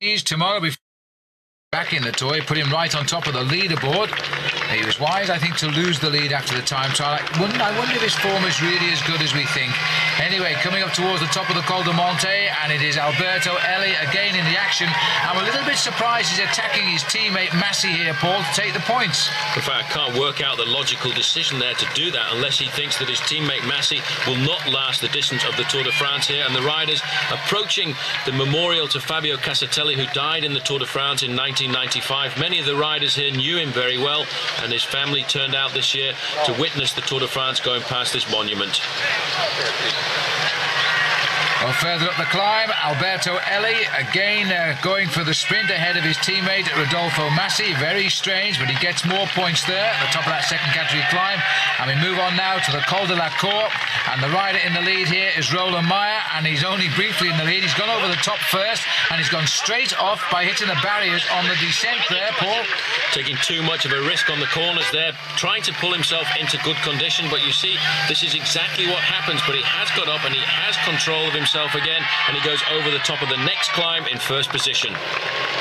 tomorrow before back in the tour. He put him right on top of the leaderboard. He was wise, I think, to lose the lead after the time trial. I wonder if his form is really as good as we think. Anyway, coming up towards the top of the Col de Monte, and it is Alberto Elli again in the action. I'm a little bit surprised he's attacking his teammate Massey here, Paul, to take the points. In fact, I can't work out the logical decision there to do that unless he thinks that his teammate Massey will not last the distance of the Tour de France here. And the riders approaching the memorial to Fabio Casatelli, who died in the Tour de France in 1995. Many of the riders here knew him very well, and his family turned out this year to witness the Tour de France going past this monument. Well, further up the climb, Alberto Elli again going for the sprint ahead of his teammate Rodolfo Massey. Very strange, but he gets more points there at the top of that second category climb. And we move on now to the Col de la Cour, and the rider in the lead here is Roland Meyer, and he's only briefly in the lead. He's gone over the top first, and he's gone straight off by hitting the barriers on the descent there, Paul. Taking too much of a risk on the corners there, trying to pull himself into good condition, but you see, this is exactly what happens. But he has got up and he has control of himself again, and he goes over the top of the next climb in first position.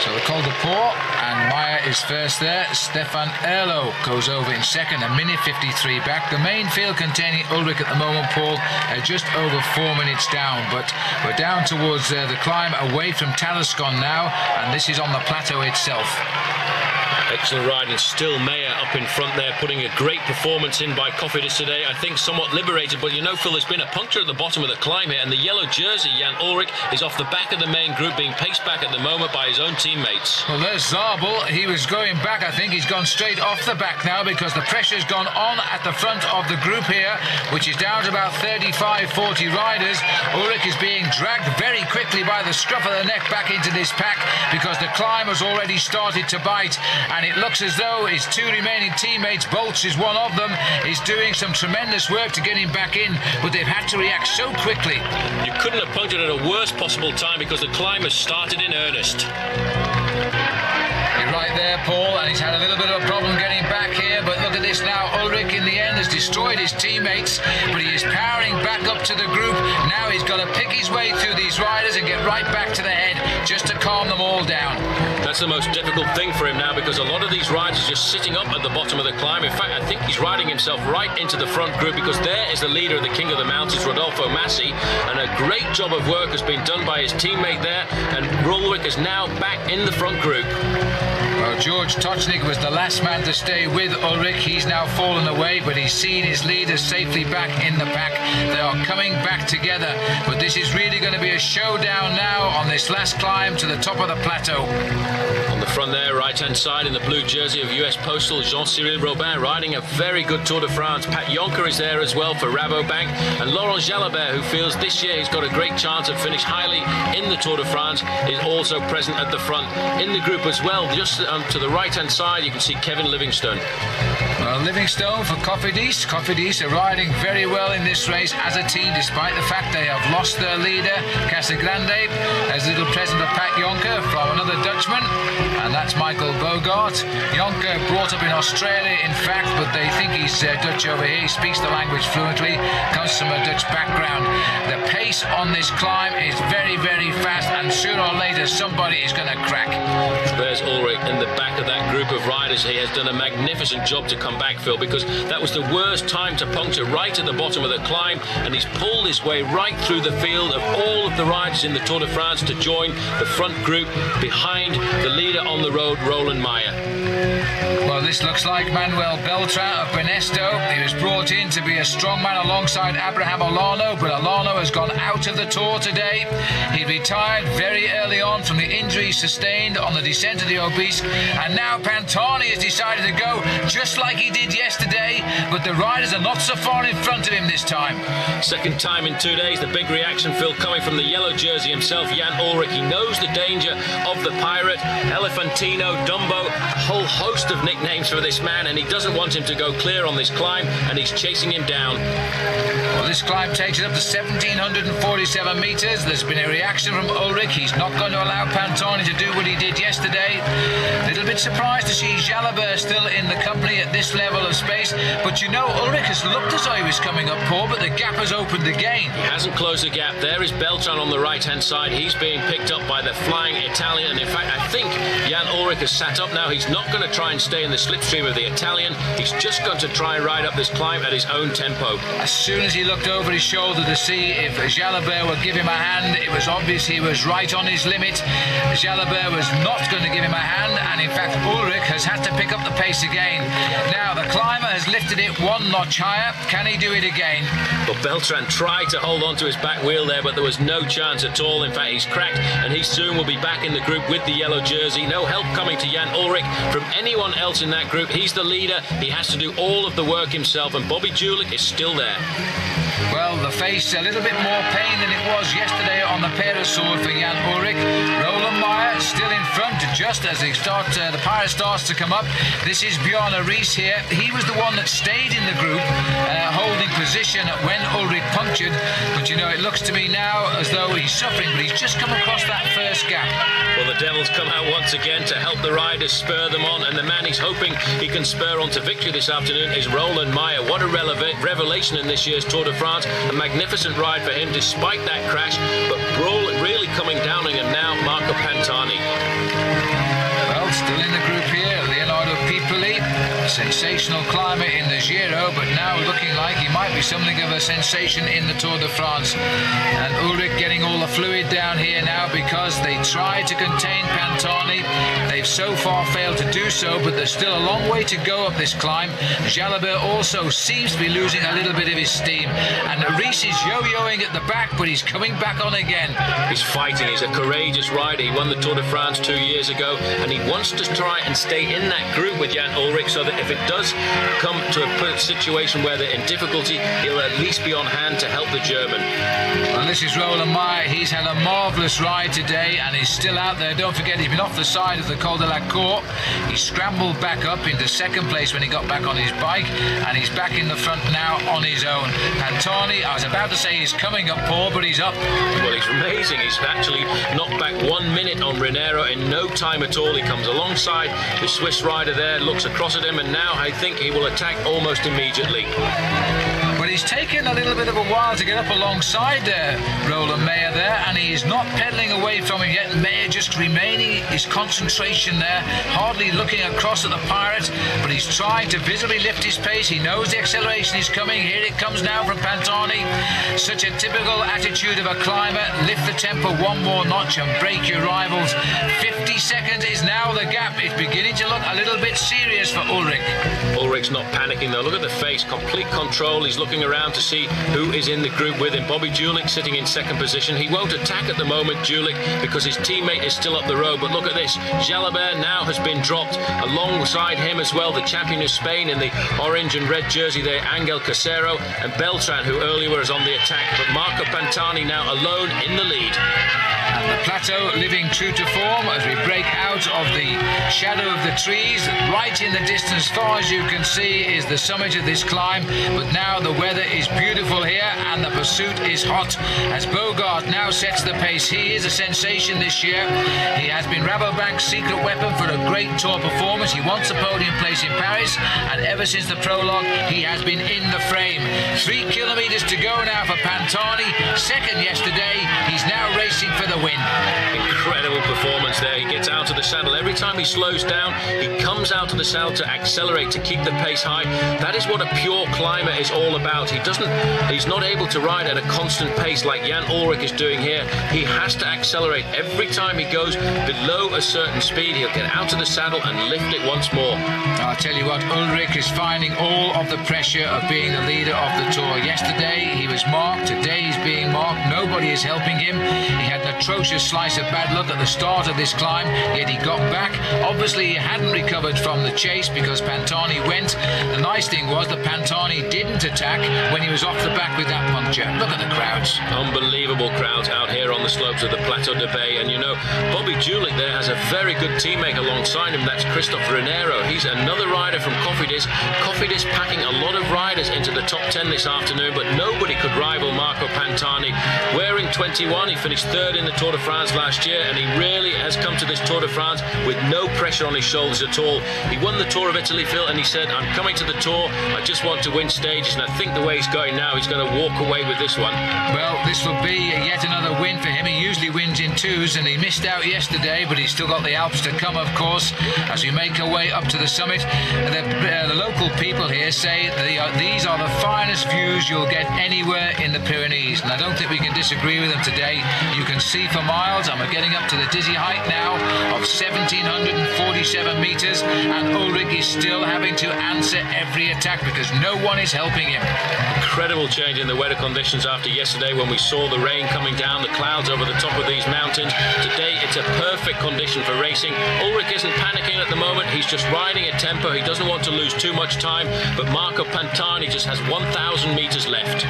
So the Col de Port, and Meyer is first there. Stefan Erlo goes over in second, a minute 53 back. The main field containing Ulrich at the moment, Paul, just over 4 minutes down, but we're down towards the climb away from Tarascon now, and this is on the plateau itself. Excellent riding, still Meyer up in front there, putting a great performance in by Cofidis today. I think somewhat liberated, but you know, Phil, there's been a puncture at the bottom of the climb here, and the yellow jersey, Jan Ulrich, is off the back of the main group, being paced back at the moment by his own teammates. Well, there's Zabel. He was going back, I think. He's gone straight off the back now because the pressure's gone on at the front of the group here, which is down to about 35, 40 riders. Ulrich is being dragged very quickly by the scruff of the neck back into this pack because the climb has already started to bite, and it looks as though his two remaining teammates, Boltz is one of them, is doing some tremendous work to get him back in, but they've had to react so quickly. You couldn't have punctured at a worst possible time because the climb has started in earnest. You're right there, Paul, and he's had a little bit of a problem getting back here, but look at this now. Ulrich in the end has destroyed his teammates, but he is powering back up to the group. Now he's got to pick his way through these riders and get right back to the head just to calm them all down. That's the most difficult thing for him now, because a lot of these riders are just sitting up at the bottom of the climb. In fact, I think he's riding himself right into the front group, because there is the leader of the King of the Mountains, Rodolfo Massey, and a great job of work has been done by his teammate there, and Ulrich is now back in the front group. Well, George Tochnik was the last man to stay with Ulrich. He's now fallen away, but he's seen his leaders safely back in the pack. They are coming back together, but this is really going to be a showdown now on this last climb to the top of the plateau. On the front there, right-hand side, in the blue jersey of US Postal, Jean-Cyril Robin riding a very good Tour de France. Pat Jonker is there as well for Rabobank, and Laurent Jalabert, who feels this year he's got a great chance to finish highly in the Tour de France, is also present at the front. In the group as well, just to the right-hand side, you can see Kevin Livingstone. Well, Livingstone for Cofidis. Cofidis are riding very well in this race as a team, despite the fact they have lost their leader, Casagrande. There's a little present of Pat Jonker from another Dutchman, and that's Michael Bogart. Jonker brought up in Australia, in fact, but they think he's Dutch over here. He speaks the language fluently, comes from a Dutch background. The pace on this climb is very, very fast, and sooner or later somebody is going to crack. There's Ulrich in the back of that group of riders. He has done a magnificent job to come back, Phil, because that was the worst time to puncture right at the bottom of the climb, and he's pulled his way right through the field of all of the riders in the Tour de France to join the front group behind the leader on the road, Roland Meyer. Well, this looks like Manuel Beltran of Benesto. He was brought in to be a strongman alongside Abraham Olano, but Olano has gone out of the Tour today. He retired very early on from the injuries sustained on the descent of the Obisque, and now Pantani has decided to go just like he did yesterday, but the riders are not so far in front of him this time. Second time in 2 days, the big reaction, Phil, coming from the yellow jersey himself, Jan Ulrich. He knows the danger of the Pirate, Elefantino, Dumbo, a whole host of nicknames aims for this man, and he doesn't want him to go clear on this climb, and he's chasing him down. Well, this climb takes it up to 1,747 metres. There's been a reaction from Ulrich. He's not going to allow Pantani to do what he did yesterday. A little bit surprised to see Jalabert still in the company at this level of space. But you know, Ulrich has looked as though he was coming up, Paul, but the gap has opened again. He hasn't closed the gap. There is Beltran on the right-hand side. He's being picked up by the flying Italian. And in fact, I think Jan Ulrich has sat up now. He's not going to try and stay in the slipstream of the Italian. He's just going to try and ride up this climb at his own tempo. As soon as he looked over his shoulder to see if Jalabert would give him a hand, it was obvious he was right on his limit. Jalabert was not going to give him a hand, and in fact Ulrich has had to pick up the pace again. Now the climber has lifted it one notch higher. Can he do it again? Well, Beltran tried to hold on to his back wheel there, but there was no chance at all. In fact, he's cracked, and he soon will be back in the group with the yellow jersey. No help coming to Jan Ulrich from anyone else in that group. He's the leader. He has to do all of the work himself, and Bobby Julich is still there. Well, the face a little bit more pain than it was yesterday on the parasol for Jan Ulrich. Roland Meyer still in front just as the pirate starts to come up. This is Bjorn Rees here. He was the one that stayed in the group holding position when Ulrich punctured. But you know, it looks to me now as though he's suffering, but he's just come across that first gap. Well, the Devils come out once again to help the riders spur them on, and the man he's hoping he can spur on to victory this afternoon is Roland Meyer. What a revelation in this year's Tour de France. A magnificent ride for him despite that crash, but really coming down on him now, Marco Pantani. Well, still in the group here, Leonardo Pipoli, sensational climber in the Giro, but now looking like he might be something of a sensation in the Tour de France. And Ulrich getting all the fluid down here now because they tried to contain Pantani. They've so far failed to do so, but there's still a long way to go up this climb. Jalabert also seems to be losing a little bit of his steam, and Rees is yo-yoing at the back, but he's coming back on again. He's fighting. He's a courageous rider. He won the Tour de France 2 years ago, and he wants to try and stay in that group with Jan Ulrich so that if it does come to a situation where they're in difficulty, he'll at least be on hand to help the German. Well, this is Roland Meyer. He's had a marvellous ride today, and he's still out there. Don't forget, he's been off the side of the Col de la Cour. He scrambled back up into second place when he got back on his bike, and he's back in the front now on his own. Pantani, I was about to say he's coming up, Paul, but he's up. Well, he's amazing. He's actually knocked back 1 minute on Raniero in no time at all. He comes alongside the Swiss rider there, looks across at him, and now I think he will attack almost immediately. But he's taken a little bit of a while to get up alongside Roland Meyer there, and he's not pedalling away from him yet. Meyer just remaining his concentration there, hardly looking across at the pirate, but he's trying to visibly lift his pace. He knows the acceleration is coming. Here it comes now from Pantani. Such a typical attitude of a climber. Lift the tempo one more notch and break your rivals. 50 seconds is now the gap. It's beginning to look a little bit serious for Ulrich. Ulrich's not panicking though. Look at the face, complete control. He's looking around to see who is in the group with him. Bobby Julich sitting in second position. He won't attack at the moment, Julich, because his teammate is still up the road. But look at this. Jalabert now has been dropped. Alongside him as well, the champion of Spain in the orange and red jersey there, Angel Casero, and Beltran, who earlier was on the attack. But Marco Pantani now alone in the lead. And the plateau living true to form as we break out of the shadow of the trees. Right in the distance, far as you can see, is the summit of this climb. But now the weather is beautiful here and the pursuit is hot as Bogart now sets the pace. He is a sensation this year. He has been Rabobank's secret weapon for a great Tour performance. He wants a podium place in Paris, and ever since the prologue he has been in the frame. 3 kilometres to go now for Pantani. Second yesterday. He's now racing for the win. Incredible performance there. He gets out of the saddle. Every time he slows down, he comes out of the saddle to accelerate, to keep the pace high. That is what a pure climber is all about. He's not able to ride at a constant pace like Jan Ulrich is doing here. He has to accelerate. Every time he goes below a certain speed, he'll get out of the saddle and lift it once more. I'll tell you what, Ulrich is finding all of the pressure of being the leader of the Tour. Yesterday he was marked, today he's being marked. Nobody is helping him. He had atrocious slice of bad luck at the start of this climb, yet he got back. Obviously he hadn't recovered from the chase because Pantani went. The nice thing was that Pantani didn't attack when he was off the back with that puncture. Look at the crowds. Unbelievable crowds out here on the slopes of the Plateau de Bay, and you know, Bobby Julich there has a very good teammate alongside him. That's Christophe Renero. He's another rider from Cofidis. Cofidis packing a lot of riders into the top 10 this afternoon, but nobody could rival Marco Pantani. Wearing 21, he finished third in the Tour de France last year, and he really has come to this Tour de France with no pressure on his shoulders at all. He won the Tour of Italy, Phil, and he said, I'm coming to the Tour, I just want to win stages, and I think the way he's going now, he's going to walk away with this one. Well, this will be yet another win for him. He usually wins in twos, and he missed out yesterday, but he's still got the Alps to come, of course, as we make our way up to the summit. The local people here say these are the finest views you'll get anywhere in the Pyrenees, and I don't think we can disagree with them today. You can see for miles, and we're getting up to the dizzy height now of 1,747 metres, and Ulrich is still having to answer every attack because no one is helping him. Incredible change in the weather conditions after yesterday when we saw the rain coming down, the clouds over the top of these mountains. Today it's a perfect condition for racing. Ulrich isn't panicking at the moment, he's just riding at tempo, he doesn't want to lose too much time, but Marco Pantani just has 1,000 metres left.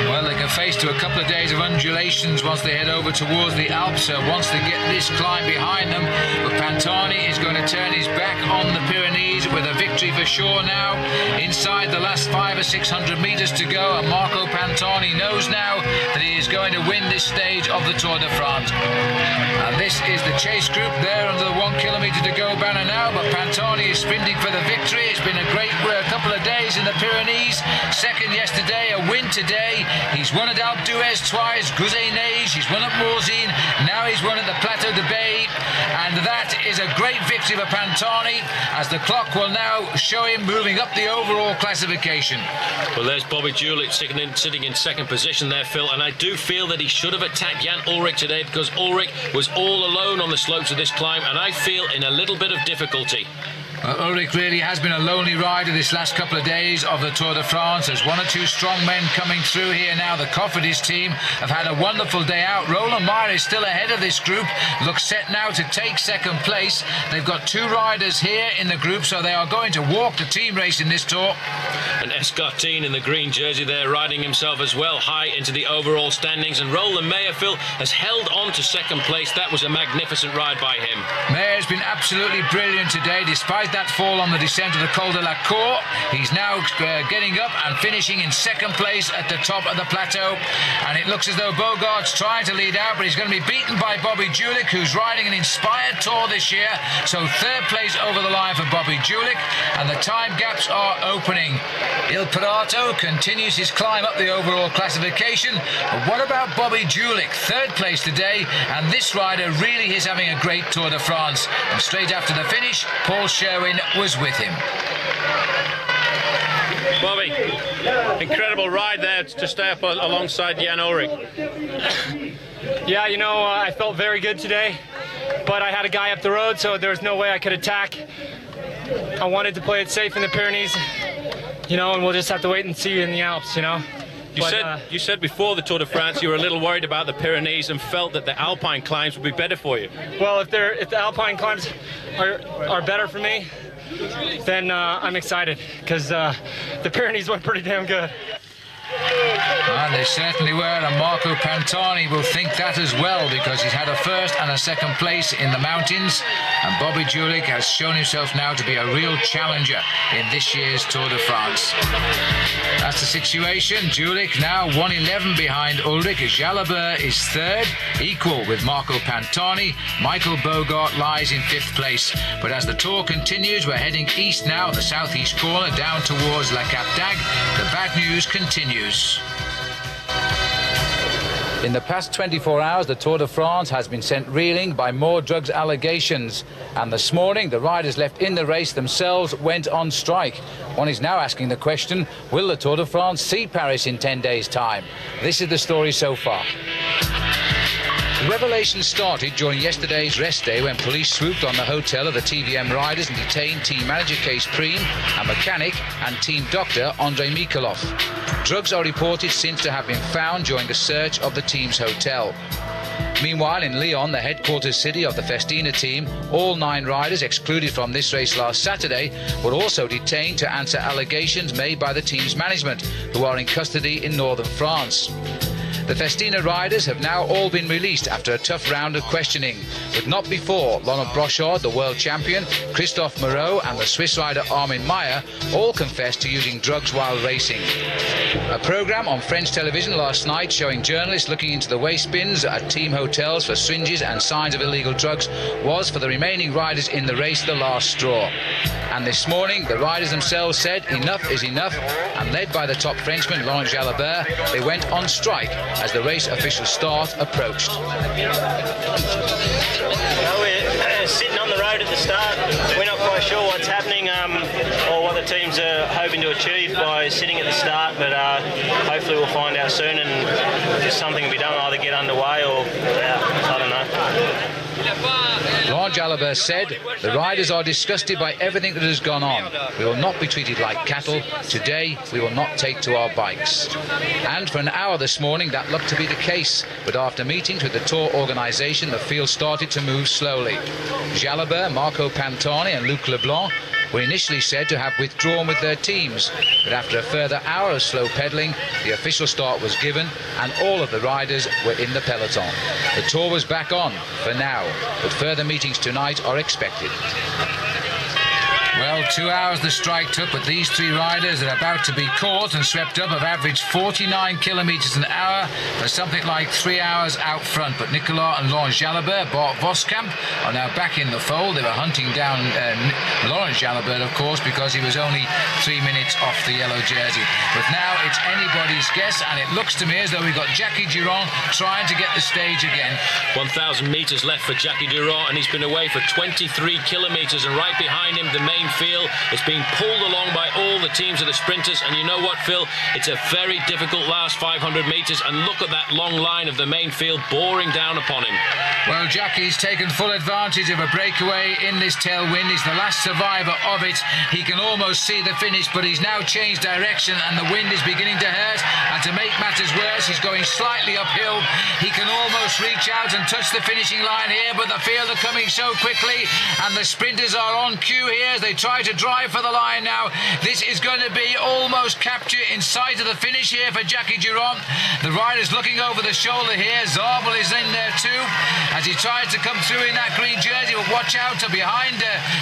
Well, they can face to a couple of days of undulations once they head over towards the Alps, once they get this climb behind them. But Pantani is going to turn his back on the Pyrenees with a victory for sure now. Inside the last 500 or 600 metres to go, and Marco Pantani knows now that he is going to win this stage of the Tour de France. And this is the chase group there under the 1 kilometre to go banner now, but Pantani is sprinting for the victory. It's been a great couple of days in the Pyrenees. Second yesterday, a win today. He's won at Alpe d'Huez twice, Gouzet-Neige, he's won at Morzine, now he's won at the Plateau de Bay, and that is a great victory for Pantani, as the clock will now show him moving up the overall classification. Well, there's Bobby Julich sitting in second position there, Phil, and I do feel that he should have attacked Jan Ullrich today because Ullrich was all alone on the slopes of this climb, and I feel in a little bit of difficulty. Ulrich really has been a lonely rider this last couple of days of the Tour de France. There's one or two strong men coming through here now. The Cofidis team have had a wonderful day out. Roland Meyer is still ahead of this group. Looks set now to take second place. They've got two riders here in the group, so they are going to walk the team race in this Tour. And Escartine in the green jersey there, riding himself as well high into the overall standings. And Roland Meyer, Phil, has held on to second place. That was a magnificent ride by him. Meyer's been absolutely brilliant today, despite that fall on the descent of the Col de la Cour. He's now getting up and finishing in second place at the top of the plateau, and it looks as though Bogart's trying to lead out, but he's going to be beaten by Bobby Julich, who's riding an inspired Tour this year. So third place over the line for Bobby Julich, and the time gaps are opening. Il Pirato continues his climb up the overall classification, but what about Bobby Julich? Third place today, and this rider really is having a great Tour de France. And straight after the finish, Paul Sherwin was with him. Bobby, incredible ride there to stay up alongside Jan Ullrich. Yeah, you know, I felt very good today, but I had a guy up the road, so there was no way I could attack. I wanted to play it safe in the Pyrenees, you know, and we'll just have to wait and see in the Alps, you know. You said before the Tour de France you were a little worried about the Pyrenees and felt that the Alpine climbs would be better for you. Well, if the Alpine climbs are better for me, then I'm excited, because the Pyrenees went pretty damn good. And they certainly were, and Marco Pantani will think that as well, because he's had a first and a second place in the mountains, and Bobby Julich has shown himself now to be a real challenger in this year's Tour de France. That's the situation. Julich now 1:11 behind Ulrich. Jalabert is third, equal with Marco Pantani. Michael Bogart lies in fifth place. But as the Tour continues, we're heading east now, the southeast corner, down towards La Cap d'Agde. The bad news continues. In the past 24 hours, the Tour de France has been sent reeling by more drugs allegations. And this morning, the riders left in the race themselves went on strike. One is now asking the question, will the Tour de France see Paris in 10 days' time? This is the story so far. The revelation started during yesterday's rest day when police swooped on the hotel of the TVM riders and detained team manager Kees Priem, a mechanic, and team doctor Andrei Mikhailov. Drugs are reported since to have been found during a search of the team's hotel. Meanwhile, in Lyon, the headquarters city of the Festina team, all 9 riders excluded from this race last Saturday were also detained to answer allegations made by the team's management, who are in custody in northern France. The Festina riders have now all been released after a tough round of questioning, but not before Laurent Brochard, the world champion, Christophe Moreau and the Swiss rider Armin Meyer all confessed to using drugs while racing. A programme on French television last night showing journalists looking into the waste bins at team hotels for syringes and signs of illegal drugs was, for the remaining riders in the race, the last straw. And this morning, the riders themselves said enough is enough, and led by the top Frenchman, Laurent Jalabert, they went on strike as the race official start approached. We're sitting on the road at the start. We're not quite sure what's happening or what the teams are hoping to achieve by sitting at the start, but hopefully we'll find out soon and just something will be done, either get underway or, I don't know. Laurent Jalabert said, "The riders are disgusted by everything that has gone on. We will not be treated like cattle. Today, we will not take to our bikes." And for an hour this morning, that looked to be the case. But after meetings with the Tour organisation, the field started to move slowly. Jalabert, Marco Pantani and Luc Leblanc were initially said to have withdrawn with their teams, but after a further hour of slow pedalling, the official start was given and all of the riders were in the peloton. The Tour was back on for now, but further meetings tonight are expected. Well, 2 hours the strike took, but these 3 riders are about to be caught and swept up have averaged 49 kilometres an hour for something like 3 hours out front. But Nicolas and Laurent Jalabert, Bart Voskamp, are now back in the fold. They were hunting down Laurent Jalabert, of course, because he was only 3 minutes off the yellow jersey. But now it's anybody's guess, and it looks to me as though we've got Jackie Durand trying to get the stage again. 1,000 metres left for Jackie Durand, and he's been away for 23 kilometres, and right behind him, the main field is being pulled along by all the teams of the sprinters. And you know what, Phil? It's a very difficult last 500 metres, and look at that long line of the main field boring down upon him. Well, Jackie's taken full advantage of a breakaway in this tailwind. He's the last survivor of it. He can almost see the finish, but he's now changed direction and the wind is beginning to hurt. And to make matters worse, he's going slightly uphill. He can almost reach out and touch the finishing line here, but the field are coming so quickly, and the sprinters are on cue here as they try to drive for the line now. This is going to be almost capture in sight of the finish here for Jackie Durand. The rider's looking over the shoulder here. Zabel is in there too as he tries to come through in that green jersey, but watch out, to behind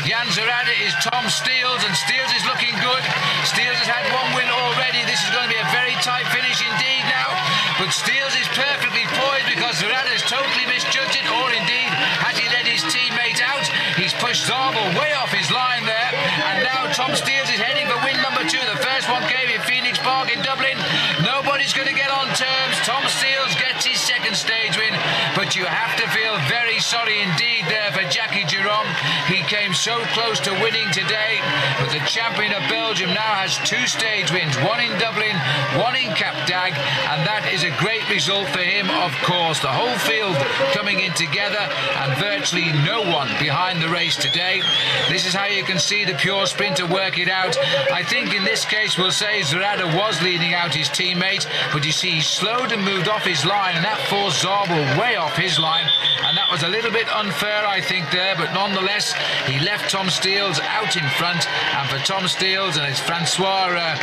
Jan Zerada is Tom Steels, and Steels is looking good. Steels has had 1 win already. This is going to be a very tight finish indeed now, but Steels is perfectly poised because Zerada has totally misjudged it, or indeed has he let his teammate out. He's pushed Zabel way off his line there, and now Tom Steels is heading for win number 2. The first one came in Phoenix Park in Dublin. Nobody's going to get on terms. Tom Steels gets his second stage win, but you have to feel very sorry indeed there for Jackie Durand. He came so close to winning today, but the champion of Belgium now has 2 stage wins, 1 in Dublin, 1 in Cap d'Agde, and that is a great result for him, of course. The whole field coming in together and virtually no one behind the race today. This is how you can see the pure sprinter work it out. I think in this case we'll say Zerada was leading out his teammate, but you see he slowed and moved off his line, and that forced Zabel way off his line, and that was a little bit unfair, I think, there, but nonetheless he left Tom Steels out in front, and for Tom Steels, and it's Francois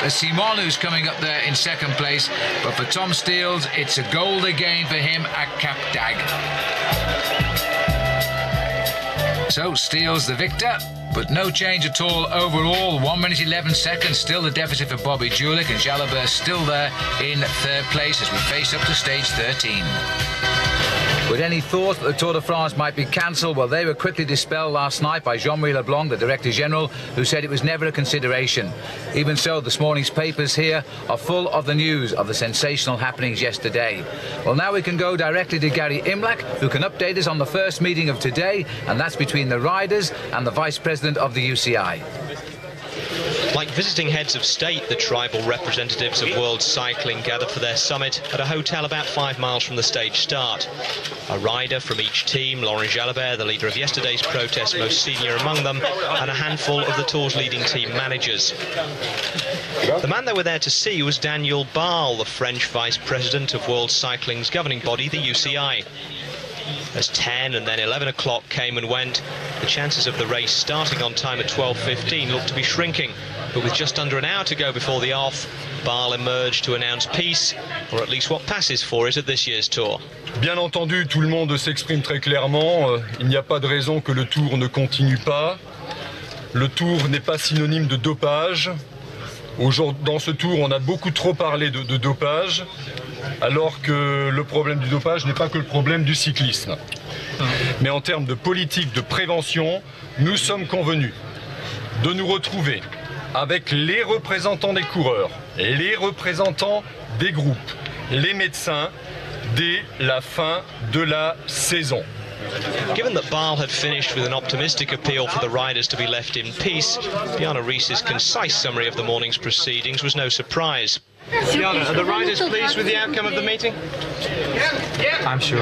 Simon who's coming up there in second place, but for Tom Steels it's a gold again for him at Cap d'Agde. So Steels the victor, but no change at all overall. 1 minute 11 seconds, still the deficit for Bobby Julich, and Jalabert still there in third place as we face up to stage 13. With any thought that the Tour de France might be cancelled, well, they were quickly dispelled last night by Jean-Marie Leblanc, the Director General, who said it was never a consideration. Even so, this morning's papers here are full of the news of the sensational happenings yesterday. Well, now we can go directly to Gary Imlach, who can update us on the first meeting of today, and that's between the riders and the Vice President of the UCI. Like visiting heads of state, the tribal representatives of world cycling gathered for their summit at a hotel about 5 miles from the stage start. A rider from each team, Laurent Jalabert, the leader of yesterday's protest, most senior among them, and a handful of the Tour's leading team managers. The man they were there to see was Daniel Baal, the French vice president of World Cycling's governing body, the UCI. As 10 and then 11 o'clock came and went, the chances of the race starting on time at 12:15 looked to be shrinking. But with just under an hour to go before the off, Baal emerged to announce peace, or at least what passes for it at this year's Tour. Bien entendu, tout le monde s'exprime très clairement. Il n'y a pas de raison que le Tour ne continue pas. Le Tour n'est pas synonyme de dopage. Dans ce Tour, on a beaucoup trop parlé de dopage, alors que le problème du dopage n'est pas que le problème du cyclisme. Mais en termes de politique de prévention, nous sommes convenus de nous retrouver avec les représentants des coureurs, les représentants des groupes, les médecins, dès la fin de la saison. Given that Baal had finished with an optimistic appeal for the riders to be left in peace, Bjarne Riis's concise summary of the morning's proceedings was no surprise. Bjarne, are the riders pleased with the outcome of the meeting? I'm sure.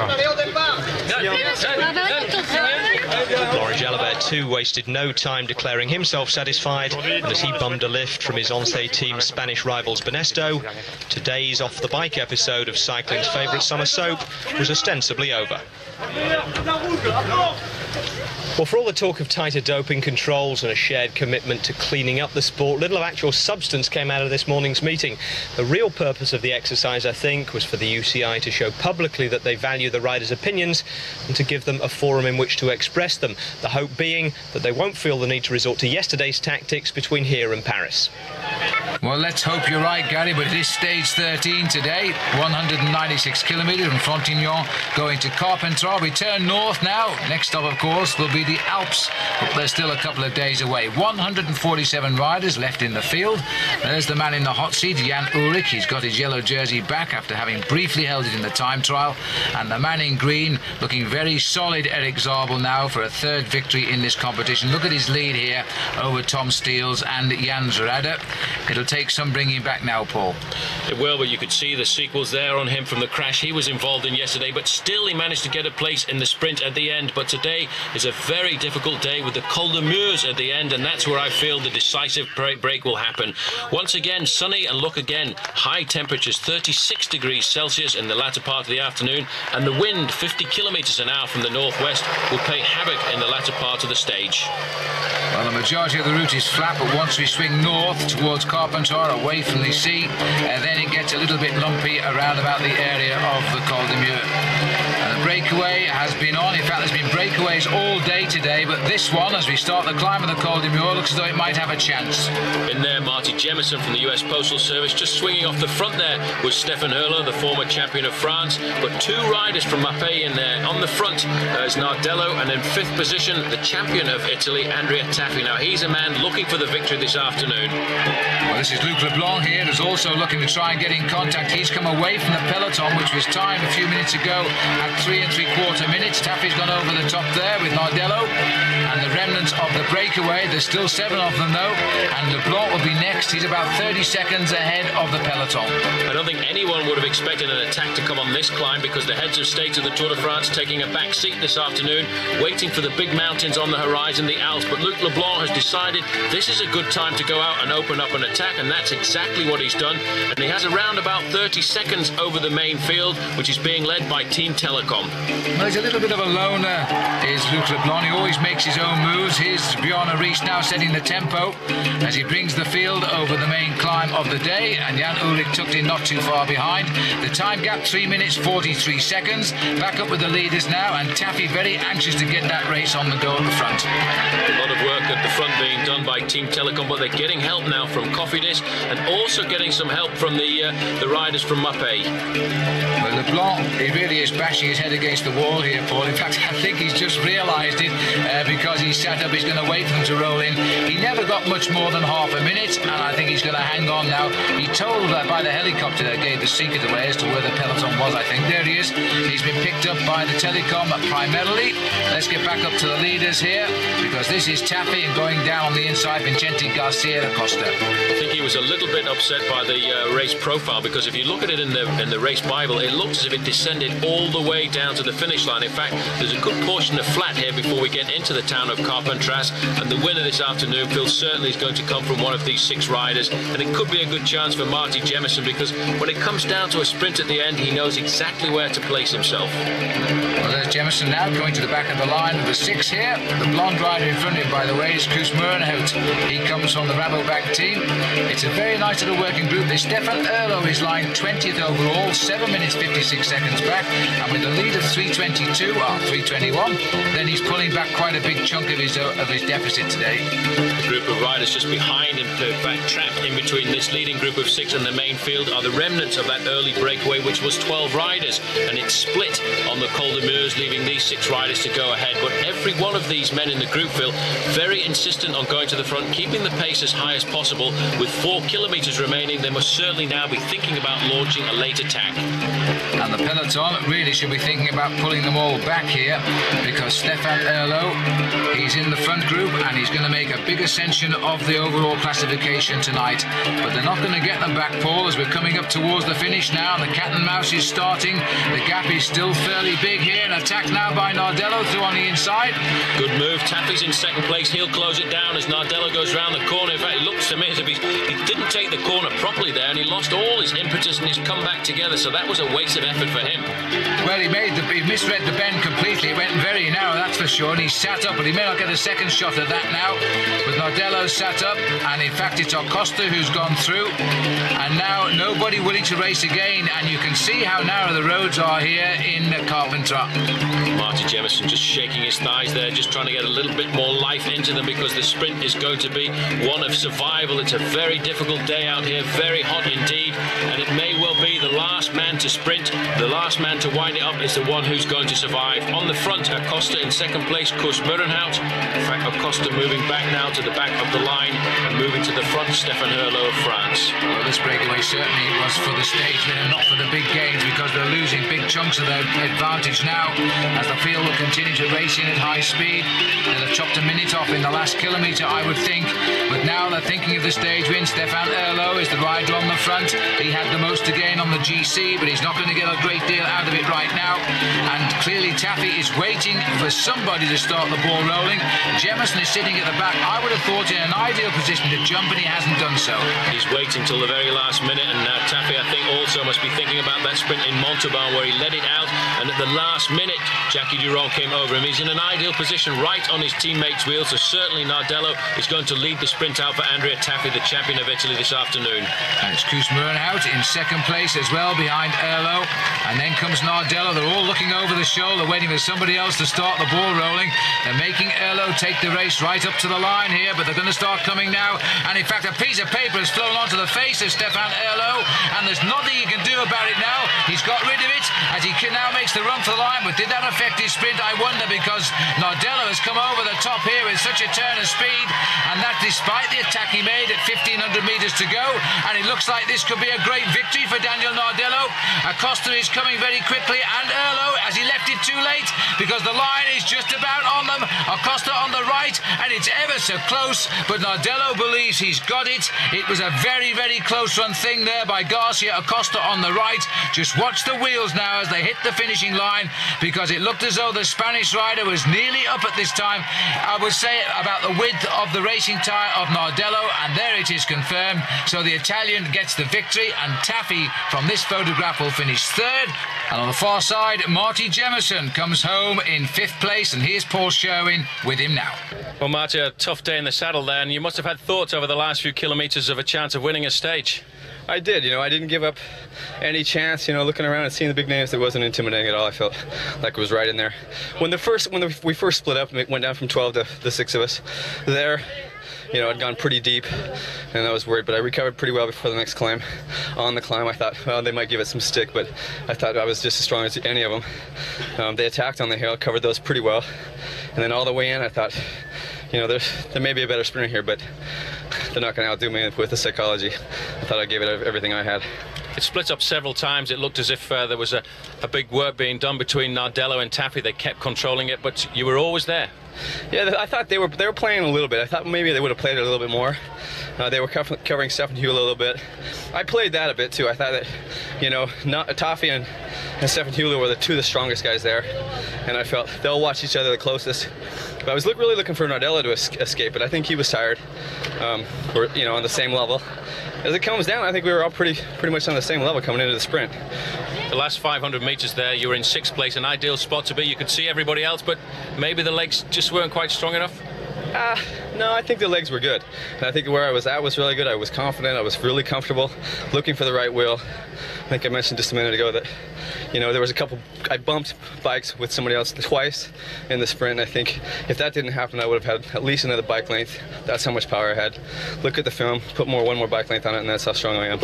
Laurent Jalabert too wasted no time declaring himself satisfied, and as he bummed a lift from his Once team's Spanish rivals Benesto, today's off-the-bike episode of cycling's favourite summer soap was ostensibly over. Well, for all the talk of tighter doping controls and a shared commitment to cleaning up the sport, little of actual substance came out of this morning's meeting. The real purpose of the exercise, I think, was for the UCI to show publicly that they value the riders' opinions and to give them a forum in which to express them. The hope being that they won't feel the need to resort to yesterday's tactics between here and Paris. Well, let's hope you're right, Gary, but it is stage 13 today, 196 kilometres from Frontignan going to Carpentras. We turn north now. Next stop, of course, will be the Alps, but they're still a couple of days away. 147 riders left in the field. There's the man in the hot seat, Jan Ullrich. He's got his yellow jersey back after having briefly held it in the time trial. And the man in green, looking very solid, Erik Zabel now for a third victory in this competition. Look at his lead here over Tom Steels and Jan Zrada. It'll take some bringing back now, Paul. It will, but you could see the sequels there on him from the crash he was involved in yesterday, but still he managed to get a place in the sprint at the end. But today is a very difficult day with the Col de Meurs at the end, and that's where I feel the decisive break will happen. Once again, sunny, and look again, high temperatures, 36 degrees Celsius in the latter part of the afternoon, and the wind, 50 kilometres an hour from the northwest, will play havoc in the latter part of the stage. Well, the majority of the route is flat, but once we swing north towards Carpentras, away from the sea, then it gets a little bit lumpy around about the area of the Col de Meurs. The breakaway has been on. In fact, there's been breakaways all day today, but this one, as we start the climb of the Col de Meurs, looks as though it might have a chance. In there, Marty Jemison from the US Postal Service. Just swinging off the front there was Stefan Hurler, the former champion of France, but two riders from Mapei in there. On the front is Nardello, and in fifth position, the champion of Italy, Andrea Taffi. Now, he's a man looking for the victory this afternoon. Well, this is Luc Leblanc here, who's also looking to try and get in contact. He's come away from the peloton, which was timed a few minutes ago at 3 3¾ minutes. Taffi's gone over the top there with Nardello, and the remnants of the breakaway. There's still 7 of them, though, and Leblanc will be next. He's about 30 seconds ahead of the peloton. I don't think anyone would have expected an attack to come on this climb, because the heads of state of the Tour de France taking a back seat this afternoon, waiting for the big mountains on the horizon, the Alps. But Luc Leblanc has decided this is a good time to go out and open up an attack, and that's exactly what he's done. And he has around about 30 seconds over the main field, which is being led by Team Telecom. Well, he's a little bit of a loner, is Luc Leblanc. He always makes his own moves. Here's Bjarne Riis now setting the tempo as he brings the field over the main climb of the day, and Jan Ullrich tucked in not too far behind. The time gap 3 minutes 43 seconds. Back up with the leaders now, and Taffi very anxious to get that race on the go at the front. A lot of work at the front being done by Team Telecom, but they're getting help now from Cofidis, and also getting some help from the riders from Mapei. Well, Leblanc, he really is bashing his head against the wall here, Paul. In fact, I think he's just realised it because he's sat up. He's going to wait for them to roll in. He never got much more than half a minute, and I think he's going to hang on now. He told by the helicopter that gave the secret away as to where the peloton was, I think. There he is. He's been picked up by the Telecom primarily. Let's get back up to the leaders here, because this is Taffi, and going down on the inside Vicente Garcia Acosta. I think he was a little bit upset by the race profile, because if you look at it in the race Bible, it looks as if it descended all the way down to the finish line. In fact, there's a good portion of flat here before we get into the town of Carpentras, and the winner this afternoon, Phil, certainly is going to come from one of these 6 riders, and it could be a good chance for Marty Jemison, because when it comes down to a sprint at the end, he knows exactly where to place himself. Well, there's Jemison now going to the back of the line of the 6 here. The blonde rider in front of him, by the way, is Koos Murenhout. He comes from the Rabobank team. It's a very nice little working group. This Stefan Erlo is lying 20th overall, 7 minutes 56 seconds back, and with a lead of 3:22 or 3:21, then he's pulling back quite a big chunk of his deficit today. The group of riders just behind him, trapped in between this leading group of 6 and the main field, are the remnants of that early breakaway, which was 12 riders, and it's split on the Col de Meurs, leaving these 6 riders to go ahead. But every one of these men in the group, Phil, very insistent on going to the front, keeping the pace as high as possible. With 4 kilometres remaining, they must certainly now be thinking about launching a late attack. And the peloton really should be thinking about pulling them all back here, because Stefan Erlo, he's in the front group and he's going to make a big ascension of the overall classification tonight. But they're not going to get them back, Paul, as we're coming up towards the finish now, and the cat and mouse is starting. The gap is still fairly big here. An attack now by Nardello through on the inside. Good move. Taffy's in second place. He'll close it down as Nardello goes round the corner. In fact, it looks to me as if he didn't take the corner properly there, and he lost all his impetus and his comeback together, so that was a waste of effort for him. Well, he misread the bend completely. It went very narrow, that's for sure, and he sat up, but he may not get a second shot at that now. But Nardello sat up, and in fact it's Acosta who's gone through, and now nobody willing to race again, and you can see how narrow the roads are here in Carpentras. Marty Jemison just shaking his thighs there, just trying to get a little bit more life into them, because the sprint is going to be one of survival. It's a very difficult day out here, very hot indeed, and it may well be the last man to sprint, the last man to wind it up is the one who's going to survive. On the front, Acosta in second place, Koos Murenhout. In fact, Acosta moving back now to the back of the line, and moving to the front, Stefan Erlo of France. Well, this breakaway certainly was for the stage winner, not for the big gains, because they're losing big chunks of their advantage now, as the field will continue to race in at high speed. They'll have chopped a minute off in the last kilometre, I would think, but now they're thinking of the stage win. Stefan Erlo is the rider on the front. He had the most to gain on the GC, but he's not going to get a great deal out of it right now, and clearly Taffy is waiting for somebody to start the ball rolling. Jemison is sitting at the back, I would have thought in an ideal position to jump, and he hasn't done so. He's waiting till the very last minute, and Taffy, I think, also must be thinking about that sprint in Montauban where he let it out, and at the last minute Jackie Durand came over him. He's in an ideal position right on his teammate's wheel, so certainly Nardello is going to lead the sprint out for Andrea Taffy, the champion of Italy this afternoon. And it's Koos Murenhout in second place as well, behind Erlo, and then comes Nardello. They're all looking over the shoulder, waiting for somebody else to start the ball rolling. They're making Erlo take the race right up to the line here, but they're going to start coming now, and in fact a piece of paper has flown onto the face of Stefan Erlo, and there's nothing he can do about it now. He's got rid of it as he now makes the run for the line, but did that affect his sprint? I wonder, because Nardello has come over the top here with such a turn of speed, and that despite the attack he made at 1,500 metres to go, and it looks like this could be a great victory for Daniel Nardello. Acosta is coming very quickly, and Erlo, as he left it too late, because the line is just about on them. Acosta on the right, and it's ever so close, but Nardello believes he's got it. It was a very, very close run thing there by Garcia. Acosta on the right. Just watch the wheels now as they hit the finishing line, because it looked as though the Spanish rider was nearly up at this time. I would say about the width of the racing tyre of Nardello, and there it is confirmed. So the Italian gets the victory, and Taffy from this photograph will finish third. And on the far side, Marty Jemison comes home in 5th place, and here's Paul Sherwin with him now. Well, Marty, a tough day in the saddle there, and you must have had thoughts over the last few kilometres of a chance of winning a stage. I did, I didn't give up any chance, looking around and seeing the big names. It wasn't intimidating at all. I felt like it was right in there. When we first split up, went down from 12 to the 6 of us there, I'd gone pretty deep, and I was worried, but I recovered pretty well before the next climb. On the climb, I thought, well, they might give it some stick, but I thought I was just as strong as any of them. They attacked on the hill, covered those pretty well, and then all the way in, I thought, there may be a better sprinter here, but they're not going to outdo me with the psychology. I thought I gave it everything I had. It split up several times. It looked as if there was a big work being done between Nardello and Taffy. They kept controlling it, but you were always there. Yeah, I thought they were playing a little bit. I thought maybe they would have played it a little bit more. They were covering Stefan Hula a little bit. I played that a bit too. I thought that, you know, Taffy and Stefan Hula were the strongest guys there, and I felt they'll watch each other the closest. But I was really looking for Nardello to escape, but I think he was tired. We're, you know, on the same level. As it comes down, I think we were all pretty much on the same level coming into the sprint. The last 500 meters there, you were in 6th place, an ideal spot to be. You could see everybody else, but maybe the legs just weren't quite strong enough. No, I think the legs were good. And I think where I was at was really good. I was confident. I was really comfortable, looking for the right wheel. I think I mentioned just a minute ago that, you know, there was a couple. I bumped bikes with somebody else twice in the sprint. And I think if that didn't happen, I would have had at least another bike length. That's how much power I had. Look at the film, put one more bike length on it, and that's how strong I am.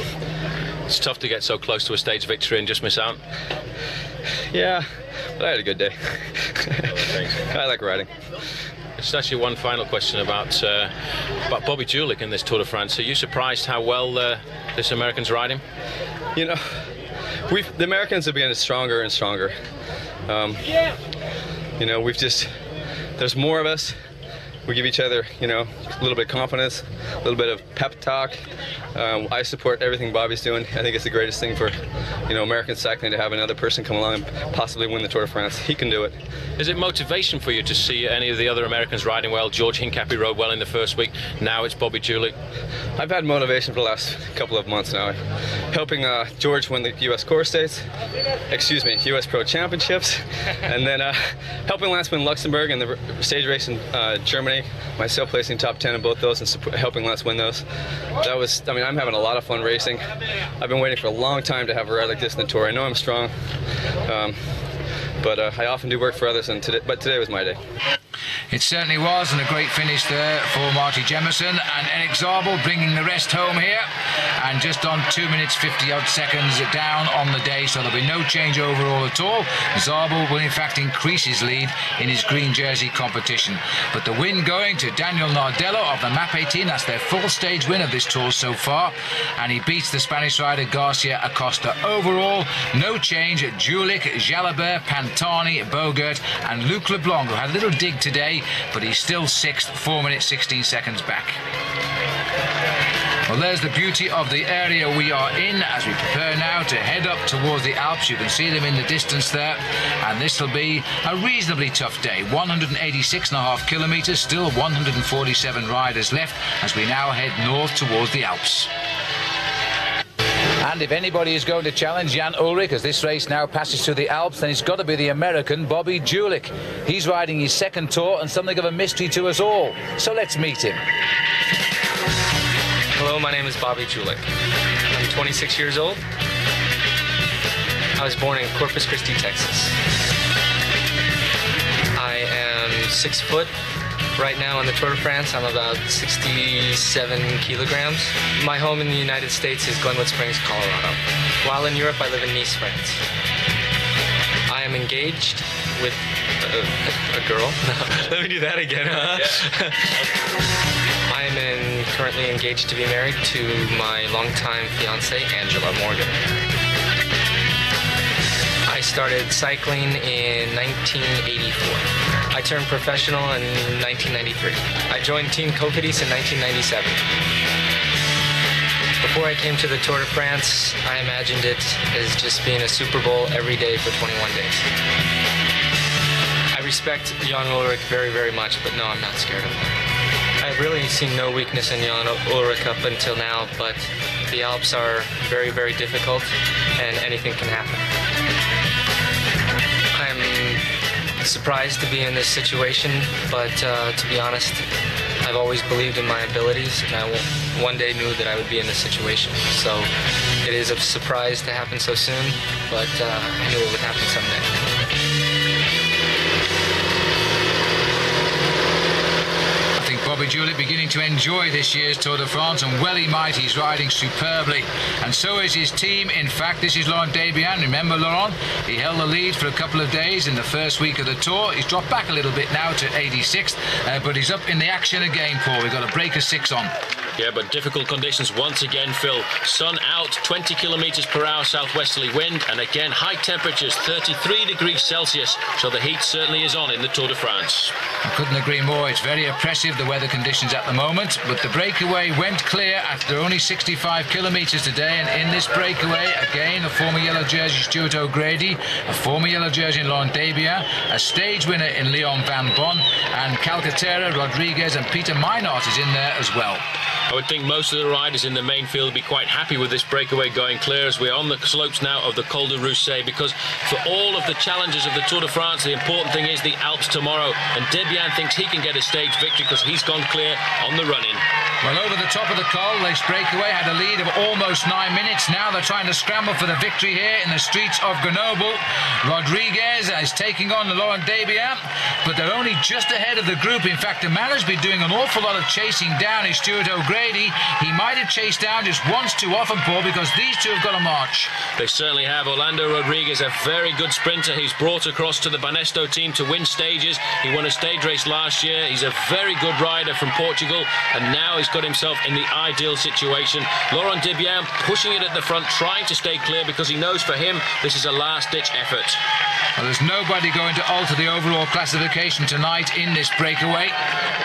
It's tough to get so close to a stage victory and just miss out. Yeah, but I had a good day. I like riding. Just actually one final question about Bobby Julich in this Tour de France. Are you surprised how well this American's riding? You know, the Americans have been stronger and stronger. You know, there's more of us. We give each other, you know, a little bit of confidence, a little bit of pep talk. I support everything Bobby's doing. I think it's the greatest thing for, you know, American cycling to have another person come along and possibly win the Tour de France. He can do it. Is it motivation for you to see any of the other Americans riding well? George Hincapie rode well in the first week. Now it's Bobby Julich. I've had motivation for the last couple of months now. Helping George win the U.S. Core States, U.S. Pro Championships, and then helping Lance win Luxembourg and the stage race in Germany. Myself placing top 10 in both those and helping Lance win those. That was, I mean, I'm having a lot of fun racing. I've been waiting for a long time to have a ride like this in the Tour. I know I'm strong, but I often do work for others, but today was my day. It certainly was, and a great finish there for Marty Jemison, and Eric Zabel bringing the rest home here, and just on 2 minutes 50 odd seconds down on the day, so there'll be no change overall at all. Zabel will in fact increase his lead in his green jersey competition, but the win going to Daniel Nardello of the MAP 18. That's their full stage win of this Tour so far, and he beats the Spanish rider Garcia Acosta. Overall, no change at Julich, Jalabert, Pantani, Bogert and Luc Leblanc, who had a little dig today, but he's still 6th, 4 minutes 16 seconds back. Well, there's the beauty of the area we are in as we prepare now to head up towards the Alps. You can see them in the distance there, and this will be a reasonably tough day. 186.5 kilometres, still 147 riders left as we now head north towards the Alps. And if anybody is going to challenge Jan Ullrich as this race now passes through the Alps, then it's got to be the American Bobby Julich. He's riding his second Tour and something of a mystery to us all. So let's meet him. Hello, my name is Bobby Julich. I'm 26 years old. I was born in Corpus Christi, Texas. I am 6 foot. Right now on the Tour de France, I'm about 67 kilograms. My home in the United States is Glenwood Springs, Colorado. While in Europe, I live in Nice, France. I am engaged with a girl. Let me do that again, huh? Yeah. I am currently engaged to be married to my longtime fiancée, Angela Morgan. I started cycling in 1984. I turned professional in 1993. I joined Team Cofidis in 1997. Before I came to the Tour de France, I imagined it as just being a Super Bowl every day for 21 days. I respect Jan Ullrich very, very much, but no, I'm not scared of him. I've really seen no weakness in Jan Ullrich up until now, but the Alps are very, very difficult, and anything can happen. I'm surprised to be in this situation, but to be honest, I've always believed in my abilities, and I one day knew that I would be in this situation. So it is a surprise to happen so soon, but I knew it would happen someday. Bobby Julich beginning to enjoy this year's Tour de France, and well he might. He's riding superbly, and so is his team. In fact, this is Laurent Debian. Remember Laurent? He held the lead for a couple of days in the first week of the Tour. He's dropped back a little bit now to 86th, but he's up in the action again, Paul. We've got a break of 6 on. Yeah, but difficult conditions once again, Phil. Sun out, 20 kilometers per hour southwesterly wind, and again high temperatures, 33 degrees Celsius. So the heat certainly is on in the Tour de France. I couldn't agree more. It's very oppressive, the weather conditions at the moment, but the breakaway went clear after only 65 kilometers today, and in this breakaway, again, a former yellow jersey Stuart O'Grady, a former yellow jersey in Laurent Debian, a stage winner in Leon Van Bon, and Calcaterra, Rodriguez and Peter Meinhardt is in there as well. I would think most of the riders in the main field would be quite happy with this breakaway going clear as we're on the slopes now of the Col de Roussay, because for all of the challenges of the Tour de France, the important thing is the Alps tomorrow, and Debian thinks he can get a stage victory because he's gone clear on the run-in. Well, over the top of the Col, this breakaway had a lead of almost 9 minutes. Now they're trying to scramble for the victory here in the streets of Grenoble. Rodriguez is taking on Laurent Debian, but they're only just ahead of the group. In fact, the man has been doing an awful lot of chasing down is Stuart O'Grady. He might have chased down just once too often, Paul, because these two have got a march. They certainly have. Orlando Rodriguez, a very good sprinter. He's brought across to the Banesto team to win stages. He won a stage race last year. He's a very good rider from Portugal, and now he's got himself in the ideal situation. Laurent Debian pushing it at the front, trying to stay clear because he knows for him this is a last-ditch effort. Well, there's nobody going to alter the overall classification tonight in this breakaway.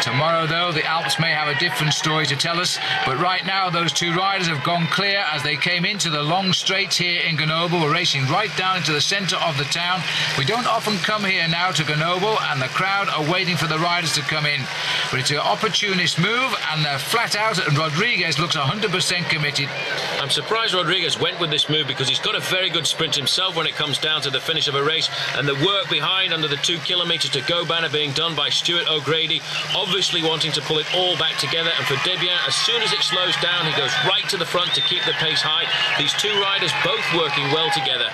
Tomorrow, though, the Alps may have a different story to tell us, but right now those two riders have gone clear as they came into the long straights here in Grenoble. We're racing right down into the centre of the town. We don't often come here now to Grenoble, and the crowd are waiting for the riders to come in. But it's an opportunist move, and they're flat out, and Rodriguez looks 100% committed. I'm surprised Rodriguez went with this move because he's got a very good sprint himself when it comes down to the finish of a race, and the work behind under the 2 kilometres to go banner being done by Stuart O'Grady, obviously wanting to pull it all back together. And for Debian, as soon as it slows down, he goes right to the front to keep the pace high. These two riders both working well together.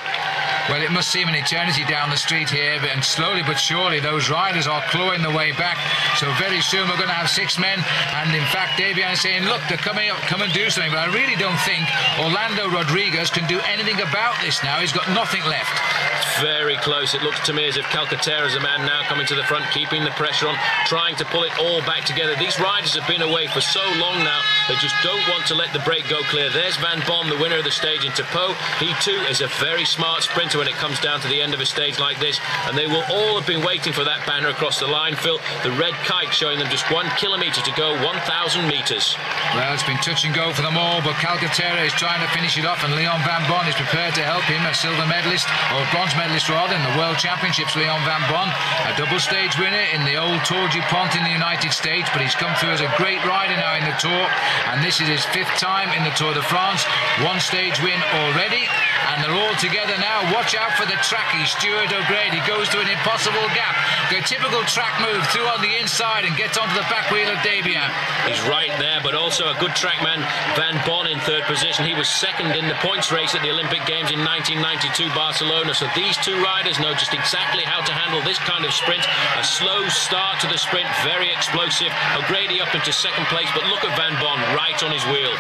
Well, it must seem an eternity down the street here, and slowly but surely those riders are clawing the way back. So very soon we're going to have 6 men, and in fact Debian is saying, look, they're coming up, come and do something. But I really don't think Orlando Rodriguez can do anything about this now. He's got nothing left. It's very close. It looks to me as if Calcaterra is a man now coming to the front, keeping the pressure on, trying to pull it all back together. These riders have been away for so long now, they just don't want to let the break go clear. There's Van Bon, the winner of the stage in Tauro. He too is a very smart sprinter when it comes down to the end of a stage like this, and they will all have been waiting for that banner across the line, Phil. The red kite showing them just 1 kilometre to go, 1,000 metres. Well, it's been touch and go for them all, but Calcaterra is trying to finish it off, and Leon Van Bon is prepared to help him, a silver medalist, or bronze medalist rather, in the World Championships. Leon Van Bon, a double stage winner in the old Tour du Pont in the United States, but he's come through as a great rider now in the Tour, and this is his 5th time in the Tour de France, 1 stage win already, and they're all together now. Watch out for the trackie. Stuart O'Grady goes to an impossible gap. A typical track move through on the inside and gets onto the back wheel of Debian. He's right there, but also a good trackman, Van Bon, in 3rd position. He was 2nd in the points race at the Olympic Games in 1992 Barcelona. So these two riders know just exactly how to handle this kind of sprint. A slow start to the sprint, very explosive. O'Grady up into 2nd place, but look at Van Bon right on his wheel.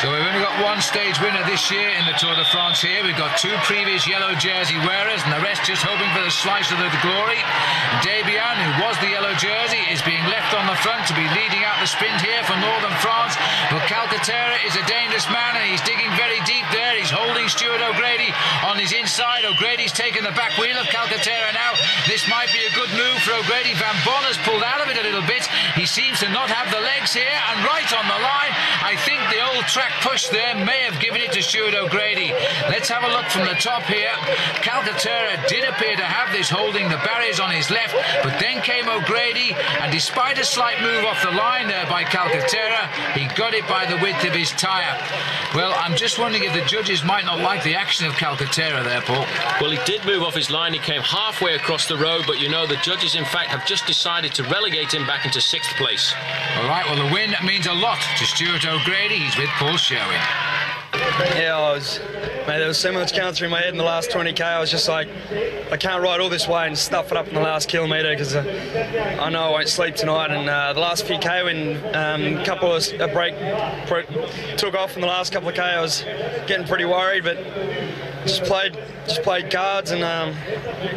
So we've only got 1 stage winner this year in the Tour de France here. We've got 2 previous yellow jersey wearers, and the rest just hoping for the slice of the glory. Debian, who was the yellow jersey, is being left on the front to be leading out the sprint here for Northern France. But Calcaterra is a dangerous man, and he's digging very deep there. He's holding Stuart O'Grady on his inside. O'Grady's taken the back wheel of Calcaterra now. This might be a good move for O'Grady. Van Bon has pulled out of it a little bit. He seems to not have the legs here, and right on the line, I think the old track push there may have given it to Stuart O'Grady. Let's have a look from the top here. Calcaterra did appear to have this holding the barriers on his left, but then came O'Grady, and despite a slight move off the line there by Calcaterra, he got it by the width of his tyre. Well, I'm just wondering if the judges might not like the action of Calcaterra there, Paul. Well, he did move off his line. He came halfway across the road, but you know, the judges in fact have just decided to relegate him back into 6th place. All right, well, the win means a lot to Stuart O'Grady. He's with Paul Sherwin. Yeah, there was so much going through my head in the last 20k. I was just like, I can't ride all this way and stuff it up in the last kilometre because I know I won't sleep tonight. And the last few k, when a break took off in the last couple of k, I was getting pretty worried, but just played cards, and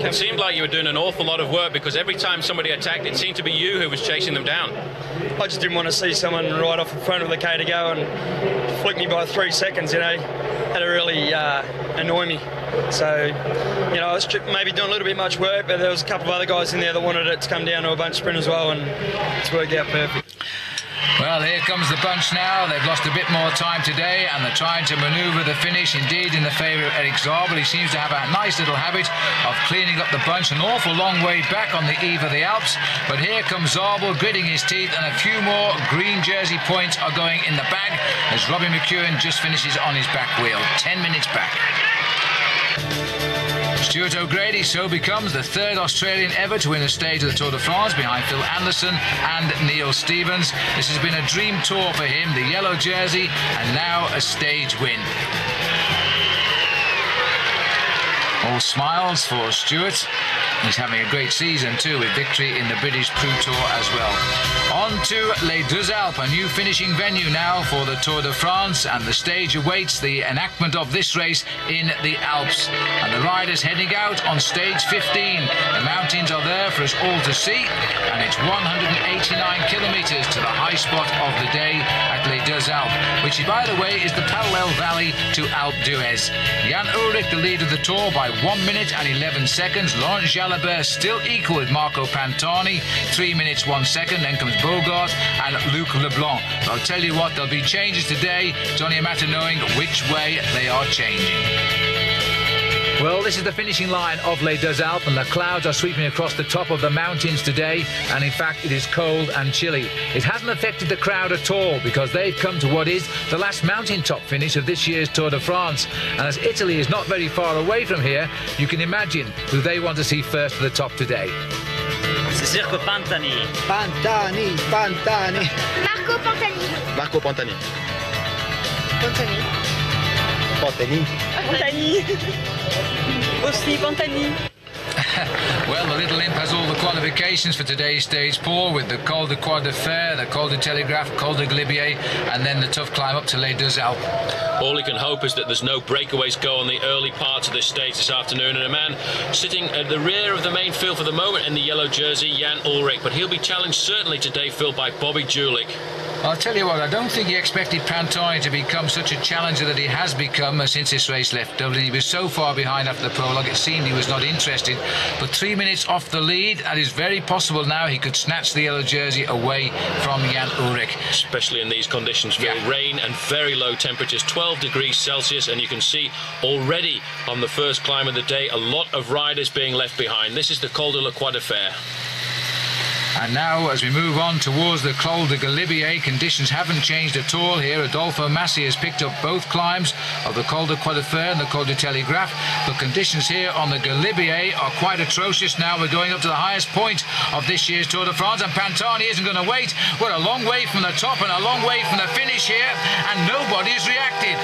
it seemed like you were doing an awful lot of work because every time somebody attacked, it seemed to be you who was chasing them down. I just didn't want to see someone right off in front of the K to go and flick me by 3 seconds, you know. That'd really annoy me. So, you know, I was maybe doing a little bit much work, but there was a couple of other guys in there that wanted it to come down to a bunch sprint as well, and it's worked out perfect. Well, here comes the bunch now. They've lost a bit more time today, and they're trying to manoeuvre the finish, indeed, in the favour of Eric Zabel. He seems to have a nice little habit of cleaning up the bunch, an awful long way back on the eve of the Alps. But here comes Zabel, gritting his teeth, and a few more green jersey points are going in the bag as Robbie McEwen just finishes on his back wheel. 10 minutes back. Stuart O'Grady so becomes the third Australian ever to win a stage of the Tour de France, behind Phil Anderson and Neil Stevens. This has been a dream tour for him, the yellow jersey, and now a stage win. All smiles for Stuart. He's having a great season too, with victory in the British Pro Tour as well. On to Les Deux Alpes, a new finishing venue now for the Tour de France, and the stage awaits the enactment of this race in the Alps. And the riders heading out on stage 15. The mountains are there for us all to see, and it's 189 kilometres to the high spot of the day at Les Deux Alpes, which, by the way, is the parallel valley to Alpe d'Huez. Jan Ullrich, the lead of the Tour, by 1 minute and 11 seconds. Laurent Jalabert still equal with Marco Pantani, 3 minutes 1 second. Then comes Bogart and Luc Leblanc. So I'll tell you what, there'll be changes today. It's only a matter of knowing which way they are changing. Well, this is the finishing line of Les Deux Alpes, and the clouds are sweeping across the top of the mountains today, and in fact it is cold and chilly. It hasn't affected the crowd at all, because they've come to what is the last mountaintop finish of this year's Tour de France, and as Italy is not very far away from here, you can imagine who they want to see first to the top today. Circo Pantani. Pantani. Marco Pantani. Marco Pantani. Pantani. Pantani. Pantani. Aussi Pantani. Well, the little imp has all the qualifications for today's stage, Paul, with the Col de Croix de Fer, the Col de Telegraph, Col de Glibier, and then the tough climb up to Les Deux Alpes. All he can hope is that there's no breakaways go on the early parts of this stage this afternoon, and a man sitting at the rear of the main field for the moment in the yellow jersey, Jan Ullrich, but he'll be challenged certainly today, Phil, by Bobby Julich. I'll tell you what, I don't think he expected Pantani to become such a challenger that he has become since this race left Dublin. He was so far behind after the prologue, it seemed he was not interested. But 3 minutes off the lead, and it's very possible now he could snatch the yellow jersey away from Jan Ullrich. Especially in these conditions, Phil. Yeah. Rain and very low temperatures, 12 degrees Celsius, and you can see already on the first climb of the day a lot of riders being left behind. This is the Col de la Croix de Fer. And now, as we move on towards the Col de Galibier, conditions haven't changed at all here. Adolfo Massi has picked up both climbs of the Col de Croix de Fer and the Col de Telegraph. But conditions here on the Galibier are quite atrocious now. We're going up to the highest point of this year's Tour de France, and Pantani isn't going to wait. We're a long way from the top and a long way from the finish here, and nobody's reacted.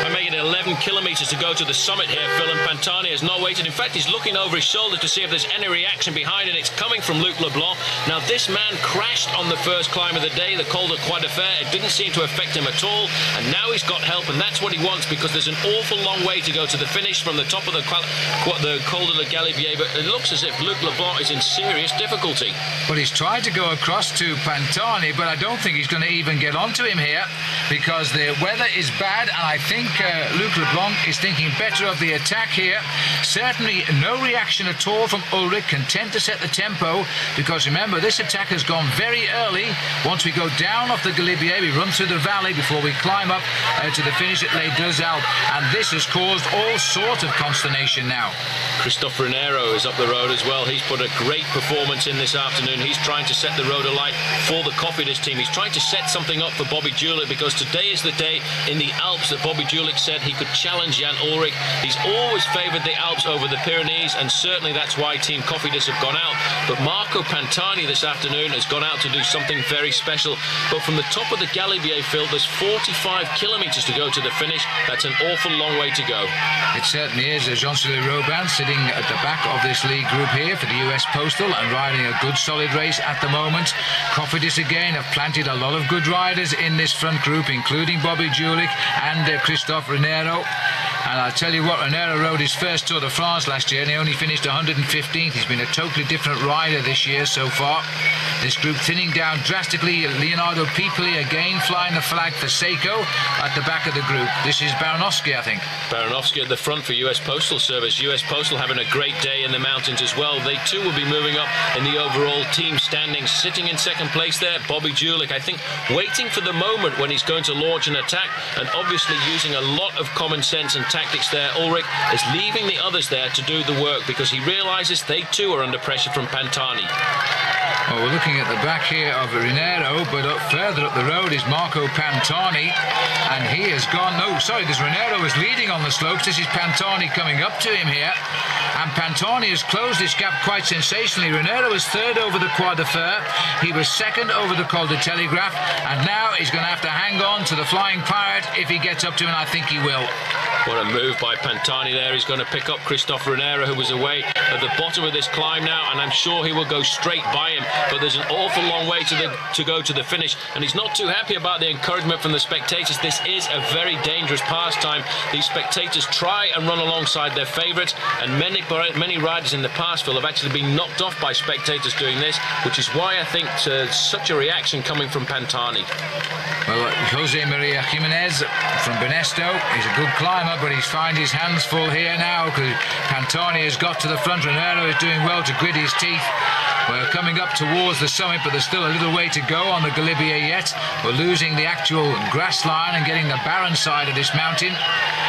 I'm making it 11 kilometres to go to the summit here, Phil, and Pantani has not waited. In fact, he's looking over his shoulder to see if there's any reaction behind it. It's coming from Luc Leblanc. Now, this man crashed on the first climb of the day, the Col de Croix de Fer. It didn't seem to affect him at all, and now he's got help, and that's what he wants, because there's an awful long way to go to the finish from the top of the Col de la Galibier, but it looks as if Luc Leblanc is in serious difficulty. Well, he's tried to go across to Pantani, but I don't think he's going to even get onto him here, because the weather is bad, and I think Luc Leblanc is thinking better of the attack here. Certainly no reaction at all from Ullrich, content to set the tempo, because remember, this attack has gone very early. Once we go down off the Galibier, we run through the valley before we climb up to the finish at Les Deux Alpes, and this has caused all sorts of consternation now. Christophe Renero is up the road as well. He's put a great performance in this afternoon. He's trying to set the road alight for the Cofidis team. He's trying to set something up for Bobby Julich, because today is the day in the Alps that Bobby Julich said he could challenge Jan Ullrich. He's always favoured the Alps over the Pyrenees, and certainly that's why Team Cofidis have gone out. But Marco Pantani this afternoon has gone out to do something very special. But from the top of the Galibier, Phil, there's 45 kilometres to go to the finish. That's an awful long way to go. It certainly is. Jean-Céline Robin sitting at the back of this league group here for the US Postal and riding a good solid race at the moment. Cofidis again have planted a lot of good riders in this front group, including Bobby Julich and Christophe Renero. And I'll tell you what, Renero rode his first Tour de France last year and he only finished 115th. He's been a totally different rider this year so far. This group thinning down drastically. Leonardo Pipoli again flying the flag for Seiko at the back of the group. This is Baranowski, I think. Baranowski at the front for US Postal Service. US Postal having a great day in the mountains as well. They too will be moving up in the overall team standings. Sitting in second place there, Bobby Julich, I think, waiting for the moment when he's going to launch an attack, and obviously using a lot of common sense and tactics there. Ulrich is leaving the others there to do the work because he realises they too are under pressure from Pantani. Well, we're looking at the back here of Renero, but further up the road is Marco Pantani, and he has gone... No, sorry, this Renero is leading on the slopes. This is Pantani coming up to him here, and Pantani has closed this gap quite sensationally. Renero was third over the Croix de Fer, he was second over the Col de Telegraph, and now he's going to have to hang on to the Flying Pirate if he gets up to him, and I think he will. What a move by Pantani there. He's going to pick up Christophe Renero, who was away at the bottom of this climb now, and I'm sure he will go straight by him. But there's an awful long way to go to the finish, and he's not too happy about the encouragement from the spectators. This is a very dangerous pastime. These spectators try and run alongside their favourites, and many riders in the past have actually been knocked off by spectators doing this, which is why I think such a reaction coming from Pantani. Well, Jose Maria Jimenez from Benesto, he's a good climber, but he's found his hands full here now because Pantani has got to the front. Renero is doing well to grit his teeth. We're coming up towards the summit, but there's still a little way to go on the Galibier yet. We're losing the actual grass line and getting the barren side of this mountain.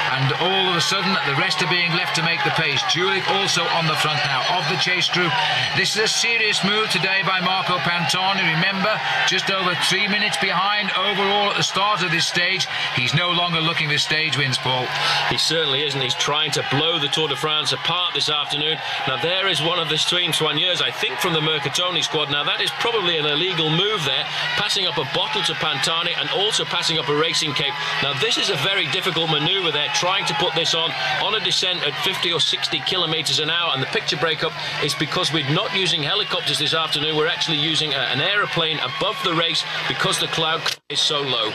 And all of a sudden, the rest are being left to make the pace. Julich also on the front now of the chase group. This is a serious move today by Marco Pantani. Remember, just over 3 minutes behind overall at the start of this stage. He's no longer looking for stage wins, Paul. He certainly isn't. He's trying to blow the Tour de France apart this afternoon. Now, there is one of the team soigneurs, I think, from the Mercatoni squad. Now, that is probably an illegal move there, passing up a bottle to Pantani and also passing up a racing cape. Now, this is a very difficult manoeuvre there, trying to put this on a descent at 50 or 60 kilometres an hour. And the picture breakup is because we're not using helicopters this afternoon. We're actually using an aeroplane above the race because the cloud is so low.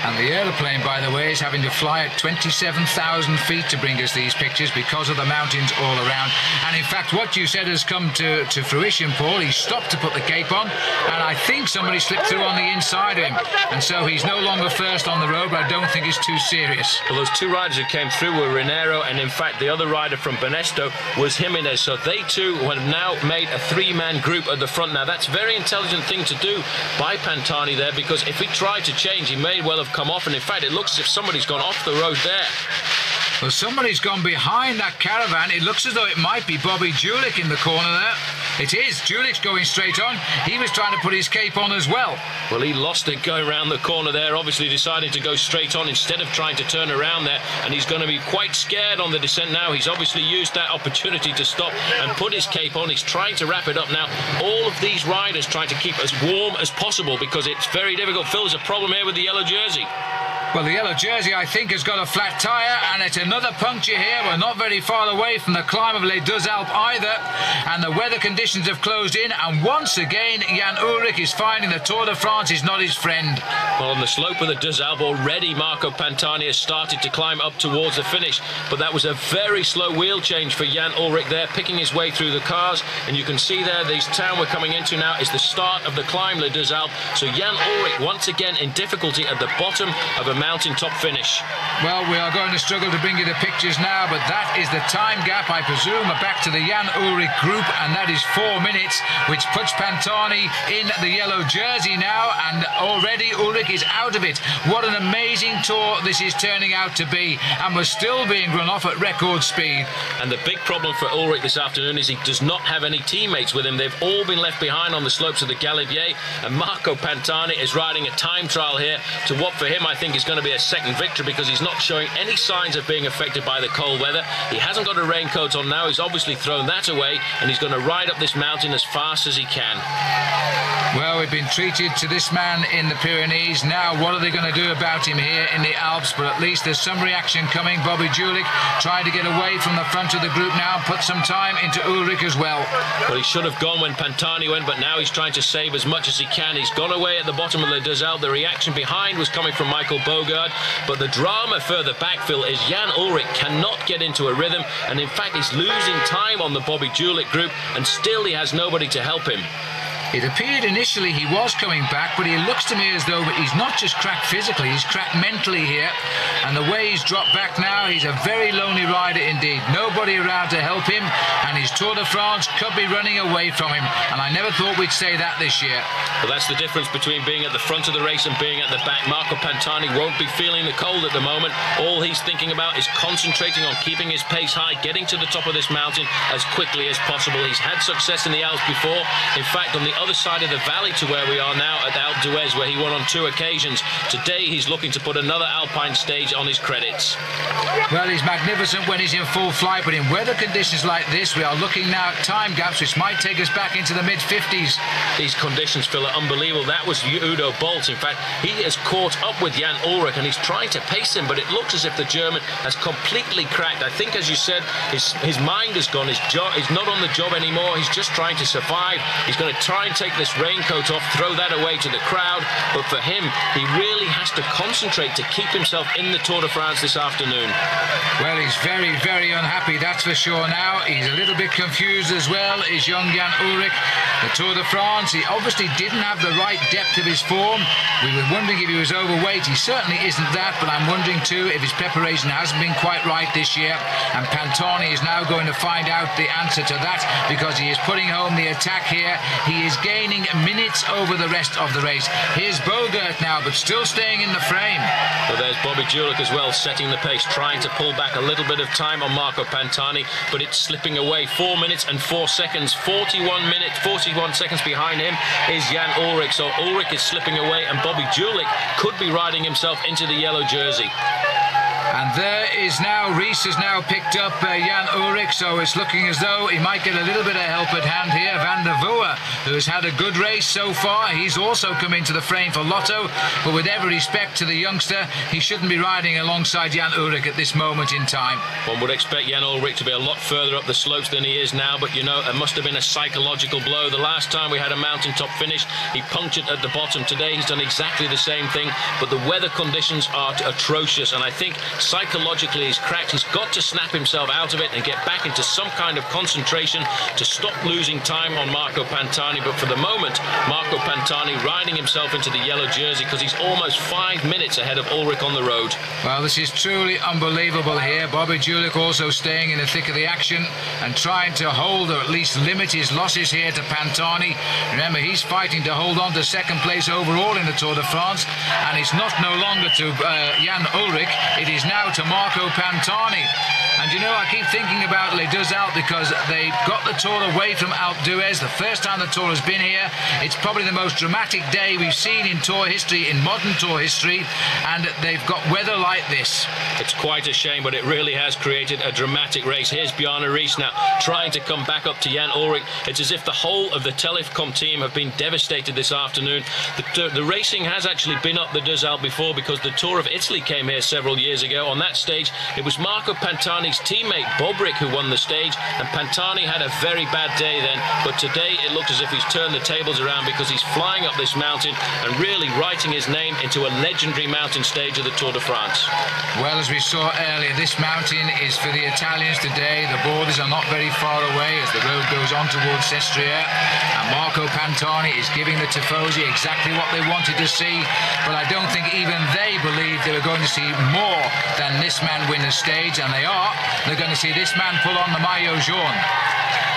And the aeroplane, by the way, is having to fly at 27,000 feet to bring us these pictures because of the mountains all around. And in fact, what you said has come to fruition, Paul. He stopped to put the cape on, and I think somebody slipped through on the inside of him. And so he's no longer first on the road, but I don't think it's too serious. Well, those two riders who came through were Renero, and in fact, the other rider from Benesto was Jimenez. So they too have now made a three-man group at the front. Now, that's a very intelligent thing to do by Pantani there, because if he tried to change, he may well have come off, and in fact, it looks as if somebody's gone off the road there. Well, somebody's gone behind that caravan. It looks as though it might be Bobby Julich in the corner there. It is. Julich's going straight on. He was trying to put his cape on as well. Well, he lost it going around the corner there, obviously deciding to go straight on instead of trying to turn around there, and he's going to be quite scared on the descent now. He's obviously used that opportunity to stop and put his cape on. He's trying to wrap it up now. All of these riders trying to keep as warm as possible because it's very difficult. Phil, there's a problem here with the yellow jersey. Well, the yellow jersey, I think, has got a flat tyre, and it's another puncture here. We're not very far away from the climb of Les Deux Alpes either, and the weather conditions have closed in, and once again, Jan Ullrich is finding the Tour de France is not his friend. Well, on the slope of the Deux Alpes already, Marco Pantani has started to climb up towards the finish, but that was a very slow wheel change for Jan Ullrich there, picking his way through the cars, and you can see there, this town we're coming into now is the start of the climb, Les Deux Alpes, so Jan Ullrich once again in difficulty at the bottom of a mountain top finish. Well, we are going to struggle to bring you the pictures now, but that is the time gap, I presume, back to the Jan Ullrich group, and that is 4 minutes, which puts Pantani in the yellow jersey now, and already Ullrich is out of it. What an amazing tour this is turning out to be, and we're still being run off at record speed. And the big problem for Ullrich this afternoon is he does not have any teammates with him. They've all been left behind on the slopes of the Galibier, and Marco Pantani is riding a time trial here to what for him I think is going to be a second victory, because he's not showing any signs of being affected by the cold weather. He hasn't got a raincoat on now. He's obviously thrown that away, and he's going to ride up this mountain as fast as he can. Well, we've been treated to this man in the Pyrenees. Now, what are they going to do about him here in the Alps? But at least there's some reaction coming. Bobby Julich trying to get away from the front of the group now and put some time into Ulrich as well. Well, he should have gone when Pantani went, but now he's trying to save as much as he can. He's gone away at the bottom of the Deux Alpes. The reaction behind was coming from Michael Bogard, but the drama further back, Phil, is Jan Ulrich cannot get into a rhythm, and in fact he's losing time on the Bobby Julich group, and still he has nobody to help him. It appeared initially he was coming back, but he looks to me as though he's not just cracked physically, he's cracked mentally here. And the way he's dropped back now, he's a very lonely rider indeed. Nobody around to help him, and his Tour de France could be running away from him. And I never thought we'd say that this year. Well, that's the difference between being at the front of the race and being at the back. Marco Pantani won't be feeling the cold at the moment. All he's thinking about is concentrating on keeping his pace high, getting to the top of this mountain as quickly as possible. He's had success in the Alps before. In fact, on the other side of the valley to where we are now at Alpe d'Huez, where he won on 2 occasions. Today he's looking to put another Alpine stage on his credits. Well, he's magnificent when he's in full flight, but in weather conditions like this, we are looking now at time gaps which might take us back into the mid-50s. These conditions, Phil, are unbelievable. That was Udo Bolt. In fact, he has caught up with Jan Ulrich and he's trying to pace him, but it looks as if the German has completely cracked. I think, as you said, his mind has gone. He's not on the job anymore. He's just trying to survive. He's going to try and take this raincoat off, throw that away to the crowd, but for him, he really has to concentrate to keep himself in the Tour de France this afternoon. Well, he's very, very unhappy, that's for sure now. He's a little bit confused as well, is young Jan Ulrich. The Tour de France, he obviously didn't have the right depth of his form. We were wondering if he was overweight. He certainly isn't that, but I'm wondering too if his preparation hasn't been quite right this year, and Pantani is now going to find out the answer to that, because he is putting home the attack here. He is gaining minutes over the rest of the race. Here's Bogart now, but still staying in the frame. Well, there's Bobby Julich as well, setting the pace, trying to pull back a little bit of time on Marco Pantani, but it's slipping away. 4 minutes and 4 seconds, 41 seconds behind him is Jan Ulrich. So Ulrich is slipping away, and Bobby Julich could be riding himself into the yellow jersey. And there is now, Rees has now picked up Jan Ulrich, so it's looking as though he might get a little bit of help at hand here. Van der Voer, who has had a good race so far, he's also come into the frame for Lotto, but with every respect to the youngster, he shouldn't be riding alongside Jan Ulrich at this moment in time. One would expect Jan Ulrich to be a lot further up the slopes than he is now, but you know, it must have been a psychological blow. The last time we had a mountaintop finish, he punctured at the bottom. Today he's done exactly the same thing, but the weather conditions are atrocious, and I think psychologically he's cracked. He's got to snap himself out of it and get back into some kind of concentration to stop losing time on Marco Pantani. But for the moment, Marco Pantani riding himself into the yellow jersey because he's almost 5 minutes ahead of Ulrich on the road. Well, this is truly unbelievable here. Bobby Julich also staying in the thick of the action and trying to hold or at least limit his losses here to Pantani. Remember, he's fighting to hold on to second place overall in the Tour de France, and it's not no longer to Jan Ulrich, it is now to Marco Pantani. And you know, I keep thinking about Les Deux Alpes because they got the Tour away from Alpe d'Huez. The first time the Tour has been here, it's probably the most dramatic day we've seen in Tour history, in modern Tour history, and they've got weather like this. It's quite a shame, but it really has created a dramatic race. Here's Bjarne Riis now trying to come back up to Jan Ulrich. It's as if the whole of the Telefcom team have been devastated this afternoon. The racing has actually been up the Deux Alpes before because the Tour of Italy came here several years ago. On that stage, it was Marco Pantani's teammate Bobrick who won the stage, and Pantani had a very bad day then, but today it looks as if he's turned the tables around because he's flying up this mountain and really writing his name into a legendary mountain stage of the Tour de France. Well, as we saw earlier, this mountain is for the Italians today. The borders are not very far away as the road goes on towards Sestria, and Marco Pantani is giving the Tifosi exactly what they wanted to see, but I don't think even they believed they were going to see more than this man win the stage, and they are. They're going to see this man pull on the maillot jaune.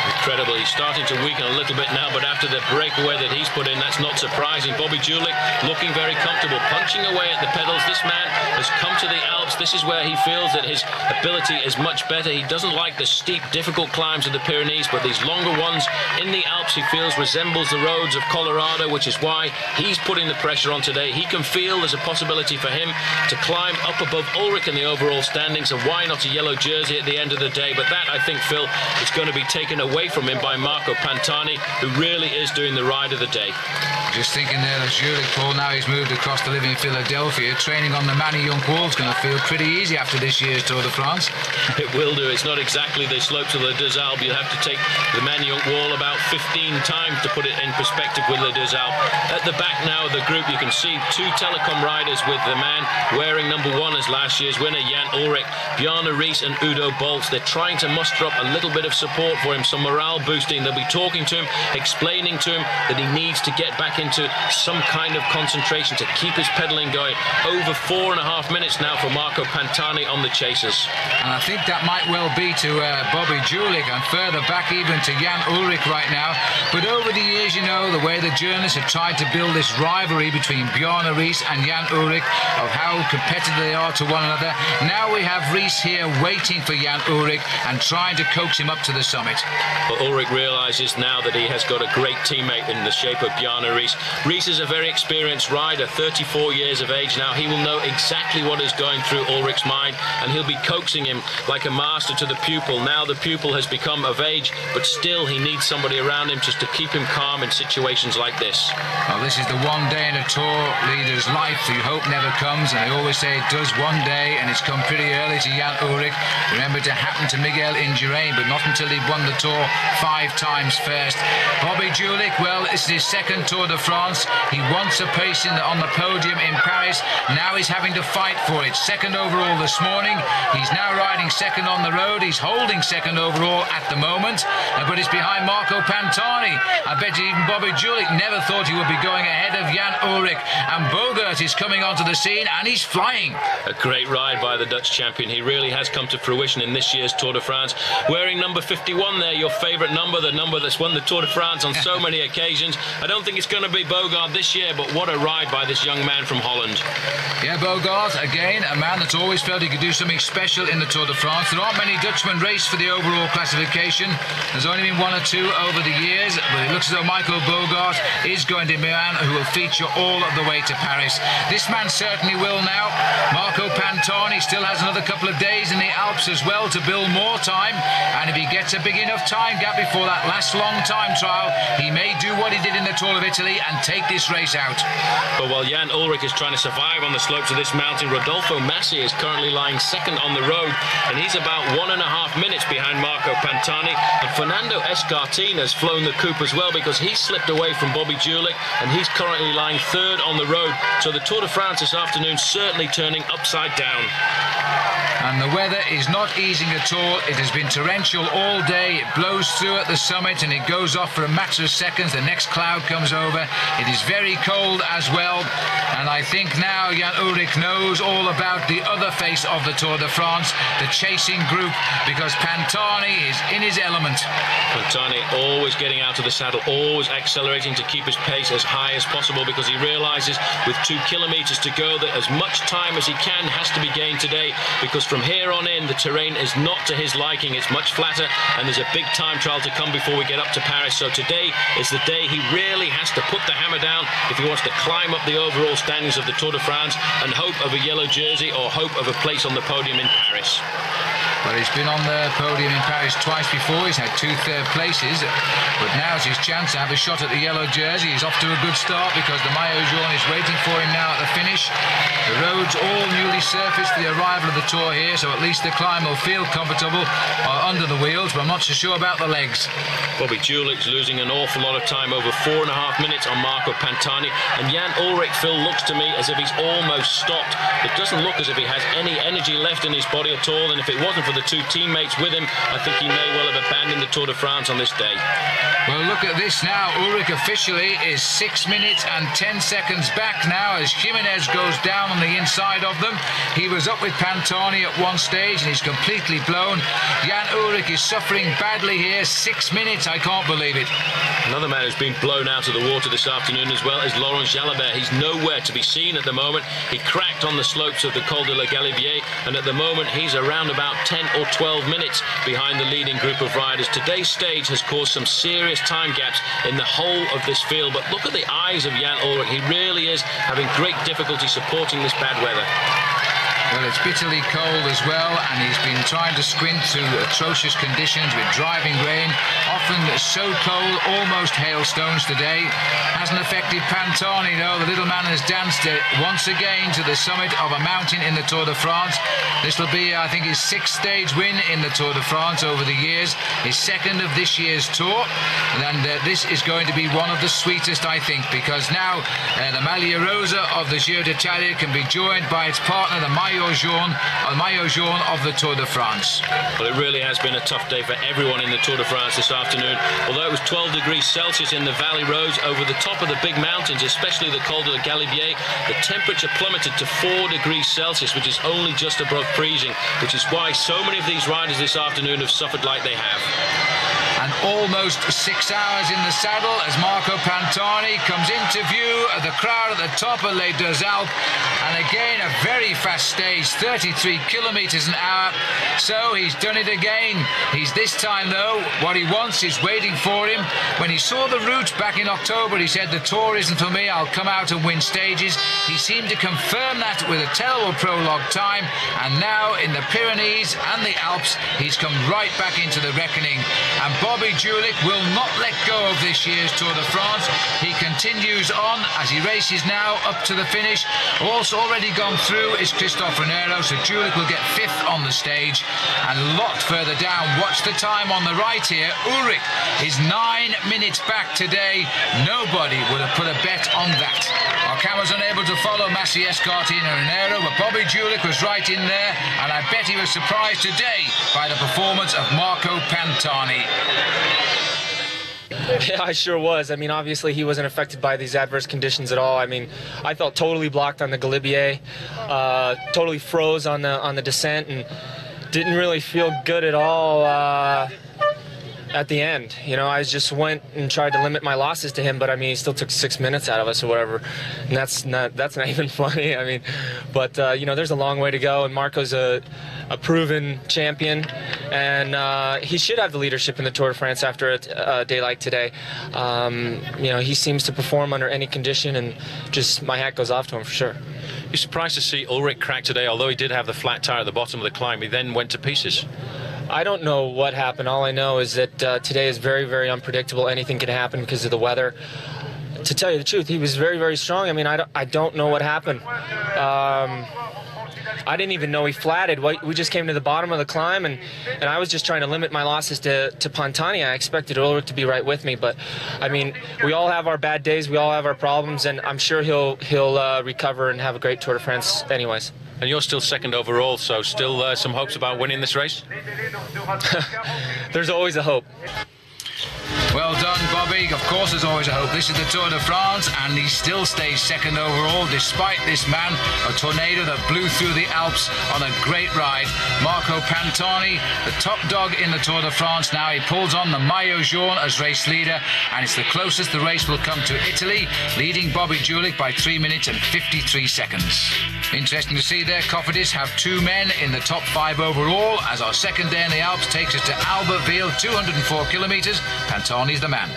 Incredible. He's starting to weaken a little bit now, but after the breakaway that he's put in, that's not surprising. Bobby Julich looking very comfortable, punching away at the pedals. This man has come to the Alps. This is where he feels that his ability is much better. He doesn't like the steep, difficult climbs of the Pyrenees, but these longer ones in the Alps he feels resembles the roads of Colorado, which is why he's putting the pressure on today. He can feel there's a possibility for him to climb up above Ulrich in the overall standings, and why not a yellow jersey at the end of the day? But that, I think, Phil, is going to be taken away from him by Marco Pantani, who really is doing the ride of the day. Just thinking there that Julich, Paul, now he's moved across to live in Philadelphia, training on the Manny-Young wall is going to feel pretty easy after this year's Tour de France. It will do. It's not exactly the slopes of the Deux Alpes. You'll have to take the Manny-Young wall about 15 times to put it in perspective with the Deux Alpes. At the back now of the group, you can see two Telecom riders with the man wearing number 1 as last year's winner, Jan Ullrich, Bjarne Riis and Udo Bolts. They're trying to muster up a little bit of support for him, some morale boosting. They'll be talking to him, explaining to him that he needs to get back into some kind of concentration to keep his pedalling going. Over 4.5 minutes now for Marco Pantani on the chasers. And I think that might well be to Bobby Julich and further back even to Jan Ullrich right now. But over the years, you know, the way the journalists have tried to build this rivalry between Bjarne Riis and Jan Ullrich of how competitive they are to one another. Now we have Riis here waiting for Jan Ullrich and trying to coax him up to the summit. Well, Ullrich realises now that he has got a great teammate in the shape of Bjarne Riis. Riis is a very experienced rider, 34 years of age now. He will know exactly what is going through Ullrich's mind, and he'll be coaxing him like a master to the pupil. Now the pupil has become of age, but still he needs somebody around him just to keep him calm in situations like this. Well, this is the one day in a Tour leader's life you hope never comes, and they always say it does one day, and it's come pretty early to Jan Ullrich. Remember, it happened to Miguel Indurain, but not until he won the Tour 5 times first. Bobby Julich, well, this is his second Tour de France. He wants a place on the podium in Paris. Now he's having to fight for it. Second overall this morning. He's now riding second on the road. He's holding second overall at the moment, but he's behind Marco Pantani. I bet even Bobby Julich never thought he would be going ahead of Jan Ullrich. And Bogert is coming onto the scene, and he's flying. A great ride by the Dutch champion. He really has come to fruition in this year's Tour de France. Wearing number 51 there, your favourite number, the number that's won the Tour de France on so many occasions. I don't think it's going to be Bogart this year, but what a ride by this young man from Holland. Yeah, Bogart, again, a man that's always felt he could do something special in the Tour de France. There aren't many Dutchmen race for the overall classification. There's only been 1 or 2 over the years, but it looks as though Michael Bogart is going to be a man who will feature all of the way to Paris. This man certainly will now. Marco Pantani still has another couple of days in the Alps as well to build more time, and if he gets a big enough time gap before that last long time trial, he may do what he did in the Tour of Italy and take this race out. But while Jan Ullrich is trying to survive on the slopes of this mountain, Rodolfo Massi is currently lying second on the road, and he's about 1.5 minutes behind Marco Pantani. And Fernando Escartin has flown the coop as well, because he slipped away from Bobby Julich, and he's currently lying third on the road. So the Tour de France this afternoon certainly turning upside down. And the weather is not easing at all. It has been torrential all day. It blows through at the summit and it goes off for a matter of seconds. The next cloud comes over. It is very cold as well. And I think now Jan Ullrich knows all about the other face of the Tour de France, the chasing group, because Pantani is in his element. Pantani always getting out of the saddle, always accelerating to keep his pace as high as possible, because he realises with 2 kilometres to go that as much time as he can has to be gained today, because from here on in the terrain is not to his liking. It's much flatter, and there's a big time trial to come before we get up to Paris. So today is the day he really has to put the hammer down if he wants to climb up the overall standings of the Tour de France and hope of a yellow jersey or hope of a place on the podium in Paris. Well, he's been on the podium in Paris twice before. He's had 2 third places, but now's his chance to have a shot at the yellow jersey. He's off to a good start because the Maillot Jaune is waiting for him now at the finish. The road's all newly surfaced for the arrival of the Tour here, so at least the climb will feel comfortable under the wheels, but I'm not so sure about the legs. Bobby Julich's losing an awful lot of time, over 4.5 minutes on Marco Pantani, and Jan Ullrich, Phil, looks to me as if he's almost stopped. It doesn't look as if he has any energy left in his body at all, and if it wasn't for the 2 teammates with him, I think he may well have abandoned the Tour de France on this day. Well, look at this now. Ullrich officially is 6 minutes and 10 seconds back now as Jimenez goes down on the inside of them. He was up with Pantani at one stage and he's completely blown. Jan Ullrich is suffering badly here. 6 minutes, I can't believe it. Another man who's been blown out of the water this afternoon as well is Laurent Jalabert. He's nowhere to be seen at the moment. He cracked on the slopes of the Col de la Galibier, and at the moment he's around about 10 or 12 minutes behind the leading group of riders. Today's stage has caused some serious time gaps in the whole of this field, but look at the eyes of Jan Ullrich. He really is having great difficulty supporting this bad weather. Well, it's bitterly cold as well, and he's been trying to sprint through atrocious conditions with driving rain, often so cold, almost hailstones today. Hasn't affected Pantani though. The little man has danced once again to the summit of a mountain in the Tour de France. This will be, I think, his 6th stage win in the Tour de France over the years, his 2nd of this year's Tour, and this is going to be one of the sweetest, I think, because now the Maglia Rosa of the Giro d'Italia can be joined by its partner, the Maillot Jaune of the Tour de France. Well, it really has been a tough day for everyone in the Tour de France this afternoon. Although it was 12 degrees Celsius in the valley roads, over the top of the big mountains, especially the Col de la Galibier, the temperature plummeted to 4 degrees Celsius, which is only just above freezing, which is why so many of these riders this afternoon have suffered like they have. And almost 6 hours in the saddle as Marco Pantani comes into view of the crowd at the top of Les Deux Alpes. And again, a very fast stage, 33 kilometers an hour. So he's done it again. He's this time, though, what he wants is waiting for him. When he saw the route back in October, he said, the Tour isn't for me, I'll come out and win stages. He seemed to confirm that with a terrible prologue time. And now in the Pyrenees and the Alps, he's come right back into the reckoning. And Bobby Julich will not let go of this year's Tour de France. He continues on as he races now up to the finish. Also already gone through is Christophe Renero, so Julich will get 5th on the stage. And a lot further down, watch the time on the right here. Ulrich is 9 minutes back today. Nobody would have put a bet on that. Our camera's unable to follow Massi Escartin and Renero, but Bobby Julich was right in there, and I bet he was surprised today by the performance of Marco Pantani. Yeah, I sure was. I mean, obviously he wasn't affected by these adverse conditions at all. I mean, I felt totally blocked on the Galibier, totally froze on the descent, and didn't really feel good at all at the end. You know, I just went and tried to limit my losses to him, but I mean, he still took 6 minutes out of us or whatever, and that's not even funny. I mean, but you know, there's a long way to go, and Marco's a proven champion, and he should have the leadership in the Tour de France after a day like today. You know, he seems to perform under any condition, and just my hat goes off to him for sure. You're surprised to see Ulrich crack today, although he did have the flat tire at the bottom of the climb. He then went to pieces. I don't know what happened. All I know is that today is very, very unpredictable. Anything can happen because of the weather. To tell you the truth, he was very, very strong. I mean, I don't know what happened. I didn't even know he flatted. We just came to the bottom of the climb, and I was just trying to limit my losses to Pantani. I expected Ulrich to be right with me, but I mean, we all have our bad days, we all have our problems, and I'm sure he'll recover and have a great Tour de France anyways. And you're still 2nd overall, so still some hopes about winning this race? There's always a hope. Well done, Bobby. Of course, there's always a hope. This is the Tour de France, and he still stays 2nd overall, despite this man, a tornado that blew through the Alps on a great ride. Marco Pantani, the top dog in the Tour de France. Now he pulls on the Maillot Jaune as race leader, and it's the closest the race will come to Italy, leading Bobby Julich by 3 minutes and 53 seconds. Interesting to see there, Cofidis have 2 men in the top 5 overall, as our 2nd day in the Alps takes us to Albertville, 204 kilometres. Pantani's the man.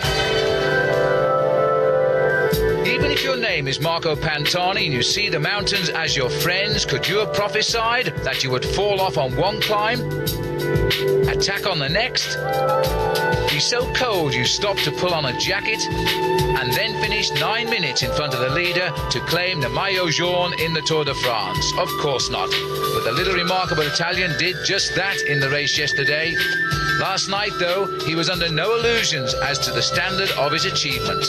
Even if your name is Marco Pantani and you see the mountains as your friends, could you have prophesied that you would fall off on one climb, attack on the next, be so cold you stop to pull on a jacket, and then finish 9 minutes in front of the leader to claim the Maillot Jaune in the Tour de France? Of course not. But the little remarkable Italian did just that in the race yesterday. Last night, though, he was under no illusions as to the standard of his achievement.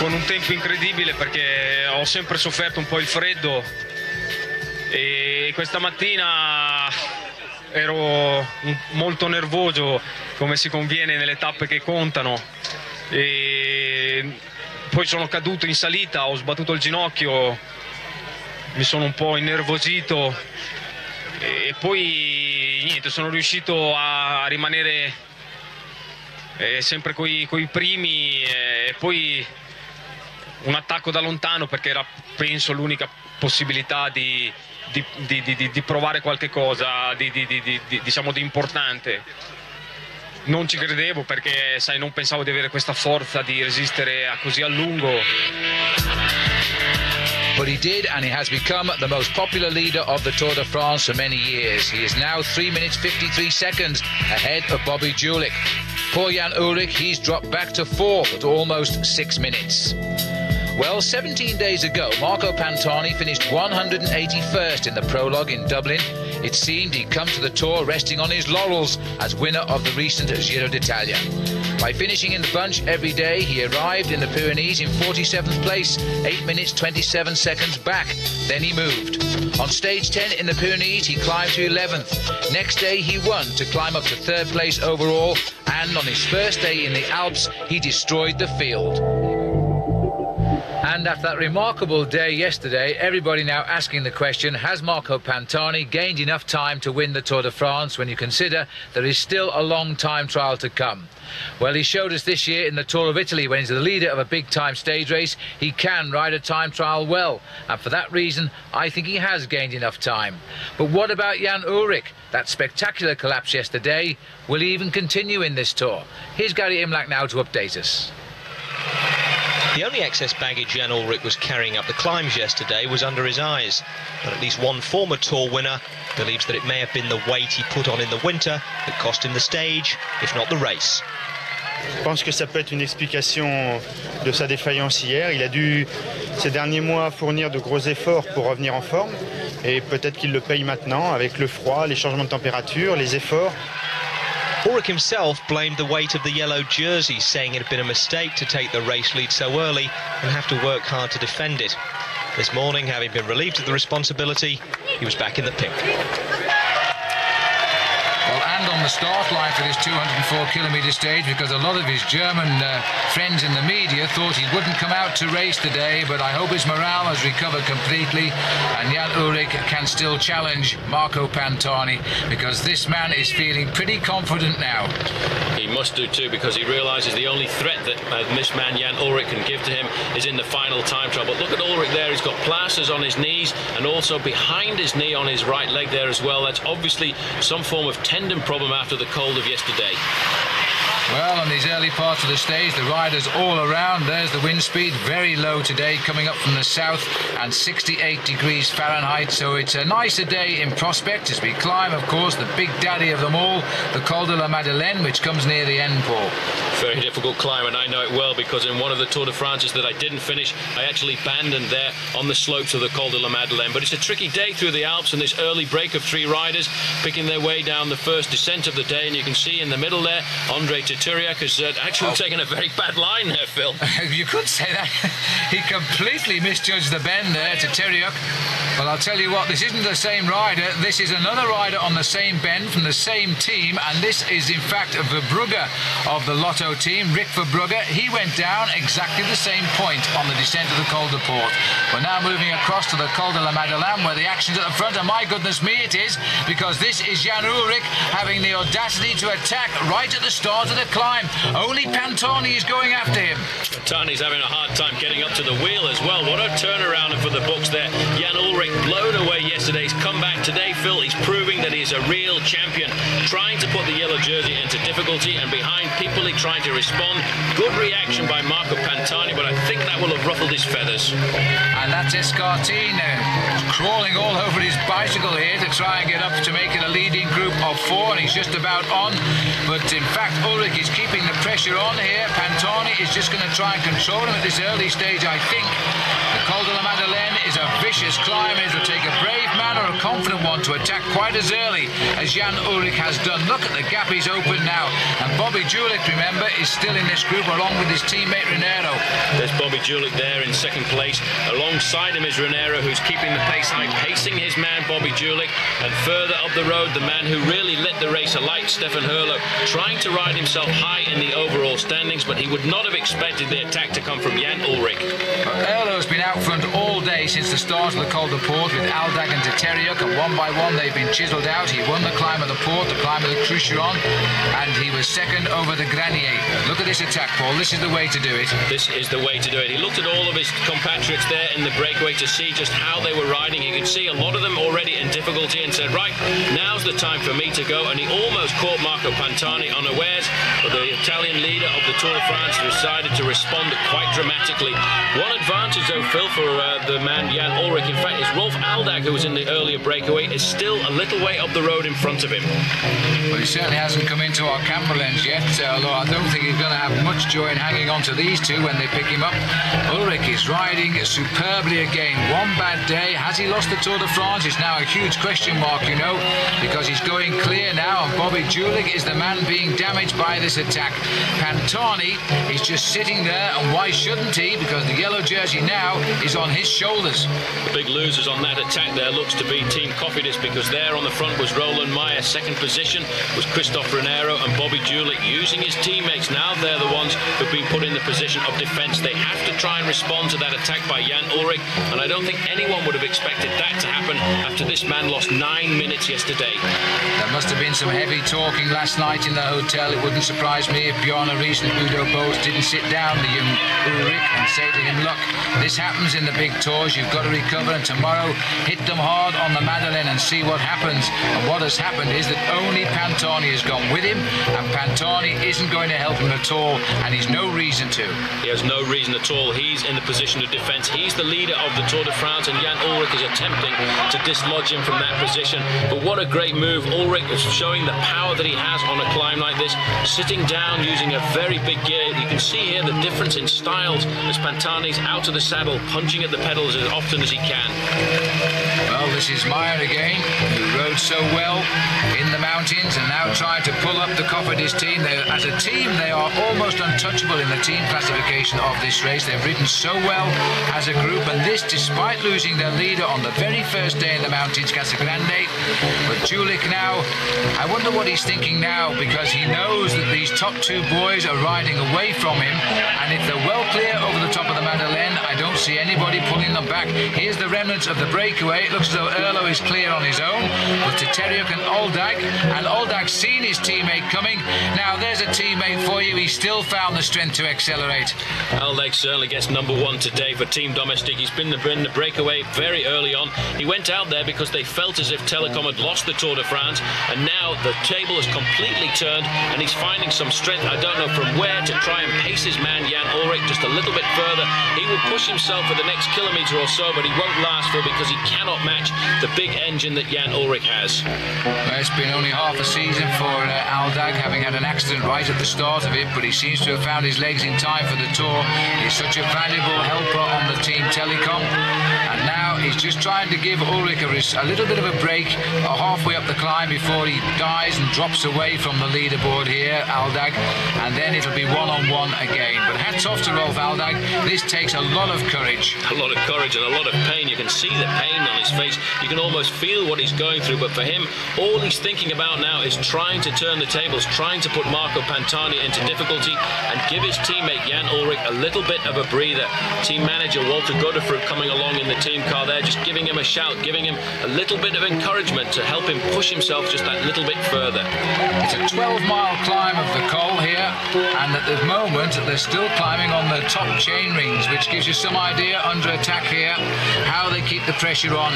Con un tempo incredibile, perché ho sempre sofferto un po' il freddo e questa mattina ero molto nervoso, come si conviene nelle tappe che contano, e poi sono caduto in salita, ho sbattuto il ginocchio, mi sono un po' innervosito e poi niente, sono riuscito a rimanere sempre coi primi, e poi un attacco da lontano, perché era, penso, l'unica possibilità di provare qualche cosa diciamo di importante. Non ci credevo, perché sai, non pensavo di avere questa forza di resistere così a lungo. But he did, and he has become the most popular leader of the Tour de France for many years. He is now 3 minutes 53 seconds ahead of Bobby Julich. Poor Jan Ullrich, he's dropped back to 4th at almost 6 minutes. Well, 17 days ago, Marco Pantani finished 181st in the prologue in Dublin. It seemed he'd come to the Tour resting on his laurels as winner of the recent Giro d'Italia. By finishing in the bunch every day, he arrived in the Pyrenees in 47th place, 8 minutes 27 seconds back. Then he moved. On stage 10 in the Pyrenees, he climbed to 11th. Next day, he won to climb up to 3rd place overall. And on his first day in the Alps, he destroyed the field. And after that remarkable day yesterday, everybody now asking the question, has Marco Pantani gained enough time to win the Tour de France when you consider there is still a long time trial to come? Well, he showed us this year in the Tour of Italy when he's the leader of a big-time stage race, he can ride a time trial well. And for that reason, I think he has gained enough time. But what about Jan Ullrich? That spectacular collapse yesterday, will he even continue in this Tour? Here's Gary Imlach now to update us. The only excess baggage Jan Ullrich was carrying up the climbs yesterday was under his eyes. But at least one former Tour winner believes that it may have been the weight he put on in the winter that cost him the stage, if not the race. Je pense que ça peut être une explication de sa défaillance hier. Il a dû, ces derniers mois, fournir de gros efforts pour revenir en forme. Et peut-être qu'il le paye maintenant avec le froid, les changements de température, les efforts. Ullrich himself blamed the weight of the yellow jersey, saying it had been a mistake to take the race lead so early and have to work hard to defend it. This morning, having been relieved of the responsibility, he was back in the pink. Well, and on the start line for this 204-kilometre stage, because a lot of his German friends in the media thought he wouldn't come out to race today, but I hope his morale has recovered completely and Jan Ullrich can still challenge Marco Pantani, because this man is feeling pretty confident now. He must do too, because he realises the only threat that this man Jan Ullrich can give to him is in the final time trial. But look at Ullrich there, he's got plasters on his knees and also behind his knee on his right leg there as well. That's obviously some form of tendon problem after the cold of yesterday. Well, on these early parts of the stage, the riders all around. There's the wind speed, very low today, coming up from the south, and 68 degrees Fahrenheit. So it's a nicer day in prospect as we climb, of course, the big daddy of them all, the Col de la Madeleine, which comes near the end, Paul. Very difficult climb, and I know it well because in one of the Tour de France's that I didn't finish, I actually abandoned there on the slopes of the Col de la Madeleine. But it's a tricky day through the Alps, and this early break of 3 riders picking their way down the first descent of the day, and you can see in the middle there, Andre Tituriak has actually taken a very bad line there, Phil. You could say that. He completely misjudged the bend there, Tituriak. Well, I'll tell you what, this isn't the same rider. This is another rider on the same bend from the same team, and this is in fact Verbrugge of the Lotto team, Rick Verbrugge. He went down exactly the same point on the descent of the Col de Port. We're now moving across to the Col de la Madeleine, where the action's at the front, and my goodness me it is, because this is Jan Ullrich having the audacity to attack right at the start of the climb. Only Pantani is going after him. Pantani's having a hard time getting up to the wheel as well. What a turnaround for the books there. Jan Ullrich blown away yesterday's comeback. Today, Phil, he's proving that he's a real champion, trying to put the yellow jersey into difficulty, and behind people he trying to respond. Good reaction by Marco Pantani, but I think that will have ruffled his feathers. And that's Escartine crawling all over his bicycle here to try and get up to make it a leading group of 4, and he's just about on. But in fact, Ullrich is keeping the pressure on here. Pantani is just going to try and control him at this early stage, I think. The Col de la Madeleine is a vicious climb. It will take a brave man or a confident one to attack quite as early as Jan Ullrich has done. Look at the gap he's open now. And Bobby Julich, remember, is still in this group along with his teammate Renero. There's Bobby Julich there in second place. Alongside him is Renero, who's keeping the pace high, pacing his man Bobby Julich. And further up the road, the man who really lit the race alight, Stefan Herlo, trying to ride himself high in the overall standings, but he would not have expected the attack to come from Jan Ullrich. Herlo's been out front all day since the start of the Col de Port with Aldag and Tituriak, and one by one they've been chiselled out. He won the climb of the Port, the climb of the Crucheron, and he was second over the Granier. Look at this attack, Paul. This is the way to do it. This is the way to do it. He looked at all of his compatriots there in the breakaway to see just how they were riding. He could see a lot of them already in difficulty and said, right, now's the time for me to go. And he almost caught Marco Pantani unawares, but the Italian leader of the Tour de France decided to respond quite dramatically. One advantage, though, Phil, for the man man Jan Ullrich. In fact, it's Rolf Aldag, who was in the earlier breakaway, is still a little way up the road in front of him. Well, he certainly hasn't come into our camera lens yet, although I don't think he's going to have much joy in hanging on to these two when they pick him up. Ullrich is riding superbly again. One bad day. Has he lost the Tour de France? It's now a huge question mark, you know, because he's going clear now, and Bobby Julich is the man being damaged by this attack. Pantani is just sitting there, and why shouldn't he? Because the yellow jersey now is on his shoulders. The big losers on that attack there looks to be Team Cofidis, because there on the front was Roland Meyer. Second position was Christophe Renero and Bobby Julich using his teammates. Now they're the ones who've been put in the position of defence. They have to try and respond to that attack by Jan Ullrich, and I don't think anyone would have expected that to happen after this man lost 9 minutes yesterday. There must have been some heavy talking last night in the hotel. It wouldn't surprise me if Bjarne Riis and Udo Boos didn't sit down the young Ullrich and say to him, look, this happens in the big tours, you've got to recover, and tomorrow hit them hard on the Madeleine and see what happens. And what has happened is that only Pantani has gone with him, and Pantani isn't going to help him at all, and he's no reason to. He has no reason at all. He's in the position of defence. He's the leader of the Tour de France, and Jan Ullrich is attempting to dislodge him from that position. But what a great move. Ullrich is showing the power that he has on a climb like this, sitting down using a very big gear. You can see here the difference in styles as Pantani's out of the saddle, punching at the pedals as often as he can. Well, this is Meyer again, who rode so well in the mountains and now trying to pull up the Cofidis team. As a team, they are almost untouchable in the team classification of this race. They've ridden so well as a group, and this despite losing their leader on the very first day in the mountains, Casagrande. But Julich now, I wonder what he's thinking now, because he knows that these top two boys are riding away from him, and if they're well clear over the top of the Madeleine, I don't see anybody pulling them back. Here's the remnants of the breakaway. It looks as though Erlo is clear on his own, but Teteriuk and Oldag's seen his teammate coming. Now there's a teammate for you. He still found the strength to accelerate. Aldag certainly gets number one today for Team Domestic. He's been in the breakaway very early on. He went out there because they felt as if Telecom had lost the Tour de France, and now the table has completely turned, and he's finding some strength, I don't know from where, to try and pace his man Jan Ullrich just a little bit further. He will push himself for the next kilometre or so, but he won't last for, because he cannot match the big engine that Jan Ullrich has. Well, it's been only half a season for Aldag, having had an accident right at the start of it, but he seems to have found his legs in time for the Tour. He's such a valuable helper on the Team Telecom, and now he's just trying to give Ullrich a little bit of a break halfway up the climb before he dies and drops away from the leaderboard here, Aldag, and then it'll be one-on-one again. But hats off to Rolf Aldag. This takes a lot of courage. A lot of courage and a lot of pain. You can see the pain on his face. You can almost feel what he's going through, but for him, all he's thinking about now is trying to turn the tables, trying to put Marco Pantani into difficulty and give his teammate Jan Ullrich a little bit of a breather. Team manager Walter Godefroot coming along in the team car there, just giving him a shout, giving him a little bit of encouragement to help him push himself just that little bit further. It's a 12-mile climb of the Col here, and at the moment they're still climbing on the top chain rings, which gives you some idea under attack here how they keep the pressure on.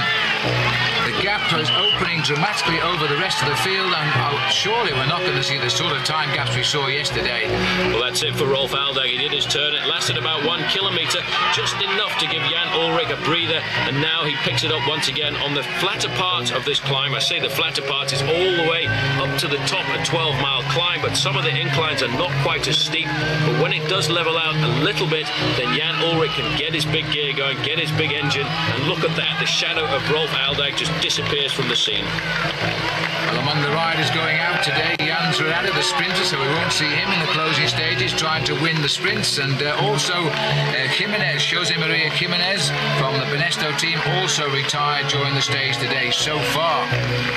The gap is opening dramatically over the rest of the field, and surely we're not going to see the sort of time gaps we saw yesterday. Well, that's it for Rolf Aldag. He did his turn. It lasted about 1 kilometre, just enough to give Jan Ullrich a breather, and now he picks it up once again on the flatter parts of this climb. I say the flatter parts is all the way up to the top, a 12-mile climb, but some of the inclines are not quite as steep. But when it does level out a little bit, then Jan Ullrich can get his big gear going, get his big engine, and look at that, the shadow of Rolf Aldag just disappears from the scene. Well, among the riders going out today, Jan's Renata, the sprinter, so we won't see him in the closing stages trying to win the sprints, and also Jimenez, Jose Maria Jimenez from the Benesto team, also retired during the stage today so far.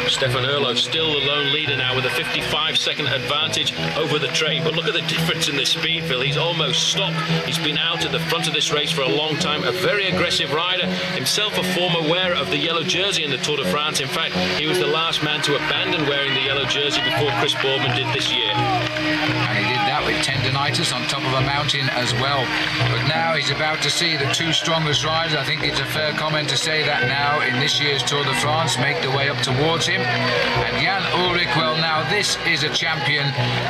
Stefan Erlo still the lone leader now with a 55-second advantage over the train, but look at the difference in the speed, Phil. He's almost stopped. He's been out at the front of this race for a long time, a very aggressive rider, himself a former wearer of the yellow jersey in the Tour de France. In fact, he was the last man to abandon wearing the yellow jersey before Chris Boardman did this year. And he did that with tendinitis on top of a mountain as well. But now he's about to see the two strongest riders. I think it's a fair comment to say that now in this year's Tour de France make the way up towards him. And Jan Ullrich, well, now this is a champion,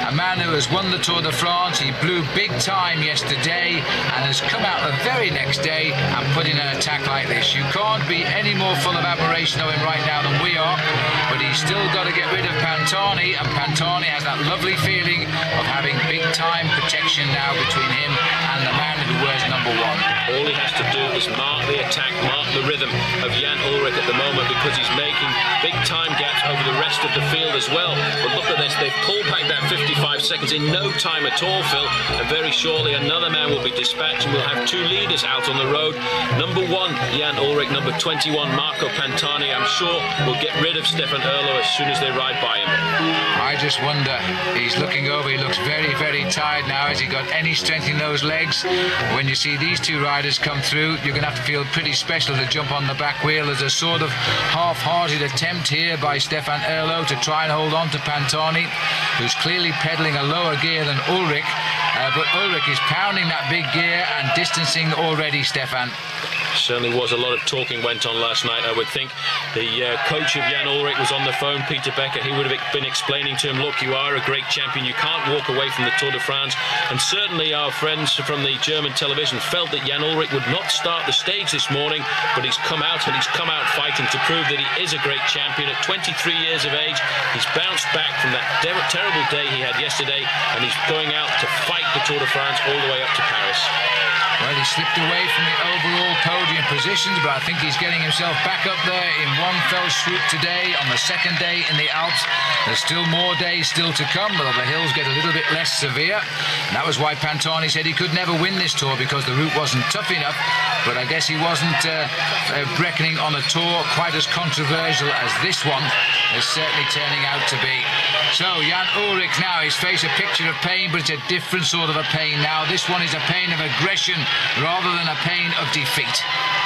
a man who has won the Tour de France. He blew big time yesterday and has come out the very next day and put in an attack like this. You can't be any more full of admiration of him right now than we are, but he's still got to get rid of Pantani, and Pantani has that lovely feeling of having big time protection now between him and the man who wears number 1. All he has to do is mark the attack, mark the rhythm of Jan Ullrich at the moment, because he's making big time gaps over the rest of the field as well. But look at this, they've pulled back that 55 seconds in no time at all, Phil, and very shortly another man will be dispatched and we'll have two leaders out on the road. Number 1, Jan Ullrich, number 21, Marco Pantani, I'm sure will get rid of Stefan Erlo as soon as they ride by him. I just wonder, he's looking over, he looks very, very tired now. Has he got any strength in those legs? When you see these two riders come through, you're going to have to feel pretty special to jump on the back wheel. There's a sort of half-hearted attempt here by Stefan Erlo to try and hold on to Pantani, who's clearly pedaling a lower gear than Ullrich. But Ullrich is pounding that big gear and distancing already, Stefan. Certainly was a lot of talking went on last night. I would think the coach of Jan Ullrich was on the phone, Peter Becker. He would have been explaining to him, look, you are a great champion, you can't walk away from the Tour de France. And certainly our friends from the German television felt that Jan Ullrich would not start the stage this morning, but he's come out, and he's come out fighting to prove that he is a great champion. At 23 years of age, he's bounced back from that terrible day he had yesterday, and he's going out to fight the Tour de France all the way up to Paris. Well, he slipped away from the overall podium positions, but I think he's getting himself back up there in one fell swoop today on the second day in the Alps. There's still more days still to come, but the hills get a little bit less severe. And that was why Pantani said he could never win this Tour, because the route wasn't tough enough. But I guess he wasn't reckoning on a Tour quite as controversial as this one is certainly turning out to be. So Jan Ullrich now, his face a picture of pain, but it's a different sort of a pain now. This one is a pain of aggression rather than a pain of defeat.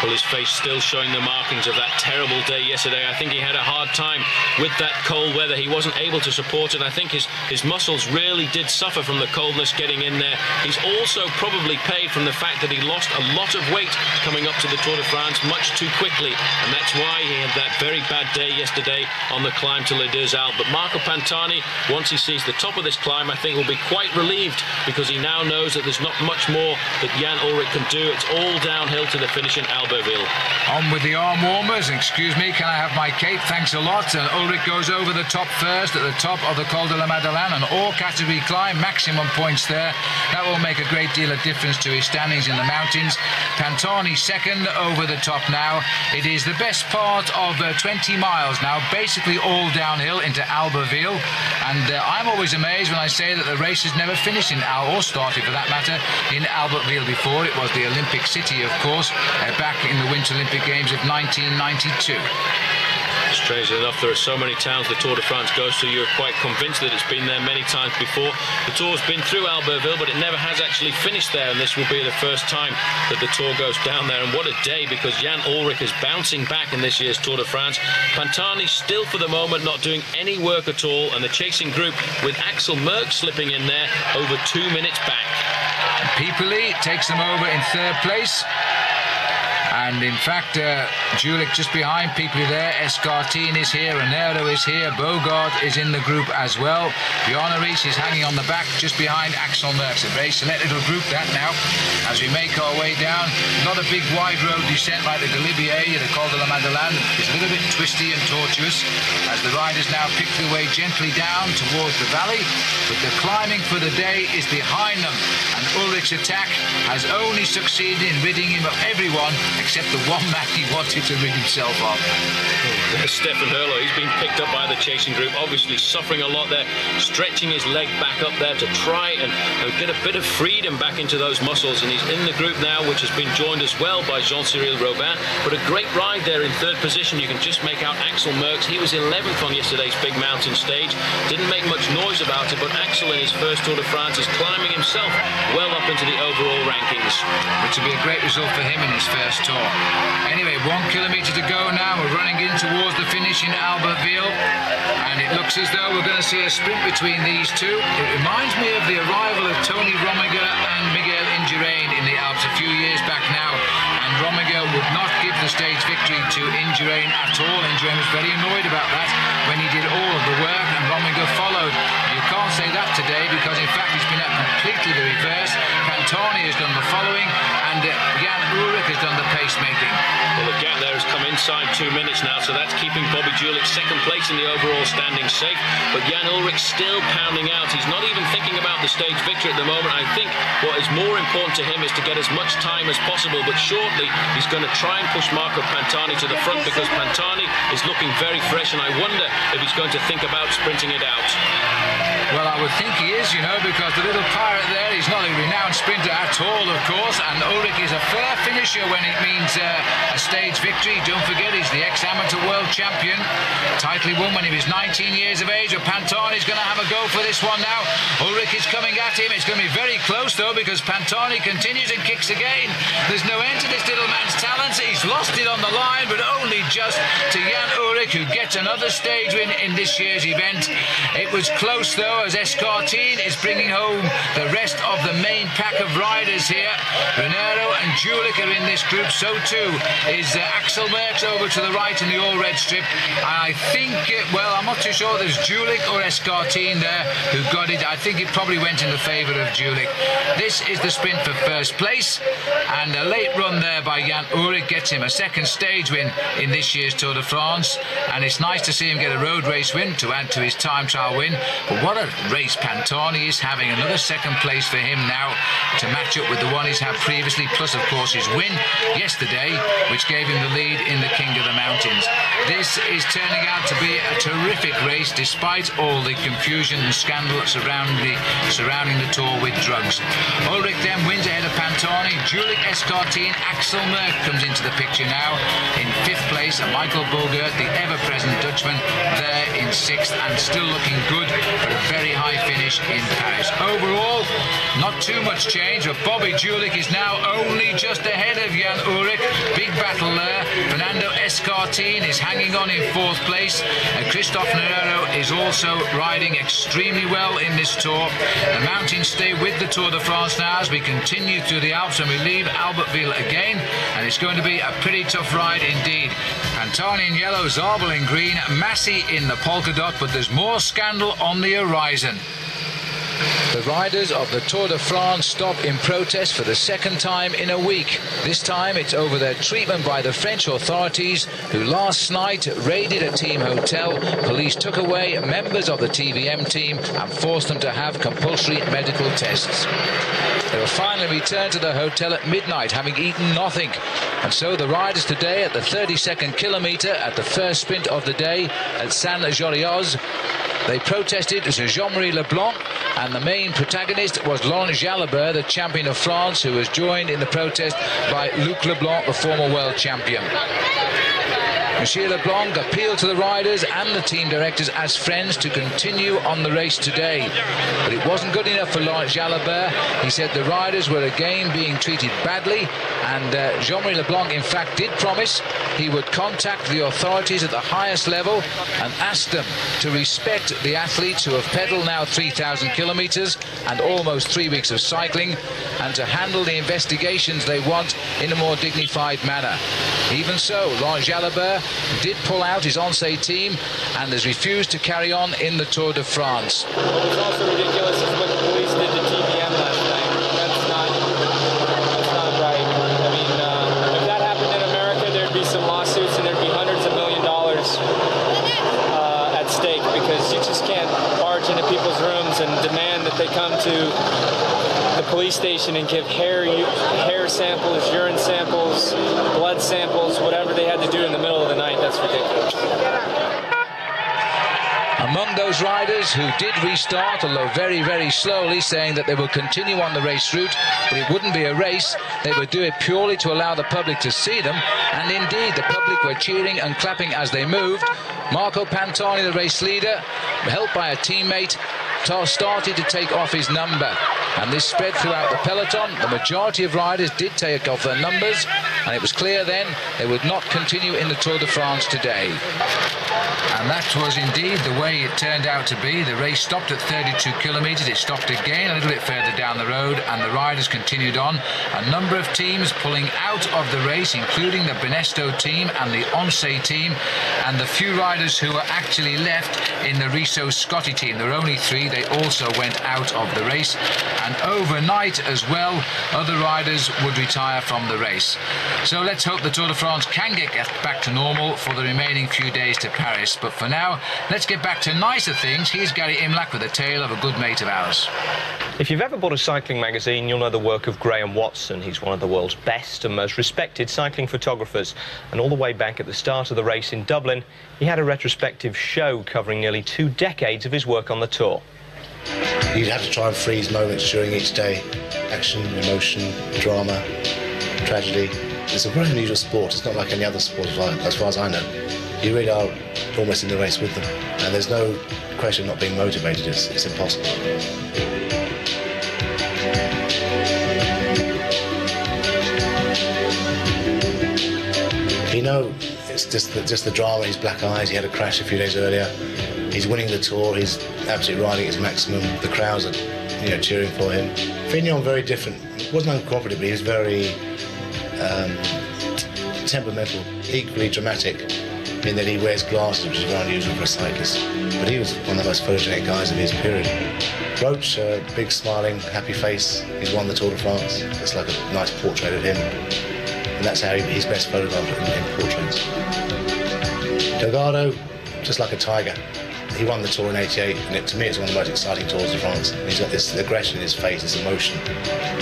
Well, his face still showing the markings of that terrible day yesterday. I think he had a hard time with that cold weather. He wasn't able to support it. I think his muscles really did suffer from the coldness getting in there. He's also probably paid from the fact that he lost a lot of weight coming up to the Tour de France much too quickly, and that's why he had that very bad day yesterday on the climb to Les Deux Alpes. But Marco Pantani, once he sees the top of this climb, I think will be quite relieved, because he now knows that there's not much more that Jan Ullrich can do. It's all downhill to the finish in Albertville. On with the arm warmers. Excuse me, can I have my cape? Thanks a lot. And Ullrich goes over the top first at the top of the Col de la Madeleine, an all-category climb, maximum points there. That will make a great deal of difference to his standings in the mountains. Pantani second over the top now. It is the best part of 20 miles now, basically all downhill into Albertville. And I'm always amazed when I say that the race has never finished in or started for that matter, in Albertville before. It was the Olympic city, of course, back in the Winter Olympic Games of 1992. Strangely enough, there are so many towns the Tour de France goes to, you're quite convinced that it's been there many times before. The Tour's been through Albertville, but it never has actually finished there, and this will be the first time that the Tour goes down there. And what a day, because Jan Ullrich is bouncing back in this year's Tour de France. Pantani still for the moment not doing any work at all, and the chasing group with Axel Merckx slipping in there over 2 minutes back. Pipoli takes them over in third place. And in fact, Julich just behind Pipoli there. Escartin is here, Renero is here, Bogart is in the group as well. Bjarne-Riis is hanging on the back just behind Axel Merckx. A very select little group that now, as we make our way down. Not a big wide road descent like the Galibier, the Col de la Madeleine. It's a little bit twisty and tortuous as the riders now pick their way gently down towards the valley. But the climbing for the day is behind them, and Ullrich's attack has only succeeded in ridding him of everyone except the one man he wanted to rid himself of. Stefan Erlo, he's been picked up by the chasing group, obviously suffering a lot there, stretching his leg back up there to try and get a bit of freedom back into those muscles, and he's in the group now, which has been joined as well by Jean-Cyril Robin. But a great ride there in third position. You can just make out Axel Merckx. He was 11th on yesterday's big mountain stage, didn't make much noise about it, but Axel in his first Tour de France is climbing himself well up into the overall rankings. Which will be a great result for him in his first tour. Anyway, 1 kilometre to go now. We're running in towards the finish in Albertville, and it looks as though we're going to see a sprint between these two. It reminds me of the arrival of Tony Rominger and Miguel Indurain in the Alps a few years back now, and Rominger would not give the stage victory to Indurain at all. Indurain was very annoyed about that when he did all of the work and Rominger followed. You can't say that today, because in fact it's been completely the reverse. Pantani has done the following, and Jan Ullrich has done the pacemaking. Well, the gap there has come inside 2 minutes now, so that's keeping Bobby Julich second place in the overall standing safe. But Jan Ullrich still pounding out. He's not even thinking about the stage victory at the moment. I think what is more important to him is to get as much time as possible, but shortly he's going to try and push Marco Pantani to the front, because Pantani is looking very fresh, and I wonder if he's going to think about sprinting it out. Well, I would think he is, you know, because the little pirate there, he's not a renowned sprinter at all, of course, and Ullrich is a fair finisher when it means a stage victory. Don't forget, he's the ex-amateur world champion. Title he won when he was 19 years of age. But Pantani's going to have a go for this one now. Ullrich is coming at him. It's going to be very close, though, because Pantani continues and kicks again. There's no end to this little man's talents. He's lost it on the line, but only just to Jan Ullrich, who gets another stage win in this year's event. It was close, though, as Escartine is bringing home the rest of the main pack of riders here. Renero and Julich are in this group. So too is Axel Merckx over to the right in the all-red strip. I think, well, I'm not too sure there's Julich or Escartine there who got it. I think it probably went in the favour of Julich. This is the sprint for first place, and a late run there by Jan Ullrich gets him a second stage win in this year's Tour de France, and it's nice to see him get a road race win to add to his time trial win. But what a race Pantani is having. Another second place for him now to match up with the one he's had previously, plus of course his win yesterday, which gave him the lead in the King of the Mountains. This is turning out to be a terrific race, despite all the confusion and scandal surrounding the Tour with drugs. Ullrich then wins ahead of Pantani. Julich, Escartine, Axel Merckx comes into the picture now in 5th place, and Michael Bulgert, the ever-present Dutchman, there in 6th, and still looking good for a very high finish in Paris. Overall, not too much change, but Bobby Julich is now only just ahead of Jan Ullrich. Big battle there. Fernando Escartine is hanging on in 4th place, and Christophe Nerero is also riding extremely well in this tour. The mountains stay with the Tour de France now as we continue through the Alps, and we leave Albertville again, and it's going to be a pretty tough ride indeed. Pantani in yellow, Zabel in green, Massey in the polka dot, but there's more scandal on the horizon. The riders of the Tour de France stop in protest for the second time in a week. This time it's over their treatment by the French authorities, who last night raided a team hotel. Police took away members of the TVM team and forced them to have compulsory medical tests. They were finally returned to the hotel at midnight, having eaten nothing. And so the riders today at the 32nd kilometre, at the first sprint of the day at Saint-Joriaz, they protested to Jean-Marie Leblanc, and the main protagonist was Laurent Jalabert, the champion of France, who was joined in the protest by Luc Leblanc, the former world champion. Monsieur Leblanc appealed to the riders and the team directors as friends to continue on the race today. But it wasn't good enough for Laurent Jalabert. He said the riders were again being treated badly, and Jean-Marie Leblanc in fact did promise he would contact the authorities at the highest level and ask them to respect the athletes who have pedalled now 3,000 kilometres and almost 3 weeks of cycling, and to handle the investigations they want in a more dignified manner. Even so, Laurent Jalabert did pull out his Once team and has refused to carry on in the Tour de France. What was also ridiculous is what the police did to TVM last night. That's not right. I mean, if that happened in America, there'd be some lawsuits and there'd be hundreds of $millions at stake, because you just can't barge into people's rooms and demand that they come to the police station and give hair samples, urine samples, blood samples, whatever they had to do in the middle of the night. That's ridiculous. Among those riders who did restart, although very, very slowly, saying that they will continue on the race route, but it wouldn't be a race, they would do it purely to allow the public to see them, and indeed the public were cheering and clapping as they moved. Marco Pantani, the race leader, helped by a teammate, started to take off his number. and this spread throughout the peloton. The majority of riders did take off their numbers, and it was clear then they would not continue in the Tour de France today. And that was indeed the way it turned out to be. The race stopped at 32 kilometres. It stopped again a little bit further down the road, and the riders continued on. A number of teams pulling out of the race, including the Benesto team and the Once team, and the few riders who were actually left in the Riso Scotti team. There were only 3. They also went out of the race, and overnight as well, other riders would retire from the race. So let's hope the Tour de France can get back to normal for the remaining few days to Paris. But for now, let's get back to nicer things. Here's Gary Imlach with a tale of a good mate of ours. If you've ever bought a cycling magazine, you'll know the work of Graham Watson. He's one of the world's best and most respected cycling photographers. And all the way back at the start of the race in Dublin, he had a retrospective show covering nearly 2 decades of his work on the Tour. You'd have to try and freeze moments during each day. Action, emotion, drama, tragedy. It's a very unusual sport. It's not like any other sport as far as I know. You really are almost in the race with them. And there's no question of not being motivated. It's impossible. You know, it's just the drama. His black eyes. He had a crash a few days earlier. He's winning the Tour. He's absolutely riding his maximum. The crowds are, cheering for him. Fignon, very different. Wasn't uncooperative, but he was very temperamental, equally dramatic, in that he wears glasses, which is very unusual for a cyclist. But he was one of the most photogenic guys of his period. Roach, big smiling, happy face. He's won the Tour de France. It's like a nice portrait of him. And that's how he's best photographed in portraits. Delgado, just like a tiger. He won the Tour in '88, and to me it's one of the most exciting Tours de France. He's got this aggression in his face, this emotion,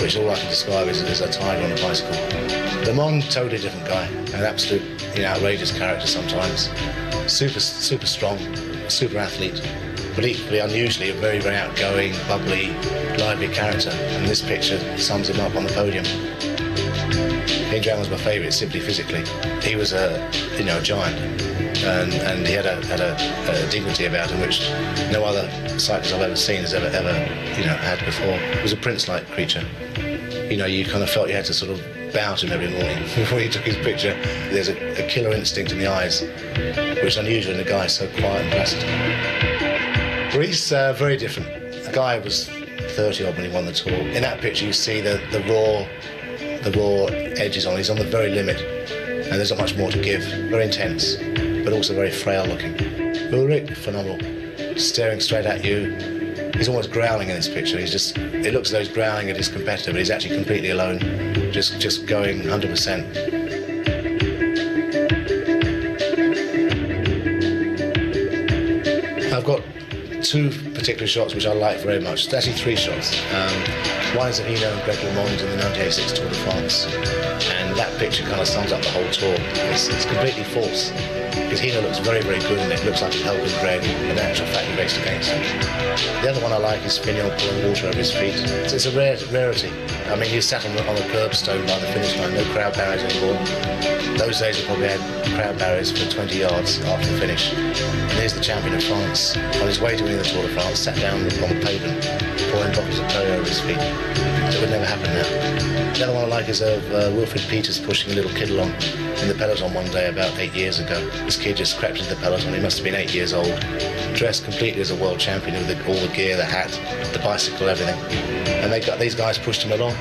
which all I can describe as a tiger on a bicycle. Le Mans, totally different guy, an absolute outrageous character sometimes. Super strong, super athlete, but equally unusually a very, very outgoing, bubbly, lively character. And this picture sums him up on the podium. Gran was my favourite, simply physically. He was a giant. And he had a dignity about him which no other cyclist I've ever seen has ever had before. He was a prince-like creature. You kind of felt you had to sort of bow to him every morning before you took his picture. There's a killer instinct in the eyes, which is unusual in a guy so quiet and placid. Greece, very different. The guy was 30-odd when he won the Tour. In that picture you see the raw edges on. He's on the very limit, and there's not much more to give. Very intense, but also very frail looking. Ulrich, phenomenal. Staring straight at you. He's almost growling in this picture. It looks as though he's growling at his competitor, but he's actually completely alone, just going 100%. I've got 2 particular shots which I like very much. There's actually 3 shots. One is of Hino and Greg LeMond in the 1986 Tour de France, and that picture kind of sums up the whole tour. It's completely false, because Hino looks very, very good in it. It looks like he's helping Greg, but in actual fact he raced against him. The other one I like is Fignon pouring water over his feet. It's a rarity. I mean, he sat on a curbstone by the finish line, no crowd barriers anymore. Those days we probably had crowd barriers for 20 yards after the finish. And here's the champion of France, on his way to winning the Tour de France, sat down on the pavement, pouring bottles of Perrier over his feet. It would never happen now. The other one I like is of Wilfried Peters pushing a little kid along in the peloton one day about 8 years ago. This kid just crept into the peloton. He must have been 8 years old, dressed completely as a world champion with all the gear, the hat, the bicycle, everything. And these guys pushed him along.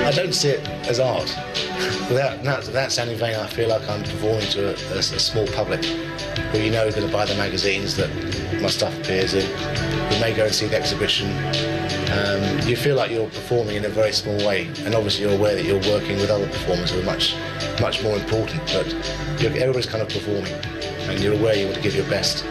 I don't see it as art. Without sounding vain, I feel like I'm performing to a small public who are going to buy the magazines that my stuff appears in, who may go and see the exhibition. You feel like you're performing in a very small way, and obviously you're aware that you're working with other performers who are much more important, but everybody's kind of performing, and you're aware you want to give your best.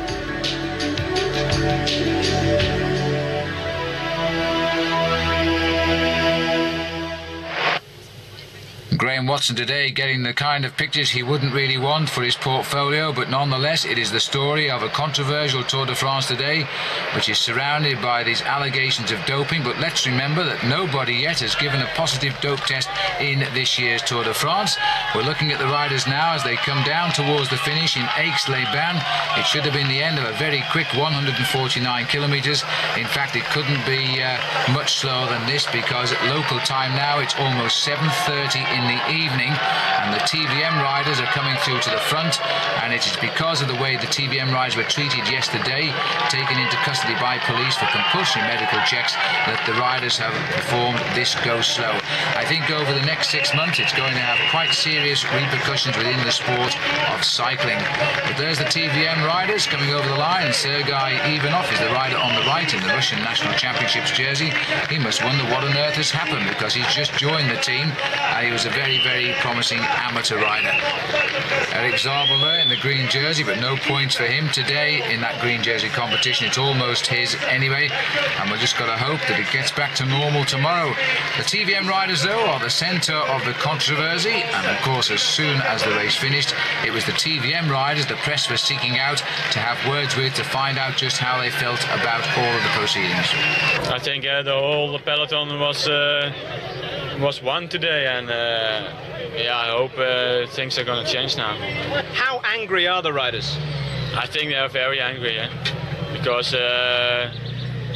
Graham Watson today getting the kind of pictures he wouldn't really want for his portfolio, but nonetheless it is the story of a controversial Tour de France today, which is surrounded by these allegations of doping. But let's remember that nobody yet has given a positive dope test in this year's Tour de France. We're looking at the riders now as they come down towards the finish in Aix-les-Bains. It should have been the end of a very quick 149 kilometres. In fact, it couldn't be much slower than this, because at local time now it's almost 7:30 in the evening, and the TVM riders are coming through to the front, and it is because of the way the TVM riders were treated yesterday, taken into custody by police for compulsory medical checks, that the riders have performed this go slow. I think over the next 6 months it's going to have quite serious repercussions within the sport of cycling. But there's the TVM riders coming over the line, and Sergei Ivanov is the rider on the right in the Russian National Championships jersey. He must wonder what on earth has happened, because he's just joined the team. He was a very, very promising amateur rider. Eric Zabel there in the green jersey, but no points for him today in that green jersey competition. It's almost his anyway, and we've just got to hope that it gets back to normal tomorrow. The TVM riders, though, are the centre of the controversy, and of course as soon as the race finished, it was the TVM riders the press was seeking out to have words with, to find out just how they felt about all of the proceedings. I think the whole peloton was won today, and yeah, I hope things are going to change now. How angry are the riders? I think they are very angry, yeah? Because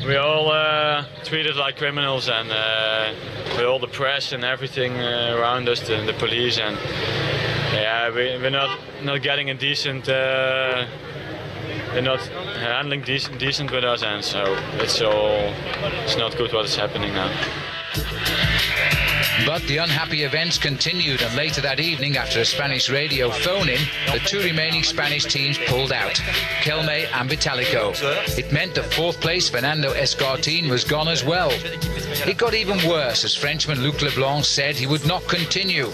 we all treated like criminals, and with all the press and everything around us, the police, and yeah, we're not getting a decent. They're not handling decent with us, and so it's not good what is happening now. But the unhappy events continued, and later that evening, after a Spanish radio phone-in, the two remaining Spanish teams pulled out, Kelme and Vitalico. It meant that fourth place Fernando Escartin was gone as well. It got even worse as Frenchman Luc Leblanc said he would not continue,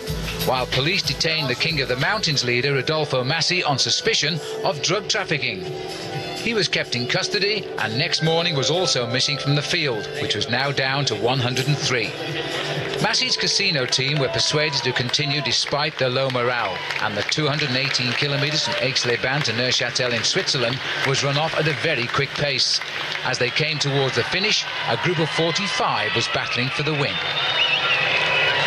while police detained the King of the Mountains leader Rodolfo Massi on suspicion of drug trafficking. He was kept in custody, and next morning was also missing from the field, which was now down to 103. Massi's casino team were persuaded to continue despite their low morale, and the 218 kilometres from Aix-les-Bains to Neuchâtel in Switzerland was run off at a very quick pace. As they came towards the finish, a group of 45 was battling for the win.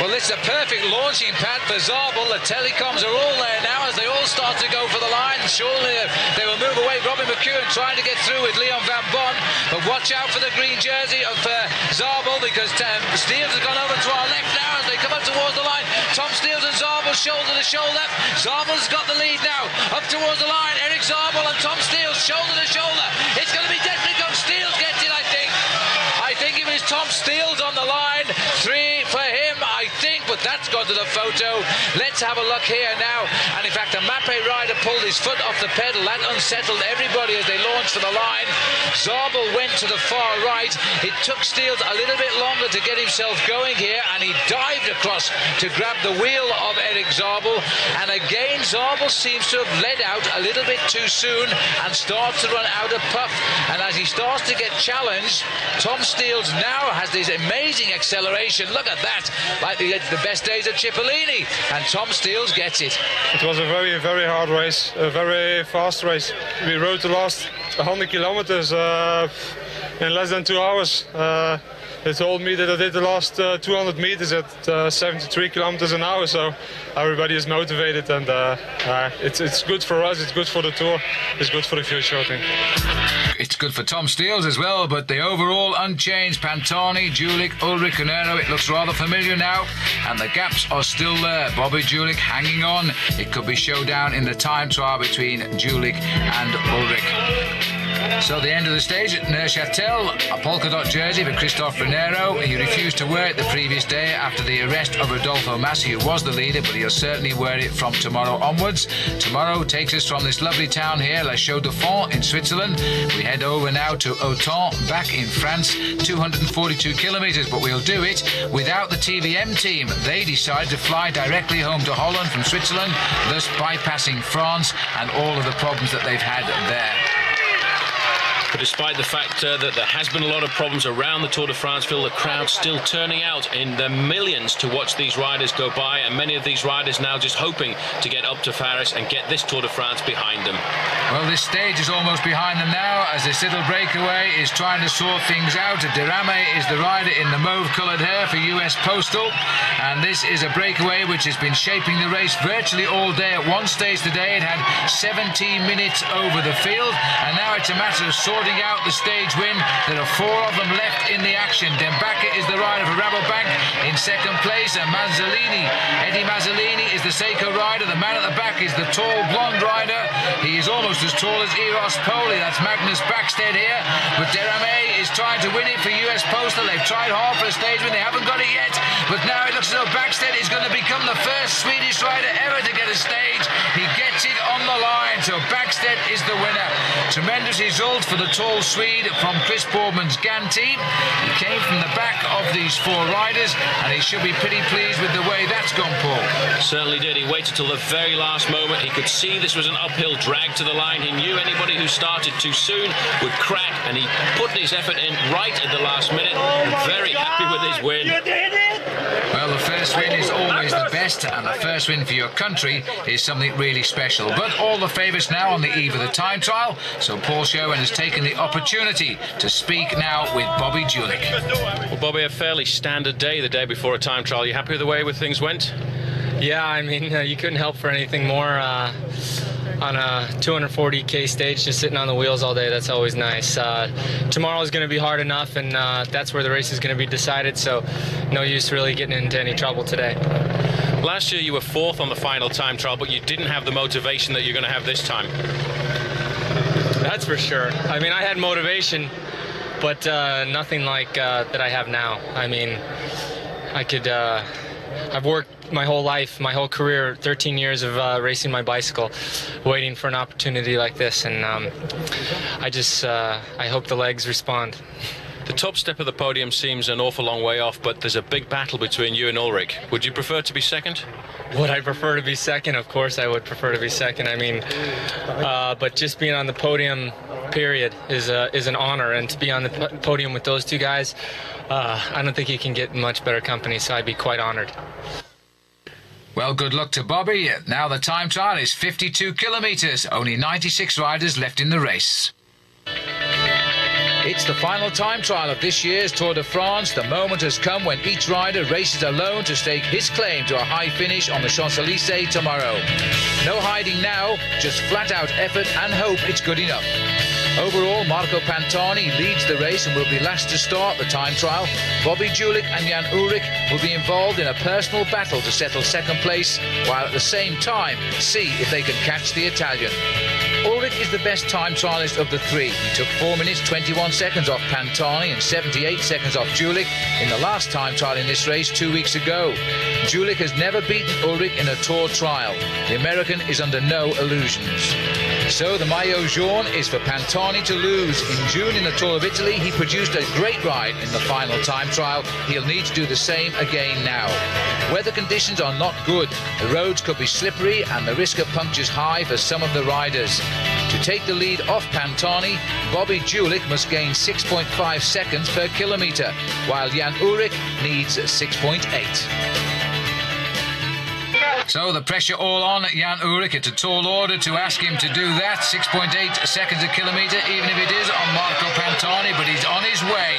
Well, this is a perfect launching pad for Zabel. The telecoms are all there now as they all start to go for the line. Surely they will move away. Robin McEwen trying to get through with Leon Van Bon. But watch out for the green jersey of Zabel, because Steels has gone over to our left now as they come up towards the line. Tom Steels and Zabel shoulder to shoulder. Zabel's got the lead now. Up towards the line. Eric Zabel and Tom Steels shoulder to shoulder. It's going to be definitely come. Steels gets it, I think. I think it was Tom Steels on the line. 3 for him, I think, but that's gone to the photo. Let's have a look here now. And in fact, the Mappe rider pulled his foot off the pedal. That unsettled everybody as they launched for the line. Zabel went to the far right. It took Steels a little bit longer to get himself going here, and he dived across to grab the wheel of Eric Zabel. And again, Zabel seems to have led out a little bit too soon and starts to run out of puff. And as he starts to get challenged, Tom Steels now has this amazing acceleration. Look at that, like the best days of Cipollini, and Tom Steels gets it. It was a very, very hard race, a very fast race. We rode the last 100 kilometers in less than 2 hours. They told me that I did the last 200 meters at 73 kilometers an hour, so everybody is motivated, and it's good for us, it's good for the Tour, it's good for the future, I think. It's good for Tom Steels as well, but the overall unchanged Pantani, Julich, Ulrich and Erno, it looks rather familiar now, and the gaps are still there. Bobby Julich hanging on. It could be showdown in the time trial between Julich and Ulrich. So the end of the stage at Neuchâtel, a polka dot jersey for Christophe Renero. He refused to wear it the previous day after the arrest of Rodolfo Massi, who was the leader, but he'll certainly wear it from tomorrow onwards. Tomorrow takes us from this lovely town here, La Chaux-de-Fonds in Switzerland. We head over now to Autun, back in France, 242 kilometres, but we'll do it without the TVM team. They decided to fly directly home to Holland from Switzerland, thus bypassing France and all of the problems that they've had there. But despite the fact that there has been a lot of problems around the Tour de France, Phil, the crowd still turning out in the millions to watch these riders go by, and many of these riders now just hoping to get up to Paris and get this Tour de France behind them. Well, this stage is almost behind them now, as this little breakaway is trying to sort things out. Derame is the rider in the mauve-coloured hair for US Postal, and this is a breakaway which has been shaping the race virtually all day. At one stage today, it had 17 minutes over the field, and now it's a matter of sorting out the stage win. There are 4 of them left in the action. Dembacke is the rider for Rabobank in second place, and Mazzolini, Eddie Mazzolini, is the Seiko rider. The man at the back is the tall blonde rider. He is almost as tall as Eros Poli. That's Magnus Backstedt here, but Derame is trying to win it for US Postal. They've tried hard for a stage win, they haven't got it yet, but now it looks as though Backstedt is going to become the first Swedish rider ever to get a stage. He gets it on the line, so Backstedt is the winner. Tremendous result for the tall Swede from Chris Boardman's GAN team. He came from the back of these 4 riders, and he should be pretty pleased with the way that's gone, Paul. Certainly did. He waited till the very last moment. He could see this was an uphill drag to the line. He knew anybody who started too soon would crack, and he put his effort in right at the last minute. Very happy with his win. Well, the first win is always the best, and the first win for your country is something really special. But all the favourites now on the eve of the time trial, so Paul Schoen has taken the opportunity to speak now with Bobby Julich. Well, Bobby, a fairly standard day the day before a time trial. You happy with the way things went? Yeah, I mean, you couldn't help for anything more. On a 240K stage, just sitting on the wheels all day, that's always nice. Tomorrow is going to be hard enough, and that's where the race is going to be decided, so no use really getting into any trouble today. Last year you were 4th on the final time trial, but you didn't have the motivation that you're going to have this time. That's for sure. I mean, I had motivation, but nothing like that I have now. I mean, I've worked my whole life, my whole career, 13 years of racing my bicycle, waiting for an opportunity like this, and I hope the legs respond. The top step of the podium seems an awful long way off, but there's a big battle between you and Ulrich. Would you prefer to be second? Would I prefer to be second? Of course I would prefer to be second. I mean, but just being on the podium, period, is an honor, and to be on the podium with those 2 guys, I don't think you can get much better company, so I'd be quite honored. Well, good luck to Bobby. Now the time trial is 52 kilometres, only 96 riders left in the race. It's the final time trial of this year's Tour de France. The moment has come when each rider races alone to stake his claim to a high finish on the Champs-Élysées tomorrow. No hiding now, just flat-out effort and hope it's good enough. Overall, Marco Pantani leads the race and will be last to start the time trial. Bobby Julich and Jan Ullrich will be involved in a personal battle to settle second place, while at the same time see if they can catch the Italian. Ullrich is the best time trialist of the 3. He took 4 minutes 21 seconds off Pantani and 78 seconds off Julich in the last time trial in this race 2 weeks ago. Julich has never beaten Ullrich in a Tour trial. The American is under no illusions. So the maillot jaune is for Pantani to lose. In June in the Tour of Italy, he produced a great ride in the final time trial. He'll need to do the same again now. Weather conditions are not good. The roads could be slippery and the risk of punctures high for some of the riders. To take the lead off Pantani, Bobby Julich must gain 6.5 seconds per kilometre, while Jan Ullrich needs 6.8. So the pressure all on Jan Ullrich. It's a tall order to ask him to do that. 6.8 seconds a kilometre, even if it is on Marco Pantani, but he's on his way.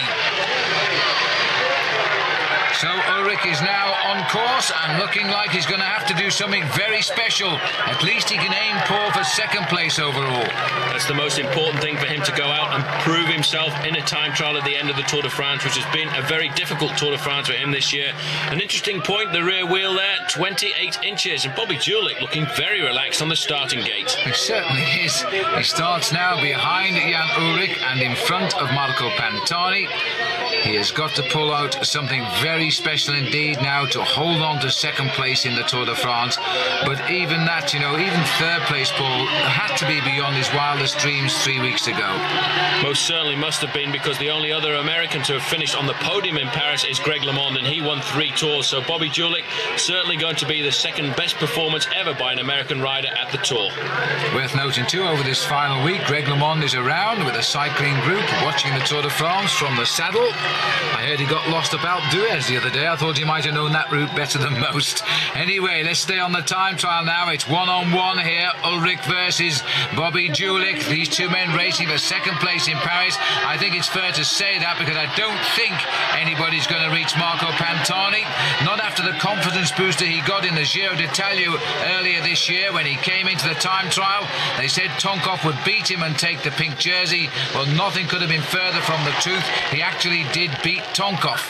So Ullrich is now on course and looking like he's going to have to do something very special. At least he can aim Paul for second place overall. That's the most important thing for him, to go out and prove himself in a time trial at the end of the Tour de France, which has been a very difficult Tour de France for him this year. An interesting point, the rear wheel there, 28 inches, and Bobby Julich looking very relaxed on the starting gate. He certainly is. He starts now behind Jan Ullrich and in front of Marco Pantani. He has got to pull out something very very special indeed now to hold on to second place in the Tour de France. But even that, you know, even third place, Paul, had to be beyond his wildest dreams 3 weeks ago. Most certainly must have been, because the only other American to have finished on the podium in Paris is Greg LeMond, and he won 3 Tours. So Bobby Julich certainly going to be the second best performance ever by an American rider at the Tour. Worth noting too, over this final week, Greg LeMond is around with a cycling group watching the Tour de France from the saddle. I heard he got lost about Duez the other day. I thought he might have known that route better than most. Anyway, let's stay on the time trial now. It's one-on-one here, Ulrich versus Bobby Julich. These two men racing for second place in Paris. I think it's fair to say that, because I don't think anybody's going to reach Marco Pantani. Not after the confidence booster he got in the Giro d'Italia earlier this year when he came into the time trial. They said Tonkov would beat him and take the pink jersey. Well, nothing could have been further from the truth. He actually did beat Tonkov.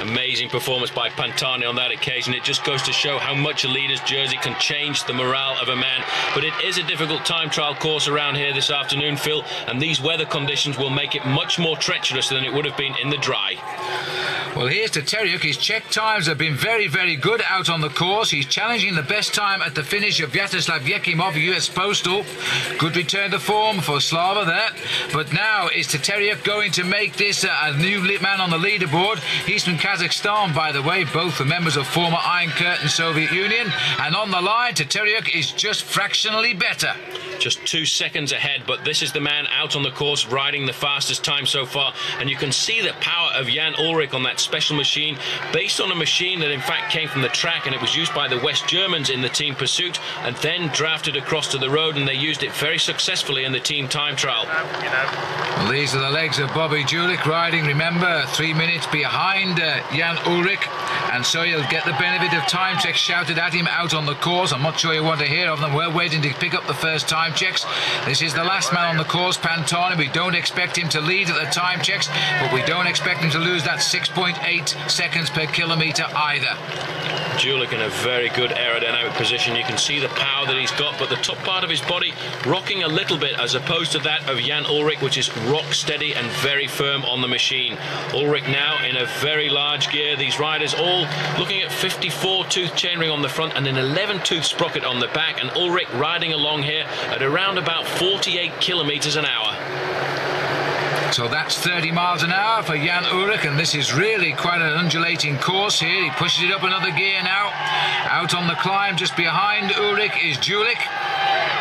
Amazing performance by Pantani on that occasion. It just goes to show how much a leader's jersey can change the morale of a man. But it is a difficult time trial course around here this afternoon, Phil, and these weather conditions will make it much more treacherous than it would have been in the dry. Well, here's Tauro. His Czech times have been very, very good out on the course. He's challenging the best time at the finish of Vyacheslav Yekimov, US Postal. Good return to form for Slava there. But now is Tauro going to make this a new man on the leaderboard? He's from Kazakhstan, by the way. Both are members of former Iron Curtain Soviet Union. And on the line, Tauro is just fractionally better. Just 2 seconds ahead, but this is the man out on the course riding the fastest time so far. And you can see the power of Jan Ullrich on that special machine, based on a machine that in fact came from the track, and it was used by the West Germans in the team pursuit and then drafted across to the road, and they used it very successfully in the team time trial. Well, these are the legs of Bobby Julich riding, remember, 3 minutes behind Jan Ullrich, and so he'll get the benefit of time checks shouted at him out on the course. I'm not sure you want to hear of them. We're waiting to pick up the first time checks. This is the last man on the course, Pantani. We don't expect him to lead at the time checks, but we don't expect him to lose that 6.8 seconds per kilometre either. Julich in a very good aerodynamic position. You can see the power that he's got, but the top part of his body rocking a little bit, as opposed to that of Jan Ullrich, which is rock steady and very firm on the machine. Ullrich now in a very large gear. These riders all looking at 54 tooth chainring on the front and an 11 tooth sprocket on the back, and Ullrich riding along here at around about 48 kilometres an hour. So that's 30 miles an hour for Jan Ullrich, and this is really quite an undulating course here. He pushes it up another gear now. Out on the climb just behind Ullrich is Julich.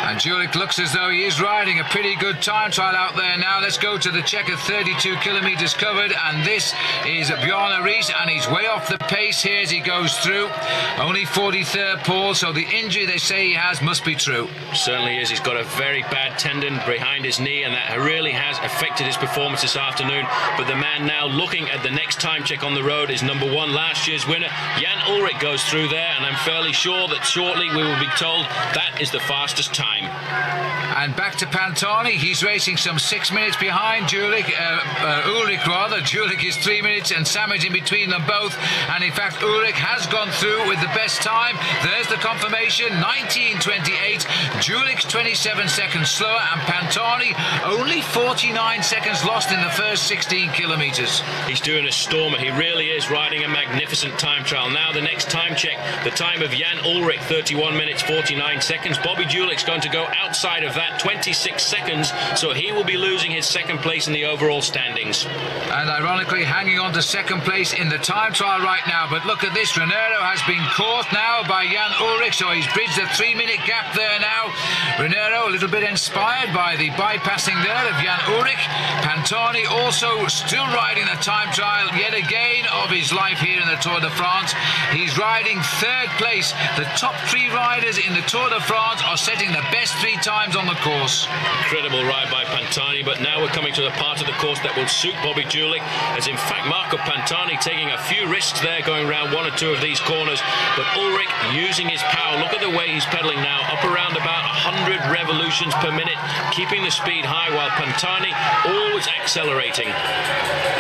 And Julich looks as though he is riding a pretty good time trial out there now. Let's go to the check at 32 kilometres covered, and this is Bjarne Riis, and he's way off the pace here as he goes through. Only 43rd, Paul, so the injury they say he has must be true. Certainly is. He's got a very bad tendon behind his knee, and that really has affected his performance this afternoon. But the man now looking at the next time check on the road is number 1, last year's winner. Jan Ullrich goes through there, and I'm fairly sure that shortly we will be told that is the fastest time. And back to Pantani. He's racing some 6 minutes behind Julich, Ullrich rather. Julich is 3 minutes and sandwiched in between them both. And in fact, Ullrich has gone through with the best time. There's the confirmation, 19:28. Julich's 27 seconds slower, and Pantani only 49 seconds lost in the first 16 kilometres. He's doing a stormer. He really is riding a magnificent time trial. Now the next time check, the time of Jan Ullrich, 31 minutes 49 seconds. Bobby Julich's going to go outside of that, 26 seconds, so he will be losing his second place in the overall standings. And ironically hanging on to second place in the time trial right now. But look at this, Raniero has been caught now by Jan Ullrich, so he's bridged a 3-minute gap there now. Raniero a little bit inspired by the bypassing there of Jan Ullrich. Pantani also still riding the time trial yet again of his life here in the Tour de France. He's riding 3rd place. The top 3 riders in the Tour de France are setting the best 3 times on the course. Incredible ride by Pantani, but now we're coming to the part of the course that will suit Bobby Julich, as in fact Marco Pantani taking a few risks there going around 1 or 2 of these corners, but Ullrich using his power. Look at the way he's pedaling now, up around about 100 revolutions per minute, keeping the speed high, while Pantani always accelerating.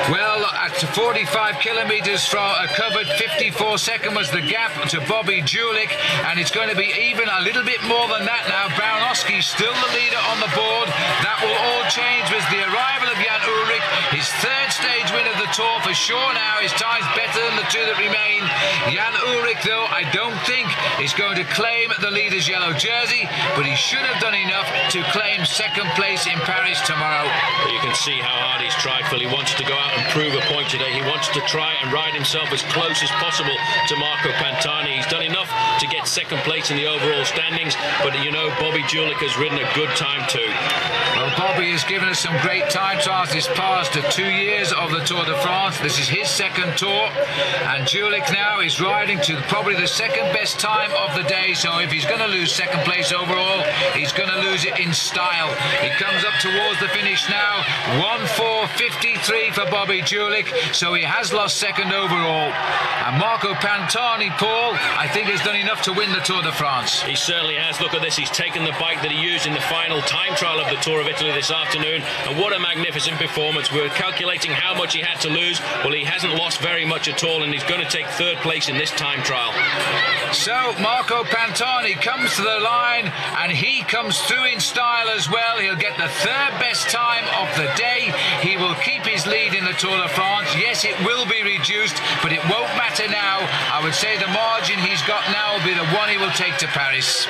Well, at 45 kilometres from covered, 54 seconds was the gap to Bobby Julich, and it's going to be even a little bit more than that now. Now Baranowski's still the leader on the board. That will all change with the arrival of Jan Ullrich. His third stage win of the Tour for sure now. His time's better than the two that remain. Jan Ullrich, though, I don't think is going to claim the leader's yellow jersey, but he should have done enough to claim second place in Paris tomorrow. But you can see how hard he's tried, Phil. He wants to go out and prove a point today. He wants to try and ride himself as close as possible to Marco Pantani. He's done enough to get second place in the overall standings, but you know, Bobby Julich has ridden a good time too. Well, Bobby has given us some great time trials this past 2 years of the Tour de France. This is his second tour, and Julich now is riding to probably the second best time of the day, so if he's going to lose second place overall, he's going to lose it in style. He comes up towards the finish now, 1:4:53 for Bobby Julich, so he has lost second overall. And Marco Pantani, Paul, I think has done enough to win the Tour de France. He certainly has. Look at this. He's taken the bike that he used in the final time trial of the Tour of Italy this afternoon, and what a magnificent performance. We're calculating how much he had to lose. Well, he hasn't lost very much at all, and he's going to take third place in this time trial. So Marco Pantani comes to the line, and he comes through in style as well. He'll get the third best time of the day. He will keep his lead in the Tour de France. Yes, it will be reduced, but it won't matter now. I would say the margin he's got now will be the one he will take to Paris.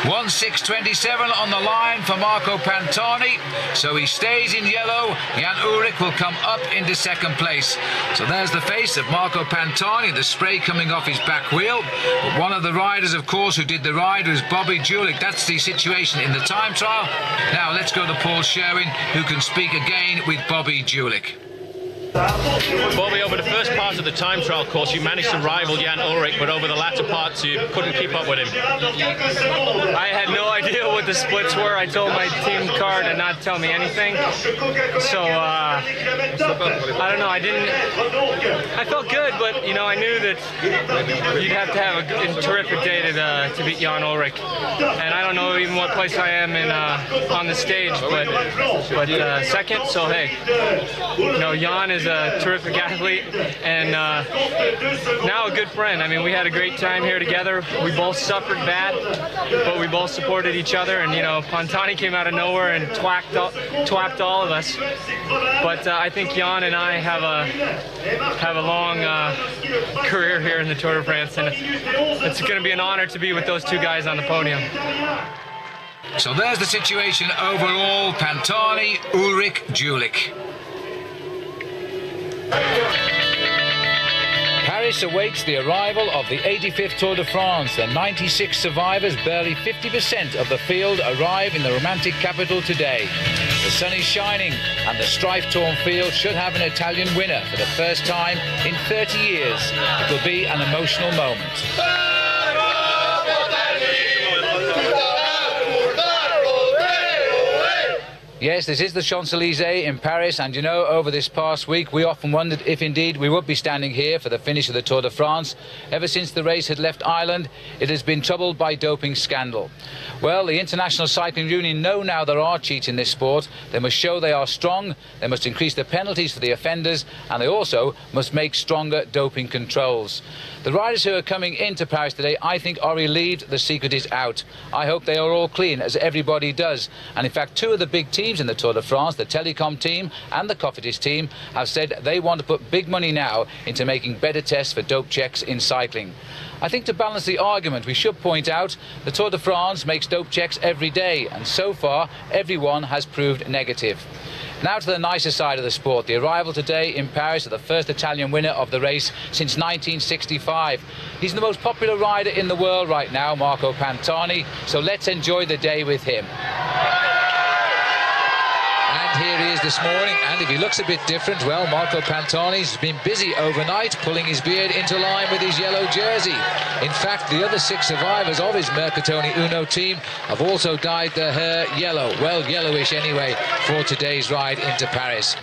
1:6:27 on the line for Marco Pantani, so he stays in yellow. Jan Ullrich will come up into second place. So there's the face of Marco Pantani, the spray coming off his back wheel. But one of the riders, of course, who did the ride was Bobby Julich. That's the situation in the time trial. Now let's go to Paul Sherwin, who can speak again with Bobby Julich. Bobby, over the first part of the time trial course, you managed to rival Jan Ullrich, but over the latter parts, you couldn't keep up with him. I had no idea what the splits were. I told my team car to not tell me anything. So, I don't know. I felt good, but, you know, I knew that you'd have to have a terrific day to beat Jan Ullrich. And I don't know even what place I am in on the stage, but second. So, hey, you know, Jan is a terrific athlete and now a good friend. I mean, we had a great time here together. We both suffered bad, but we both supported each other. And you know, Pantani came out of nowhere and twacked all of us. But I think Jan and I have a long career here in the Tour de France, and it's going to be an honor to be with those two guys on the podium. So there's the situation overall: Pantani, Ullrich, Julich. Paris awaits the arrival of the 85th Tour de France. The 96 survivors, barely 50% of the field, arrive in the romantic capital today. The sun is shining, and the strife-torn field should have an Italian winner for the first time in 30 years. It will be an emotional moment. Yes, this is the Champs-Élysées in Paris, and you know, over this past week we often wondered if indeed we would be standing here for the finish of the Tour de France. Ever since the race had left Ireland, it has been troubled by doping scandal. Well, the International Cycling Union know now there are cheats in this sport. They must show they are strong, they must increase the penalties for the offenders, and they also must make stronger doping controls. The riders who are coming into Paris today, I think, are relieved the secret is out. I hope they are all clean, as everybody does. And in fact, two of the big teams in the Tour de France, the Telecom team and the Cofidis team, have said they want to put big money now into making better tests for dope checks in cycling. I think to balance the argument, we should point out the Tour de France makes dope checks every day, and so far everyone has proved negative. Now to the nicer side of the sport. The arrival today in Paris of the first Italian winner of the race since 1965. He's the most popular rider in the world right now, Marco Pantani, so let's enjoy the day with him. And here he is this morning, and if he looks a bit different, well, Marco Pantani's been busy overnight pulling his beard into line with his yellow jersey. In fact, the other 6 survivors of his Mercatoni Uno team have also dyed their hair yellow, well, yellowish anyway, for today's ride into Paris.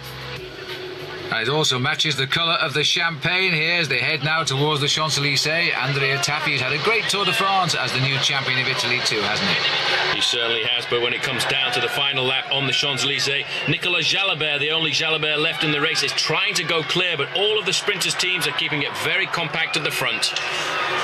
And it also matches the colour of the champagne here as they head now towards the Champs-Élysées. Andrea Tappi has had a great Tour de France as the new champion of Italy too, hasn't he? He certainly has, but when it comes down to the final lap on the Champs-Élysées, Nicolas Jalabert, the only Jalabert left in the race, is trying to go clear, but all of the sprinters' teams are keeping it very compact at the front.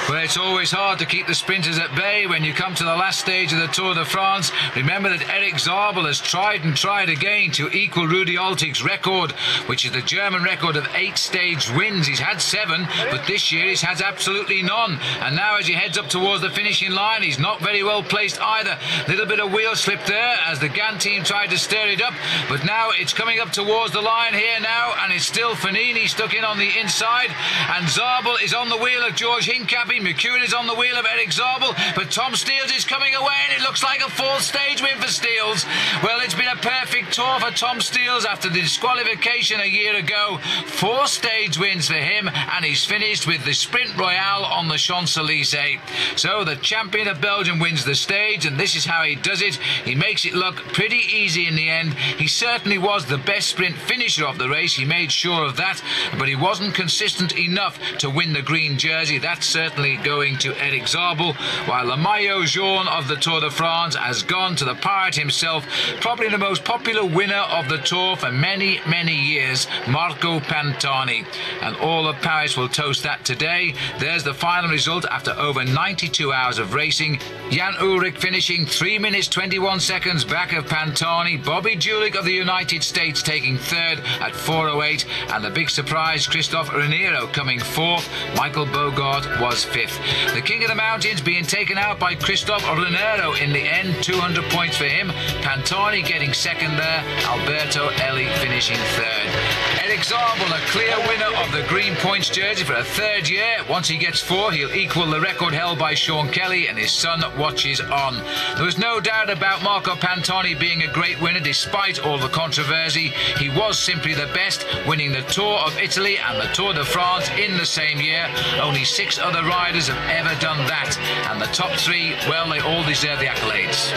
Well, it's always hard to keep the sprinters at bay when you come to the last stage of the Tour de France. Remember that Eric Zabel has tried and tried again to equal Rudi Altig's record, which is the German record of 8 stage wins. He's had 7, but this year he's had absolutely none. And now as he heads up towards the finishing line, he's not very well placed either. Little bit of wheel slip there as the Gan team tried to stir it up, but now it's coming up towards the line here now, and it's still Fanini stuck in on the inside, and Zabel is on the wheel of George Hincapie. McEwen is on the wheel of Eric Zabel, but Tom Steels is coming away, and it looks like a 4th stage win for Steels. Well, it's been a perfect tour for Tom Steels after the disqualification a year ago. 4 stage wins for him, and he's finished with the Sprint Royale on the Champs-Élysées. So the champion of Belgium wins the stage, and this is how he does it. He makes it look pretty easy in the end. He certainly was the best sprint finisher of the race. He made sure of that, but he wasn't consistent enough to win the green jersey. That's certainly going to Eric Zabel, while the maillot jaune of the Tour de France has gone to the pirate himself, probably the most popular winner of the Tour for many, many years, Marco Pantani. And all of Paris will toast that today. There's the final result after over 92 hours of racing. Jan Ullrich finishing 3 minutes 21 seconds back of Pantani. Bobby Julich of the United States taking 3rd at 4:08, and the big surprise, Christophe Raniero coming 4th. Michael Bogart was 5th. The King of the Mountains being taken out by Christophe Raniero in the end, 200 points for him. Pantani getting 2nd there, Alberto Elli finishing 3rd. Eric Zabel, a clear winner of the green points jersey for a 3rd year. Once he gets 4, he'll equal the record held by Sean Kelly, and his son watches on. There was no doubt about Marco Pantani being a great winner despite all the controversy. He was simply the best, winning the Tour of Italy and the Tour de France in the same year. Only 6 other riders have ever done that, and the top 3, well, they all deserve the accolades.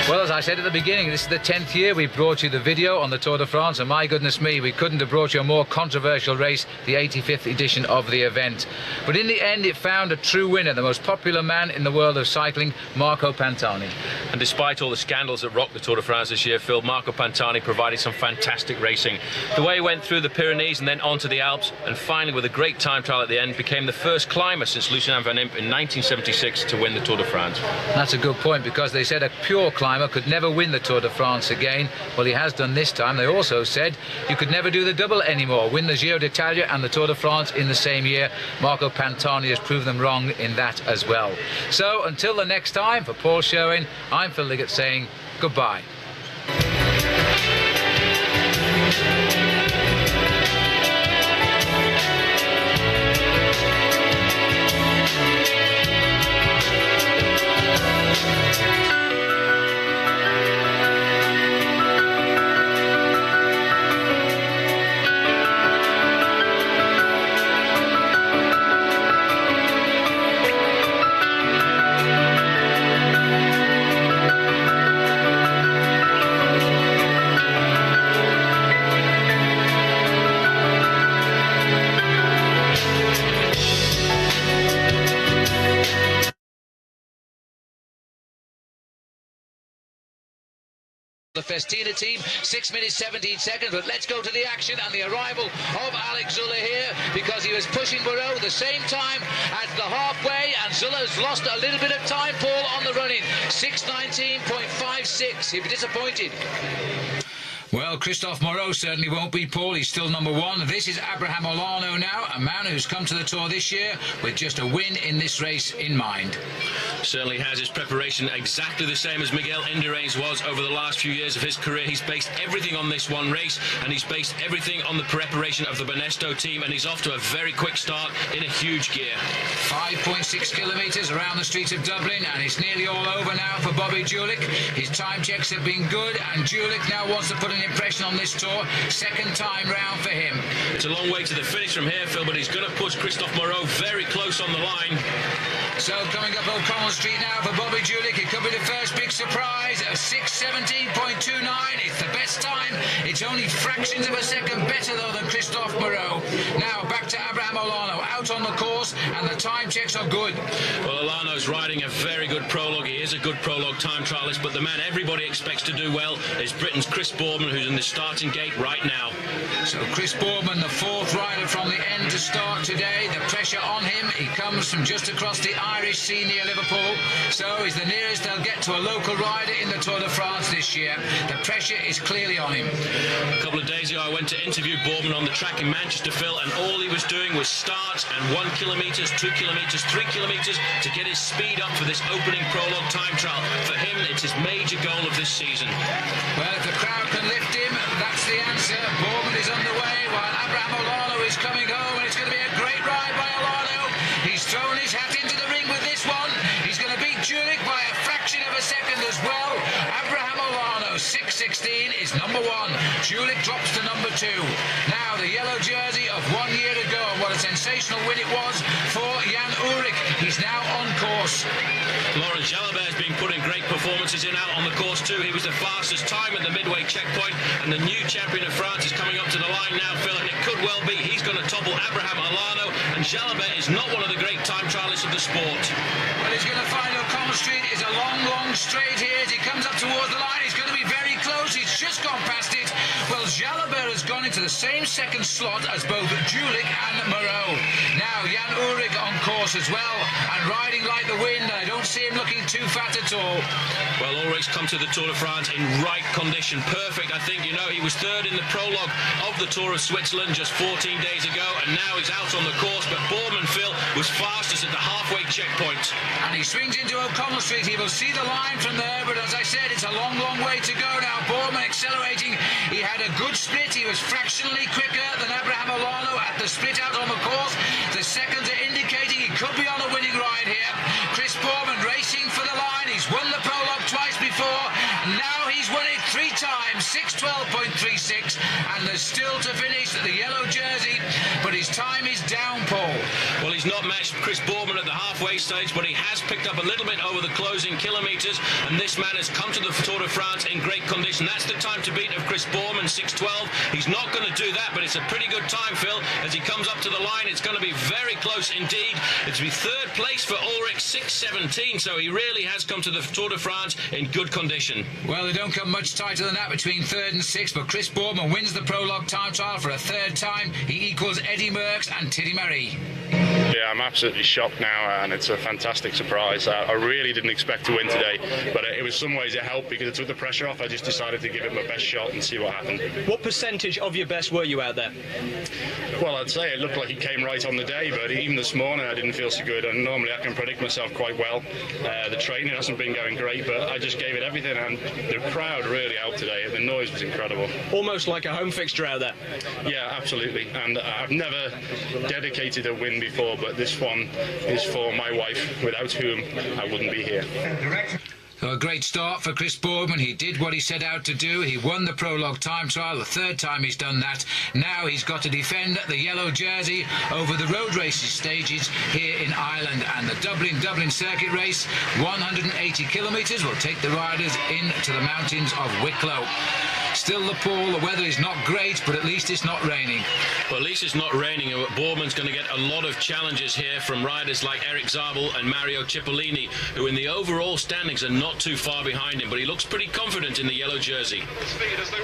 Well, as I said at the beginning, this is the 10th year we brought you the video on the Tour de France, and my goodness me, we couldn't have brought you a more controversial race, the 85th edition of the event. But in the end, it found a true winner, the most popular man in the world of cycling, Marco Pantani. And despite all the scandals that rocked the Tour de France this year, Phil, Marco Pantani provided some fantastic racing. The way he went through the Pyrenees and then onto the Alps, and finally with a great time trial at the end, became the first climber since Lucien Van Impe in 1976 to win the Tour de France. That's a good point, because they said a pure climber could never win the Tour de France again. Well, he has done this time. They also said you could never do the double anymore, win the Giro d'Italia and the Tour de France in the same year. Marco Pantani has proved them wrong in that as well. So until the next time, for Paul Sherwin, I'm Phil Liggett saying goodbye. The Festina team, 6 minutes 17 seconds, but let's go to the action and the arrival of Alex Zuller here, because he was pushing Moreau the same time at the halfway, and Zuller's lost a little bit of time, Paul, on the run-in. 6:19.56, he'd be disappointed. Well, Christophe Moreau certainly won't be, Paul. He's still number 1. This is Abraham Olano now, a man who's come to the Tour this year with just a win in this race in mind. Certainly has his preparation exactly the same as Miguel Indurain's was over the last few years of his career. He's based everything on this one race, and he's based everything on the preparation of the Banesto team, and he's off to a very quick start in a huge gear. 5.6 kilometres around the streets of Dublin, and it's nearly all over now for Bobby Julich. His time checks have been good, and Julich now wants to put an impression on this Tour. 2nd time round for him. It's a long way to the finish from here, Phil, but he's going to push Christophe Moreau very close on the line. So coming up O'Connell's Street now for Bobby Julich. It could be the first big surprise. A 6:17.29. It's the best time. It's only fractions of a second better though than Christophe Moreau. Now back to Abraham Olano out on the course, and the time checks are good. Well, Olano's riding a very good prologue. He is a good prologue time trialist, but the man everybody expects to do well is Britain's Chris Boardman, who's in the starting gate right now. So Chris Boardman, the fourth rider from the end to start today. The pressure on him. He comes from just across the Irish Sea near Liverpool, so he's the nearest they'll get to a local rider in the Tour de France this year. The pressure is clearly on him. A couple of days ago I went to interview Boardman on the track in Manchester, Phil, and all he was doing was starts and 1 kilometres, 2 kilometres, 3 kilometres to get his speed up for this opening prologue time trial. For him, it's his major goal of this season. Well, if the crowd can lift him, that's the answer. Boardman is underway while Abraham Olano is coming home, and it's going to be a great ride by Olano. He's thrown his hat into the ring with this one. He's going to beat Julich by a fraction of a second as well. Abraham Olano, 6:16 is number 1. Julich drops to number 2. Now the yellow jersey of 1 year ago. What a sensational win it was for Jan Ullrich. He's now on course. Laurent Jalabert has been putting great performances in out on the course too. He was the fastest time at the midway checkpoint, and the new champion of France is coming up to the line now, Phil, and it could well be he's going to topple Abraham Olano, and Jalabert is not one of the great time trialists of the sport. Well, he's going to find O'Connell Street is a long, long straight here. As he comes up towards the line, he's going to be very close. He's just gone past it. Well, Jalabert has gone into the same second slot as both Julich and Moreau. Now Jan Ullrich on course as well, and riding like the wind. I don't see him looking too fat at all. Well, Ullrich's come to the Tour de France in right condition. Perfect, I think. You know, he was third in the prologue of the Tour of Switzerland just 14 days ago, and now he's out on the course. But Boardman, Phil, was fastest at the halfway checkpoint. And he swings into O'Connell Street. He will see the line from there, but as I said, it's a long, long way to go now. Boardman accelerating. He had a good split. He was fractionally quicker than Abraham Olano at the split out on the course. The seconds are indicating he could be on a winning ride here. Chris Boardman racing for the line. He's won the prologue twice before, and now he's won it 3 times, 6:12.36, and there's still to finish the yellow jersey, but his time is down, Paul. Well, he's not matched Chris Boardman at the halfway stage, but he has picked up a little bit over the closing kilometres, and this man has come to the Tour de France in great condition. That's the time to beat of Chris Boardman, 6:12. He's not going to do that, but it's a pretty good time, Phil. As he comes up to the line, it's going to be very close indeed. It's be third place for Ullrich, 6:17, so he really has come to the Tour de France in good condition. Well, they don't come much tighter than that between 3rd and 6th, but Chris Boardman wins the prologue time trial for a 3rd time. He equals Eddie Merckx and Thierry Marie. Yeah, I'm absolutely shocked now, and it's a fantastic surprise. I really didn't expect to win today, but it was some ways it helped because it took the pressure off. I just decided to give it my best shot and see what happened. What percentage of your best were you out there? Well, I'd say it looked like it came right on the day, but even this morning I didn't feel so good, and normally I can predict myself quite well. The training hasn't been going great, but I just gave it everything, and the crowd really helped today. The noise was incredible. Almost like a home fixture out there. Yeah, absolutely, and I've never dedicated a win before, but this one is for my wife, without whom I wouldn't be here. So a great start for Chris Boardman. He did what he set out to do. He won the prologue time trial, the 3rd time he's done that. Now he's got to defend the yellow jersey over the road races stages here in Ireland. And the Dublin circuit race, 180 kilometres, will take the riders into the mountains of Wicklow. Still, the weather is not great, but at least it's not raining. Well, at least it's not raining. Boardman's going to get a lot of challenges here from riders like Eric Zabel and Mario Cipollini, who in the overall standings are not too far behind him, but he looks pretty confident in the yellow jersey.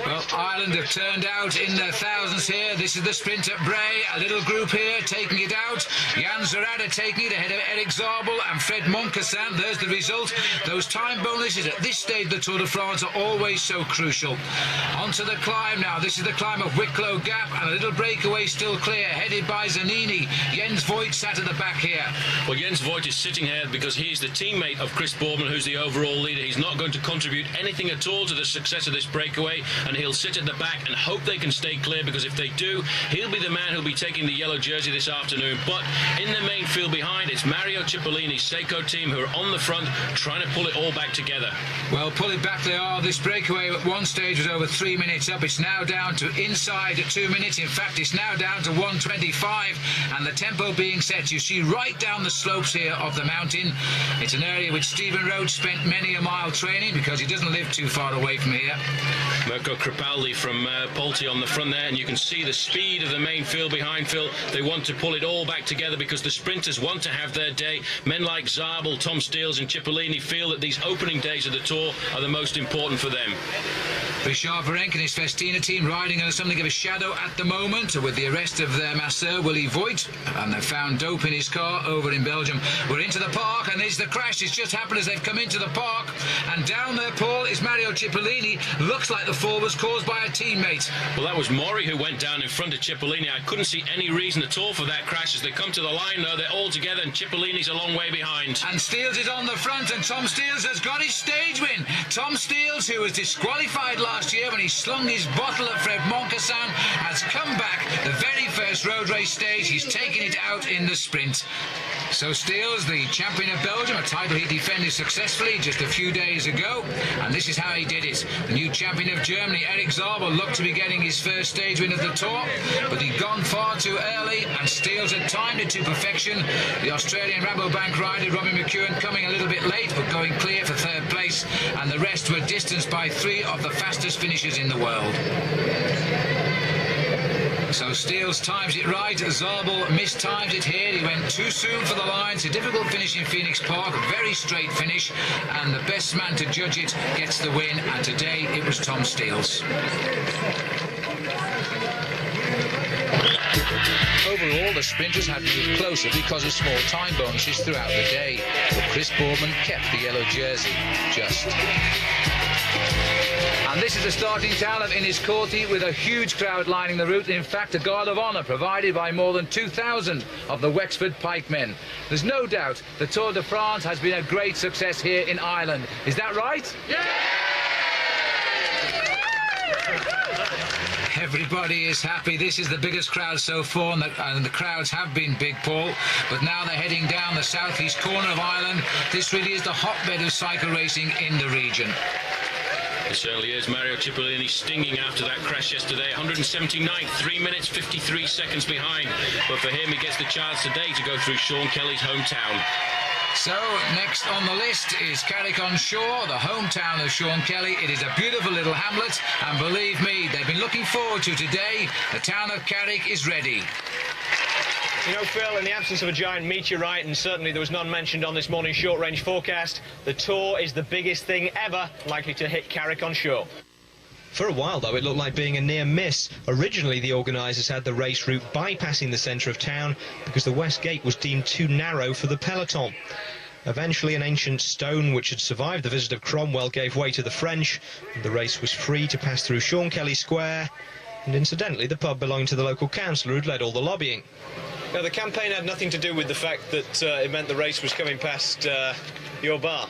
Well, Ireland have turned out in their thousands here. This is the sprint at Bray. A little group here taking it out. Jan Zarada taking it ahead of Eric Zabel and Fred Moncassin. There's the result. Those time bonuses at this stage of the Tour de France are always so crucial. Onto the climb now. This is the climb of Wicklow Gap, and a little breakaway still clear, headed by Zanini. Jens Voigt sat at the back here. Well, Jens Voigt is sitting here because he's the teammate of Chris Boardman, who's the overall leader. He's not going to contribute anything at all to the success of this breakaway, and he'll sit at the back and hope they can stay clear, because if they do, he'll be the man who'll be taking the yellow jersey this afternoon. But in the main field behind, it's Mario Cipollini's Seiko team who are on the front, trying to pull it all back together. Well, pull it back they are. This breakaway at one stage was over 3 minutes up. It's now down to inside 2 minutes. In fact, it's now down to 1:25, and the tempo being set, you see, right down the slopes here of the mountain. It's an area which Stephen Roach spent many a mile training because he doesn't live too far away from here. Mirko Kripaldi from Polti on the front there, and you can see the speed of the main field behind Phil. They want to pull it all back together because the sprinters want to have their day. Men like Zabel, Tom Steels and Cipollini feel that these opening days of the Tour are the most important for them. Richard Virenque and his Festina team riding under something of a shadow at the moment with the arrest of their masseur Willy Voigt, and they've found dope in his car over in Belgium. We're into the park, and there's the crash. It's just happened as they've come into the park, and down there, Paul, is Mario Cipollini. Looks like the fall was caused by a teammate. Well, that was Mori who went down in front of Cipollini. I couldn't see any reason at all for that crash. As they come to the line, though, they're all together, and Cipollini's a long way behind. And Steels is on the front, and Tom Steels has got his stage win. Tom Steels, who was disqualified last year when he slung his bottle at Fred Moncassin, has come back the very first road race stage. He's taken it out in the sprint. So Steels, the champion of Belgium, a title he defended successfully just a few days ago, and this is how he did it. The new champion of Germany, Eric Zabel, looked to be getting his first stage win of the Tour, but he'd gone far too early, and Steels had timed it to perfection. The Australian Rabobank rider, Robbie McEwen, coming a little bit late, but going clear for third place, and the rest were distanced by 3 of the fastest finishers in the world. So Steels times it right, Zabel mistimes it here. He went too soon for the line. It's a difficult finish in Phoenix Park, a very straight finish, and the best man to judge it gets the win, and today it was Tom Steels. Overall, the sprinters had moved closer because of small time bonuses throughout the day, but Chris Boardman kept the yellow jersey just. And this is the starting town of Inniscorthy with a huge crowd lining the route. In fact, a guard of honour provided by more than 2,000 of the Wexford pikemen. There's no doubt the Tour de France has been a great success here in Ireland. Is that right? Yeah! Everybody is happy. This is the biggest crowd so far, and the crowds have been big, Paul. But now they're heading down the southeast corner of Ireland. This really is the hotbed of cycle racing in the region. It certainly is. Mario Cipollini stinging after that crash yesterday. 179th, 3 minutes 53 seconds behind. But for him, he gets the chance today to go through Sean Kelly's hometown. So, next on the list is Carrick-on-Shore, the hometown of Sean Kelly. It is a beautiful little hamlet, and believe me, they've been looking forward to today. The town of Carrick is ready. You know, Phil, in the absence of a giant meteorite, and certainly there was none mentioned on this morning's short-range forecast, the Tour is the biggest thing ever likely to hit Carrick-on-Shore. For a while, though, it looked like being a near miss. Originally, the organisers had the race route bypassing the centre of town because the West Gate was deemed too narrow for the peloton. Eventually, an ancient stone which had survived the visit of Cromwell gave way to the French, and the race was free to pass through Sean Kelly Square, and incidentally, the pub belonged to the local councillor who'd led all the lobbying. Now, the campaign had nothing to do with the fact that it meant the race was coming past your bar.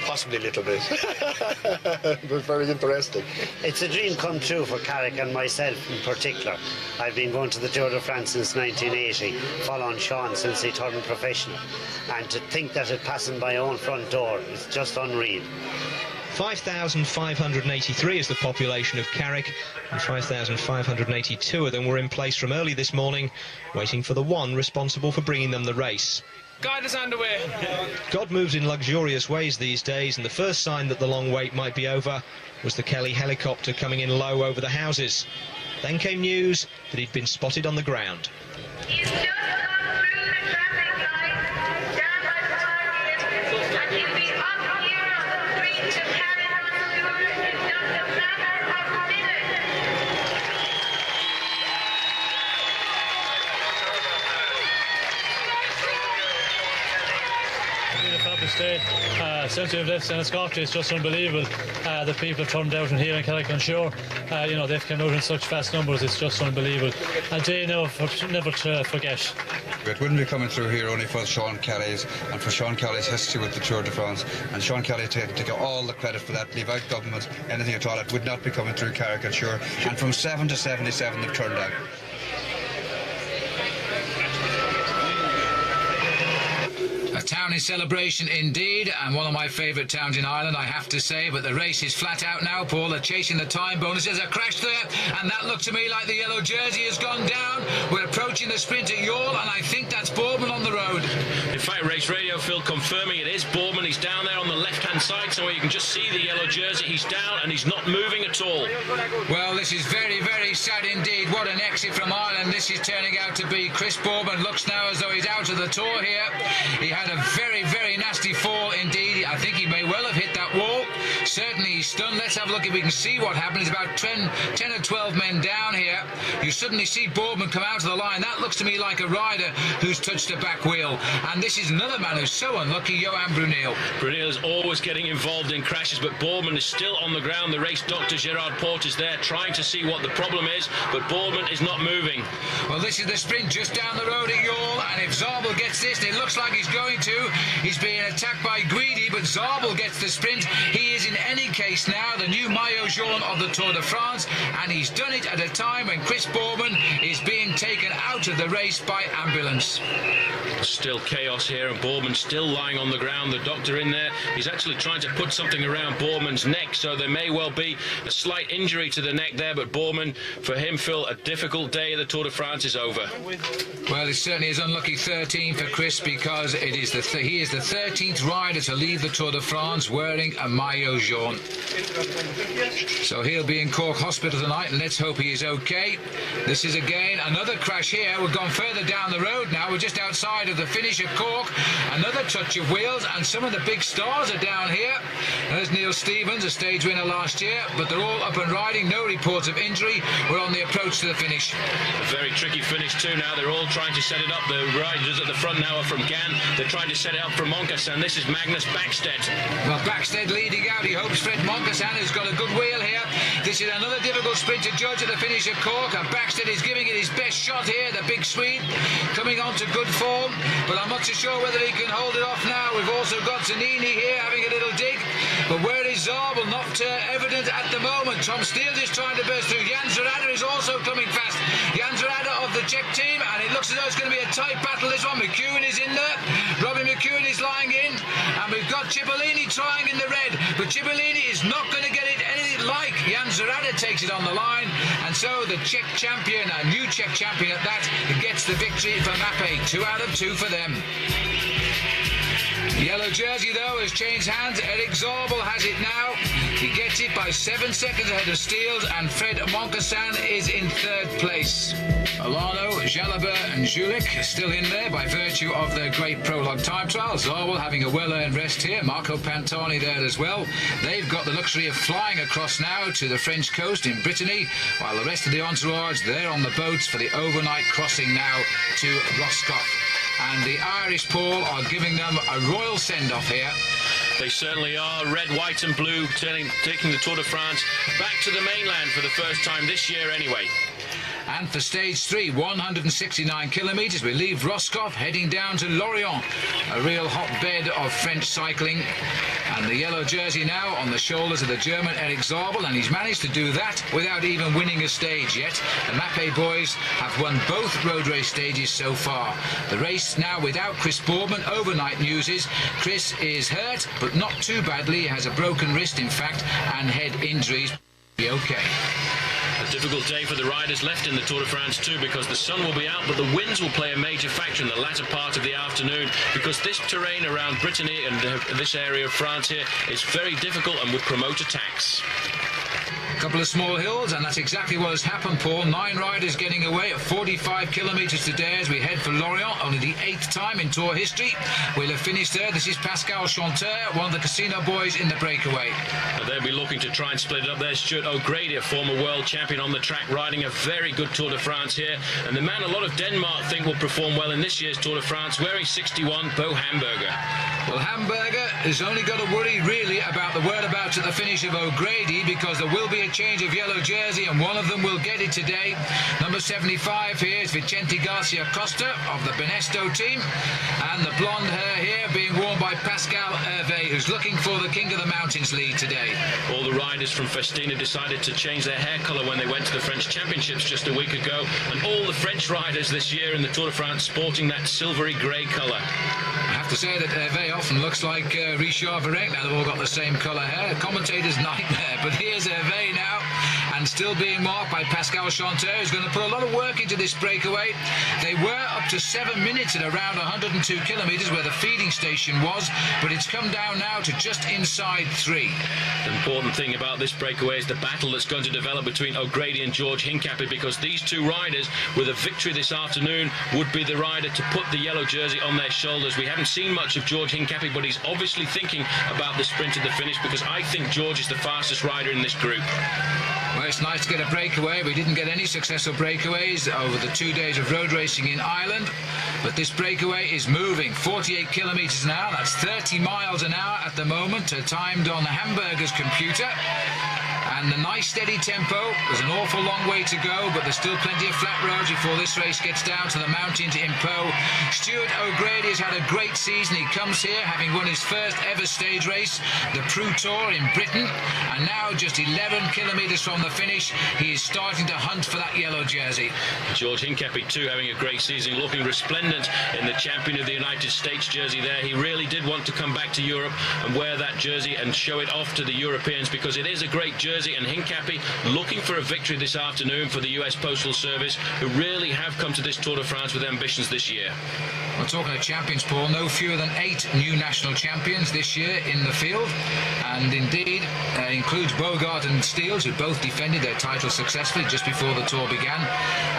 Possibly a little bit. It was very interesting. It's a dream come true for Carrick and myself in particular. I've been going to the Tour de France since 1980, following Sean since he turned professional. And to think that it passing my own front door is just unreal. 5,583 is the population of Carrick, and 5,582 of them were in place from early this morning, waiting for the one responsible for bringing them the race. Guide us underway. God moves in luxurious ways these days, and the first sign that the long wait might be over was the Kelly helicopter coming in low over the houses. Then came news that he'd been spotted on the ground. He's just gone through the traffic light, down by the target, and he'll be up here on the street to Carrick-on-Shore in just a matter of minutes. Really fabulous day. Since we've left Inniscorthy, it's just unbelievable. The people turned out in here in Carrick-on-Shore. You know, they've come out in such vast numbers. It's just unbelievable. A day never to forget. It wouldn't be coming through here only for Sean Kelly's and for Sean Kelly's history with the Tour de France. And Sean Kelly take all the credit for that, leave out government, anything at all. It would not be coming through Carrick-on-Shore. And from 7 to 77 they've turned out. town in celebration indeed, and one of my favourite towns in Ireland, I have to say, but the race is flat out now, Paul. They're chasing the time bonus. There's a crash there, and that looked to me like the yellow jersey has gone down. We're approaching the sprint at Youghal, and I think that's Boardman on the road. In fact, Race Radio, Phil, confirming it is Boardman. He's down there on the left-hand side, so you can just see the yellow jersey. He's down, and he's not moving at all. Well, this is very, very sad indeed. What an exit from Ireland this is turning out to be. Chris Boardman looks now as though he's out of the Tour here. He had a very, very nasty fall indeed. I think he may well have hit that wall. Certainly he's stunned. Let's have a look if we can see what happened. There's about 10 or 12 men down here. You suddenly see Boardman come out of the line. That looks to me like a rider who's touched the back wheel. And this is another man who's so unlucky, Johan Bruneel. Bruneel is always getting involved in crashes, but Boardman is still on the ground. The race doctor, Gerard Porte, is there trying to see what the problem is, but Boardman is not moving. Well, this is the sprint just down the road at Youghal, and if Zabel gets this, and it looks like he's going to, he's being attacked by Guidi, but Zabel gets the sprint. He is in any case now the new maillot jaune of the Tour de France, and he's done it at a time when Chris Boardman is being taken out of the race by ambulance. Still chaos here, and Boardman still lying on the ground. The doctor in there, he's actually trying to put something around Boardman's neck, so there may well be a slight injury to the neck there, but Boardman, for him, Phil, a difficult day at the Tour de France is over. Well, it certainly is unlucky 13 for Chris, because it is he is the 13th rider to leave the Tour de France wearing a maillot jaune. So he'll be in Cork Hospital tonight, and let's hope he is okay. This is again another crash here. We've gone further down the road now. We're just outside of the finish at Cork. Another touch of wheels, and some of the big stars are down here. There's Neil Stevens, a stage winner last year, but they're all up and riding. No reports of injury. We're on the approach to the finish. A very tricky finish too now. They're all trying to set it up. The riders at the front now are from Gan. They're trying to set it up for Moncassin. This is Magnus Backstedt. Well, Backstedt leading out. He hopes Fred Moncassin has got a good wheel here. This is another difficult sprint to judge at the finish at Cork, and Backstedt is giving it his best shot here, the big Swede, coming on to good form, but I'm not so sure whether he can hold it off now. We've also got Zanini here having a little dig, but where is Zabel? Not evident at the moment. Tom Steele is trying to burst through. Jan Zerada is also coming fast. Jan Zerada of the Czech team, and it looks as though it's going to be a tight battle, this one. McEwen is in there. Robbie McEwen is lying in, and we've got Cipollini trying in the red, but Cipollini is not going to get it anything like. Jan Zerada takes it on the line, and so the Czech champion, a new Czech champion at that, gets the victory for Mapei. 2 out of 2 for them. The yellow jersey, though, has changed hands. Eric Zabel has it now. He gets it by 7 seconds ahead of Steels, and Fred Moncassin is in 3rd place. Alano, Jalabert and Julik still in there by virtue of their great prologue time trial. Zabel having a well-earned rest here. Marco Pantani there as well. They've got the luxury of flying across now to the French coast in Brittany, while the rest of the entourage, they're on the boats for the overnight crossing now to Roscoff. And the Irish, Paul, are giving them a royal send-off here. They certainly are. Red, white and blue taking the Tour de France back to the mainland for the first time this year anyway. And for stage 3, 169 kilometres, we leave Roscoff heading down to Lorient, a real hotbed of French cycling. And the yellow jersey now on the shoulders of the German Eric Zabel, and he's managed to do that without even winning a stage yet. The Mapei boys have won both road race stages so far. The race now without Chris Boardman. Overnight news is Chris is hurt, but not too badly. He has a broken wrist, in fact, and head injuries. Be okay. A difficult day for the riders left in the Tour de France too, because the sun will be out, but the winds will play a major factor in the latter part of the afternoon, because this terrain around Brittany and this area of France here is very difficult and would promote attacks. A couple of small hills, and that's exactly what has happened, Paul. 9 riders getting away at 45 kilometres today as we head for Lorient, only the 8th time in Tour history. We'll have finished there. This is Pascal Chanteur, one of the Casino boys in the breakaway. They'll be looking to try and split it up. There's Stuart O'Grady, a former world champion on the track, riding a very good Tour de France here. And the man a lot of Denmark think will perform well in this year's Tour de France, wearing 61, Bo Hamburger. Well, Hamburger has only got to worry really about the whereabouts at the finish of O'Grady, because there will be a change of yellow jersey, and one of them will get it today. Number 75 here is Vicente Garcia Costa of the Benesto team, and the blonde hair here being worn by Pascal Hervé, who's looking for the King of the Mountains lead today. All the riders from Festina decided to change their hair colour when they went to the French Championships just a week ago, and all the French riders this year in the Tour de France sporting that silvery grey colour. I have to say that very often looks like Richard Virenque. Now they've all got the same colour hair. Commentator's nightmare. But here's Hervé now, and still being marked by Pascal Chanteur, who's going to put a lot of work into this breakaway. They were up to 7 minutes at around 102 kilometres where the feeding station was, but it's come down now to just inside 3. The important thing about this breakaway is the battle that's going to develop between O'Grady and George Hincapie, because these two riders, with a victory this afternoon, would be the rider to put the yellow jersey on their shoulders. We haven't seen much of George Hincapie, but he's obviously thinking about the sprint at the finish, because I think George is the fastest rider in this group. Well, it's nice to get a breakaway. We didn't get any successful breakaways over the 2 days of road racing in Ireland, but this breakaway is moving. 48 kilometres an hour, that's 30 miles an hour at the moment, timed on Hamburger's computer. And the nice steady tempo. There's an awful long way to go, but there's still plenty of flat roads before this race gets down to the mountain to Impau. Stuart O'Grady has had a great season. He comes here having won his first ever stage race, the Prou Tour in Britain, and now just 11 kilometres from the finish, he is starting to hunt for that yellow jersey. George Hincapie too having a great season, looking resplendent in the champion of the United States jersey there. He really did want to come back to Europe and wear that jersey and show it off to the Europeans, because it is a great jersey. And Hincapie looking for a victory this afternoon for the US Postal Service, who really have come to this Tour de France with ambitions this year. We're talking of champions, Paul. No fewer than 8 new national champions this year in the field, and indeed includes Bogart and Steels, who both defended their titles successfully just before the Tour began,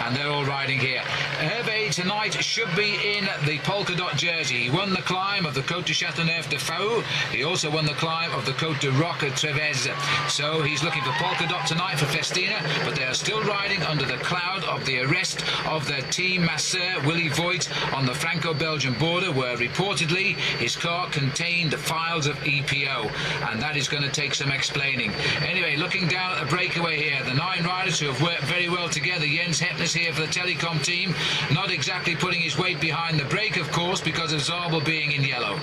and they're all riding here. Hervé tonight should be in the polka dot jersey. He won the climb of the Côte de Châteauneuf de Faou. He also won the climb of the Côte de Roc Trevez. So he's looking for polka dot tonight for Festina, but they are still riding under the cloud of the arrest of their team masseur Willy Voigt on the Franco-Belgian border, where reportedly his car contained files of EPO, and that is going to take some explaining. Anyway, looking down at the breakaway here, the 9 riders who have worked very well together. Jens Heppner's here for the Telecom team, not exactly putting his weight behind the brake, of course, because of Zabel being in yellow.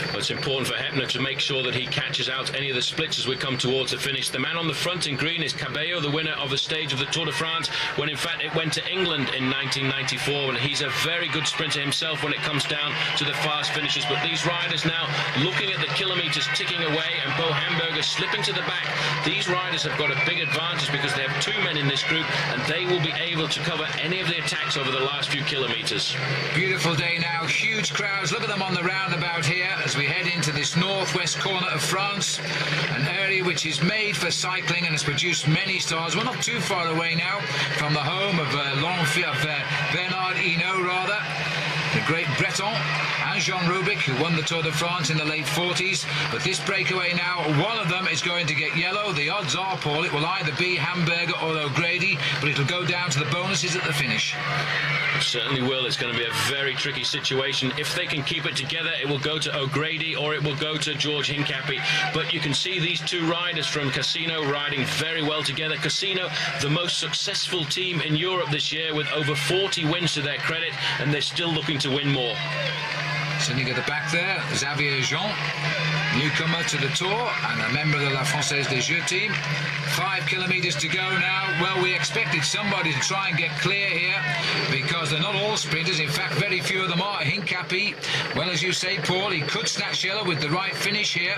Well, it's important for Heppner to make sure that he catches out any of the splits as we come towards the finish. The man on the front in green is Cabello, the winner of the stage of the Tour de France, when in fact it went to England in 1994, and he's a very good sprinter himself when it comes down to the fast finishes. But these riders now looking at the kilometres ticking away, and Bo Hamburger slipping to the back. These riders have got a big advantage because they have 2 men in this group, and they will be able to cover any of the attacks over the last few kilometres. Beautiful day now, huge crowds. Look at them on the roundabout here as we head into this northwest corner of France, an area which is made for cycling and has produced many stars. We're not too far away now from the home of Bernard Hinault, rather, the great Breton, and Jean Rubik, who won the Tour de France in the late 40s. But this breakaway now, one of them is going to get yellow. The odds are, Paul, it will either be Hamburger or O'Grady, but it'll go down to the bonuses at the finish. It certainly will. It's going to be a very tricky situation. If they can keep it together, it will go to O'Grady or it will go to George Hincapie. But you can see these 2 riders from Casino riding very well together. Casino, the most successful team in Europe this year, with over 40 wins to their credit, and they're still looking to win more. Sitting at the back there, Xavier Jean, newcomer to the Tour and a member of the La Française des Jeux team. 5 kilometres to go now. Well, we expected somebody to try and get clear here, because they're not all sprinters. In fact, very few of them are. Hincapie, well, as you say, Paul, he could snatch yellow with the right finish here,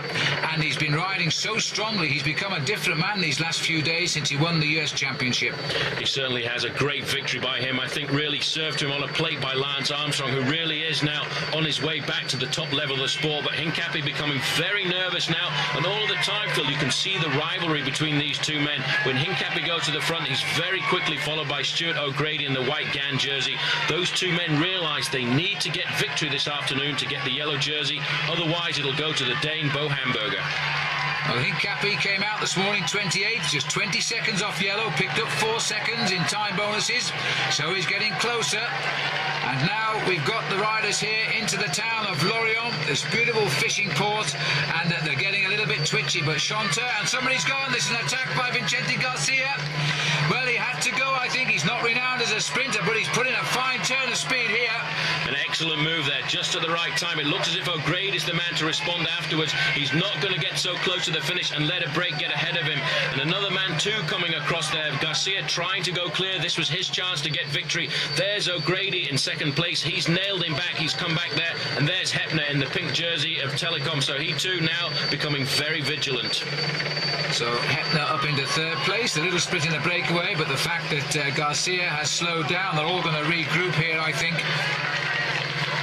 and he's been riding so strongly. He's become a different man these last few days since he won the US Championship. He certainly has. A great victory by him. I think really served him on a plate by Lance Armstrong, who really is now on his way back to the top level of the sport. But Hincapie becoming very nervous now, and all of the time, Phil, you can see the rivalry between these 2 men. When Hincapie goes to the front, he's very quickly followed by Stuart O'Grady in the white Gan jersey. Those 2 men realise they need to get victory this afternoon to get the yellow jersey, otherwise it'll go to the Dane Bo Hamburger. Well, Hincapie came out this morning 28th, just 20 seconds off yellow, picked up 4 seconds in time bonuses, so he's getting closer. And now we've got the riders here into the town of Lorient, this beautiful fishing port, and they're getting a little bit twitchy. But Chanteur, and somebody's gone. This is an attack by Vicente Garcia. Well, he had to go, I think. He's not renowned as a sprinter, but he's put in a fine turn of speed here. An excellent move there, just at the right time. It looks as if O'Grady is the man to respond afterwards. He's not going to get so close to the finish and let a break get ahead of him. And another man too coming across there. Garcia trying to go clear. This was his chance to get victory. There's O'Grady in second place. He's nailed him back. He's come back there. And there's Hepner in the pink jersey of Telecom. So he too now becoming very vigilant. So Hepner up into third place. A little split in the breakaway, but the fact that Garcia has slowed down, they're all going to regroup here, I think.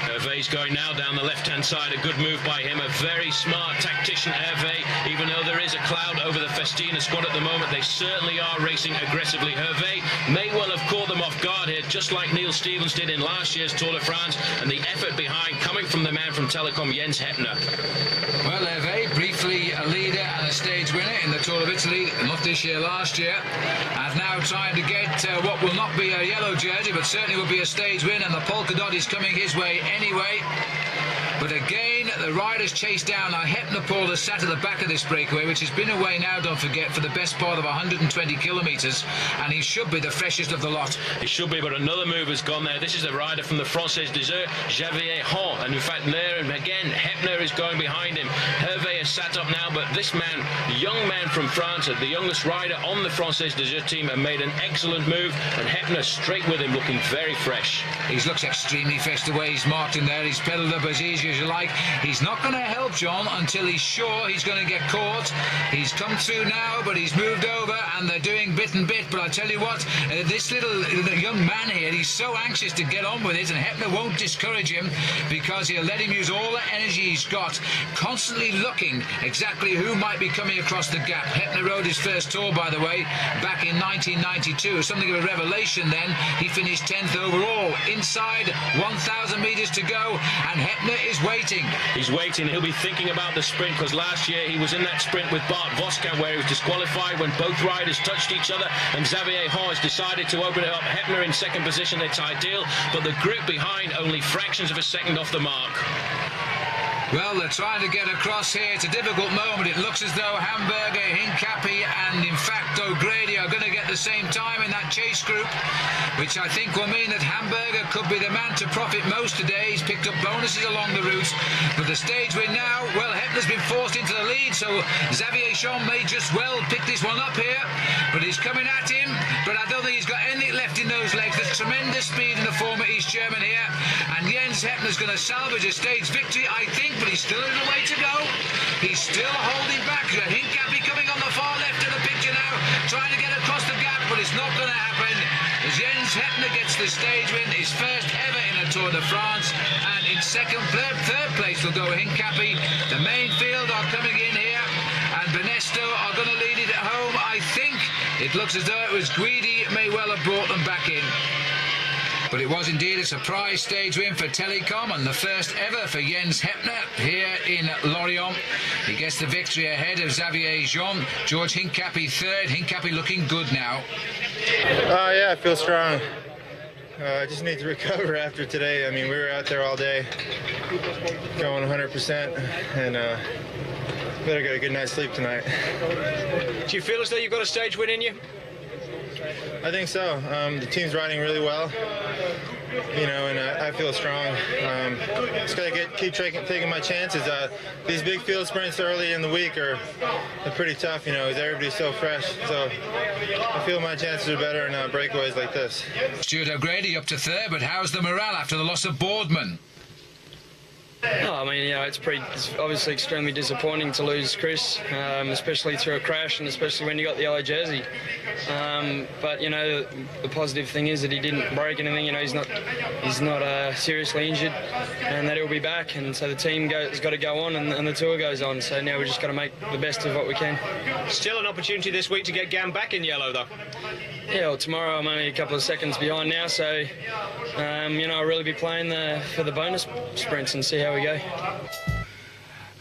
Hervé's going now down the left-hand side. A good move by him. A very smart tactician, Hervé. Even though there is a cloud over the Festina squad at the moment, they certainly are racing aggressively. Hervé may well have caught them off guard here, just like Neil Stevens did in last year's Tour de France, and the effort behind coming from the man from Telecom, Jens Hepner. Well, Hervé, briefly a leader and a stage winner in the Tour of Italy, not this year, last year, and now trying to get what will not be a yellow jersey, but certainly will be a stage win, and the polka dot is coming his way anyway. But again, the riders chase down. Now, Hepner, Paul, has sat at the back of this breakaway, which has been away now, don't forget, for the best part of 120 kilometres, and he should be the freshest of the lot. He should be, but another move has gone there. This is the rider from the Française Desert, Xavier Hon, and in fact there, and again, Hepner is going behind him. Hervé has sat up now, but this man, the young man from France, the youngest rider on the Française Desert team, and made an excellent move, and Hepner straight with him, looking very fresh. He looks extremely fresh the way he's marked in there. He's pedalled up as easy as you like. He's not going to help John until he's sure he's going to get caught. He's come through now, but he's moved over, and they're doing bit and bit. But I tell you what, this little young man here, he's so anxious to get on with it, and Hepner won't discourage him because he'll let him use all the energy he's got, constantly looking exactly who might be coming across the gap. Hepner rode his first Tour, by the way, back in 1992. Something of a revelation then. He finished 10th overall. Inside 1,000 metres to go, and Hepner is waiting. He's waiting. He'll be thinking about the sprint, because last year he was in that sprint with Bart Voskamp where he was disqualified when both riders touched each other, and Xavier Hon has decided to open it up. Hepner in second position, it's ideal, but the group behind only fractions of a second off the mark. Well, they're trying to get across here. It's a difficult moment. It looks as though Hamburger, Hincapie, and in fact O'Grady are going to get the same time in that chase group, which I think will mean that Hamburger could be the man to profit most today. He's picked up bonuses along the route. But the stage win now, well, Hepner's been forced into the lead, so Xavier Jean may just well pick this one up here. But he's coming at him, but I don't think he's got anything left in those legs. There's tremendous speed in the former East German here, and Jens Hepner's going to salvage a stage victory, I think, but he's still a little way to go. He's still holding back. Hincapie coming on the far left of the picture now, trying to get across the gap, but it's not going to happen. As Jens Hepner gets the stage win, his first ever in a Tour de France, and in third place will go Hincapie. The main field are coming in here, and Benesto are going to lead it at home. I think it looks as though it was Guidi may well have brought them back in. But it was indeed a surprise stage win for Telecom, and the first ever for Jens Hepner here in Lorient. He gets the victory ahead of Xavier Jean. George Hincapie third. Hincapie looking good now. Yeah, I feel strong. I just need to recover after today. I mean, we were out there all day, going 100%, and better get a good night's sleep tonight. Do you feel as though you've got a stage win in you? I think so. The team's riding really well, you know, and I feel strong. Just gotta keep taking my chances. These big field sprints early in the week are pretty tough, you know, because everybody's so fresh. So I feel my chances are better in breakaways like this. Stuart O'Grady up to third, but how's the morale after the loss of Boardman? Oh, I mean, you know, it's obviously extremely disappointing to lose Chris, especially through a crash, and especially when you got the yellow jersey. But you know, the positive thing is that he didn't break anything. You know, he's not seriously injured, and that he'll be back. And so the team has got to go on, and the tour goes on. So now we've just got to make the best of what we can. Still an opportunity this week to get Gan back in yellow, though. Yeah, well, tomorrow I'm only a couple of seconds behind now, so you know, I'll really be playing for the bonus sprints and see how we go.